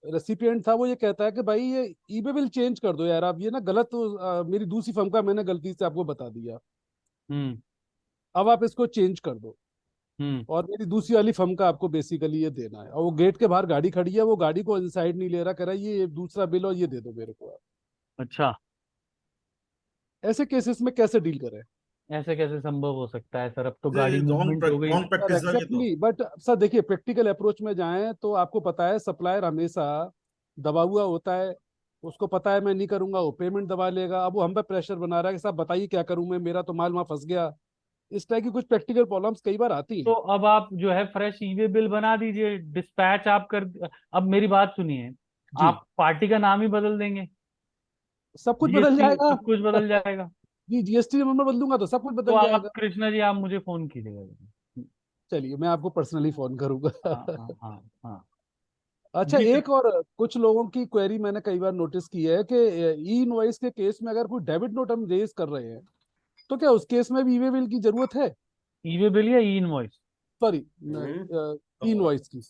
रेसिपिएंट था वो ये कहता है कि भाई ये ईबे बिल चेंज कर दो यार, आप ये ना गलत मेरी दूसरी फर्म का मैंने गलती से आपको बता दिया, हम्म अब आप इसको चेंज कर दो, हम्म और मेरी दूसरी वाली फर्म का आपको बेसिकली ये देना है। और वो गेट के बाहर गाड़ी खड़ी है, वो गाड़ी को इनसाइड नहीं ले रहा, कह रहा है ये दूसरा बिल और ये दे दो मेरे को आप। अच्छा, ऐसे केसेस में कैसे डील करें? ऐसे कैसे संभव हो सकता है सर, अब तो ये गाड़ी मूवमेंट हो गई। रॉन्ग सर प्रैक्टिस है ये तो। एक्सेप्टली, बट सर देखिए प्रैक्टिकल अप्रोच में जाएं तो आपको पता है सप्लायर हमेशा दबा हुआ होता है, उसको पता है मैं नहीं करूंगा, वो पेमेंट दबा लेगा, अब वो हम पे प्रेशर बना रहा है कि साहब बताइए क्या करूं मैं, मेरा तो माल वहां फंस गया। इस तरह की कुछ प्रैक्टिकल प्रॉब्लम्स कई बार आती तो हैं। अब आप जो है फ्रेश ईवे बिल बना दीजिए, डिस्पैच आप कर। अब मेरी बात सुनिए, जी, आप पार्टी का नाम ही बदल देंगे, सब कुछ बदल जीएसटी जाएगा। सब कुछ बदल जाएगा। जी, जीएसटी नंबर बदलूंगा तो सब कुछ तो बदल आप जाएगा। कृष्णा जी आप मुझे फोन कीजिएगा। चलिए मैं आपको पर्सनली फोन करूंगा। हाँ हाँ हाँ हाँ। अच्छा, जी एक और कुछ लोगों की क्वेरी मैंने कई बार नोटिस की है कि ई इनवॉइस के केस में अगर कोई डेबिट नोट हम रेज कर रहे हैं तो क्या उस केस में भी ईवे बिल की जरूरत है? ईवे बिल या ई इनवॉइस? सॉरी, ई इनवॉइस की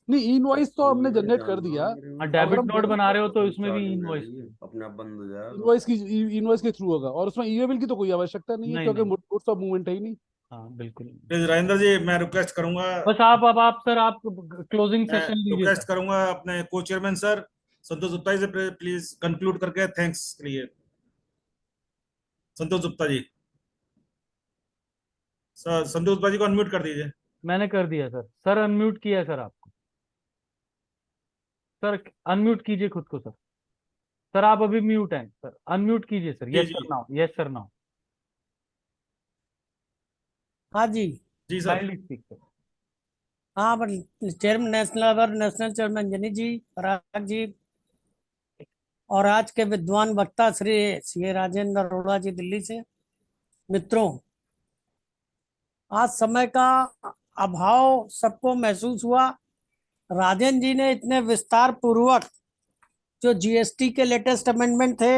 नहीं, ई इनवॉइस तो हमने जनरेट कर दिया। अब अगर डेबिट हम नोट बना रहे हो तो इसमें भी इनवॉइस अपने आप बंद हो जाएगा। इनवॉइस के थ्रू होगा, और उसमें ईवे बिल की तो कोई आवश्यकता नहीं है नहीं क्योंकि नहीं। गुड्स ऑफ मूवमेंट है ही नहीं। हाँ बिल्कुल। प्लीज राजेंद्र जी, मैं रिक्वेस्ट करूंगा, बस आप सर आप क्लोजिंग मैं सेशन लीजिए रिक्वेस्ट सर। करूंगा अपने को चेयरमैन सर संतोष गुप्ता जी से, प्लीज कंक्लूड करके थैंक्स के लिए। संतोष गुप्ता जी, सर संतोष गुप्ता जी को अनम्यूट कर दीजिए। मैंने कर दिया सर, सर अनम्यूट किया है सर आपको, सर अनम्यूट कीजिए खुद को सर। सर आप अभी म्यूट हैं सर, अनम्यूट कीजिए सर। जी यस जी sir now, yes sir now. हाँ जी। जी सर। Kindly speak sir. हाँ पर चेयरमैन नेशनल चेयरमैन जनी जी, पराग जी, और आज के विद्वान वक्ता श्री सी राजेंद्र अरोड़ा जी दिल्ली से। मित्रों, आज समय का अभाव सबको महसूस हुआ। राजन जी ने इतने विस्तार पूर्वक जो जीएसटी के लेटेस्ट अमेंडमेंट थे,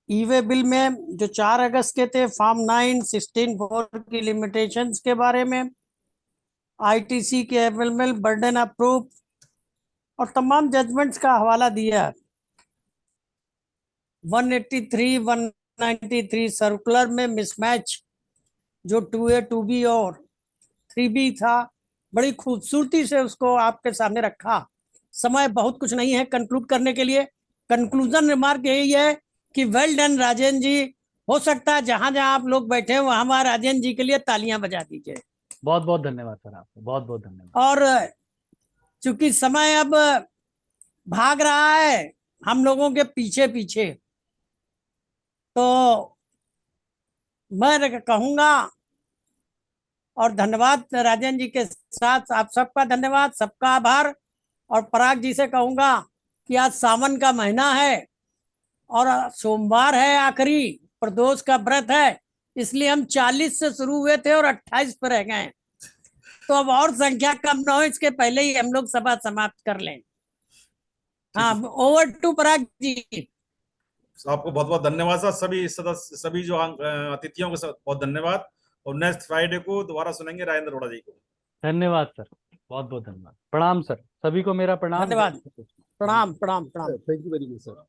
ईवे बिल में जो 4 अगस्त के थे, फॉर्म 9 16(4) की लिमिटेशंस के बारे में, आईटीसी के अवेलेबल बर्डन ऑफ प्रूफ और तमाम जजमेंट्स का हवाला दिया। 183 193 सर्कुलर में मिसमैच जो 2A 2B और 3B था, बड़ी खूबसूरती से उसको आपके सामने रखा। समय बहुत कुछ नहीं है कंक्लूड करने के लिए। कंक्लूजन रिमार्क यही है कि वेल डन राजेंद्र जी। हो सकता है जहां जहां आप लोग बैठे हैं वहां वहां राजेंद्र जी के लिए तालियां बजा दीजिए। बहुत बहुत धन्यवाद सर आपको, बहुत बहुत धन्यवाद। और चूंकि समय अब भाग रहा है हम लोगों के पीछे पीछे, तो मैं कहूंगा, और धन्यवाद राजेंद्र जी के साथ आप सबका धन्यवाद, सबका आभार। और पराग जी से कहूंगा कि आज सावन का महीना है और सोमवार है, आखिरी प्रदोष का व्रत है, इसलिए हम 40 से शुरू हुए थे और 28 पर रह गए। तो अब और संख्या कम न हो, इसके पहले ही हम लोग सभा समाप्त कर लें। हाँ, ओवर टू पराग जी। आपको बहुत बहुत धन्यवाद सर, सभी सदस्य, सभी जो अतिथियों को बहुत धन्यवाद। और नेक्स्ट फ्राइडे को दोबारा सुनेंगे राजेंद्र अरोड़ा जी को। धन्यवाद सर, बहुत बहुत धन्यवाद। प्रणाम सर, सभी को मेरा प्रणाम। धन्यवाद, प्रणाम प्रणाम प्रणाम। Thank you very much sir.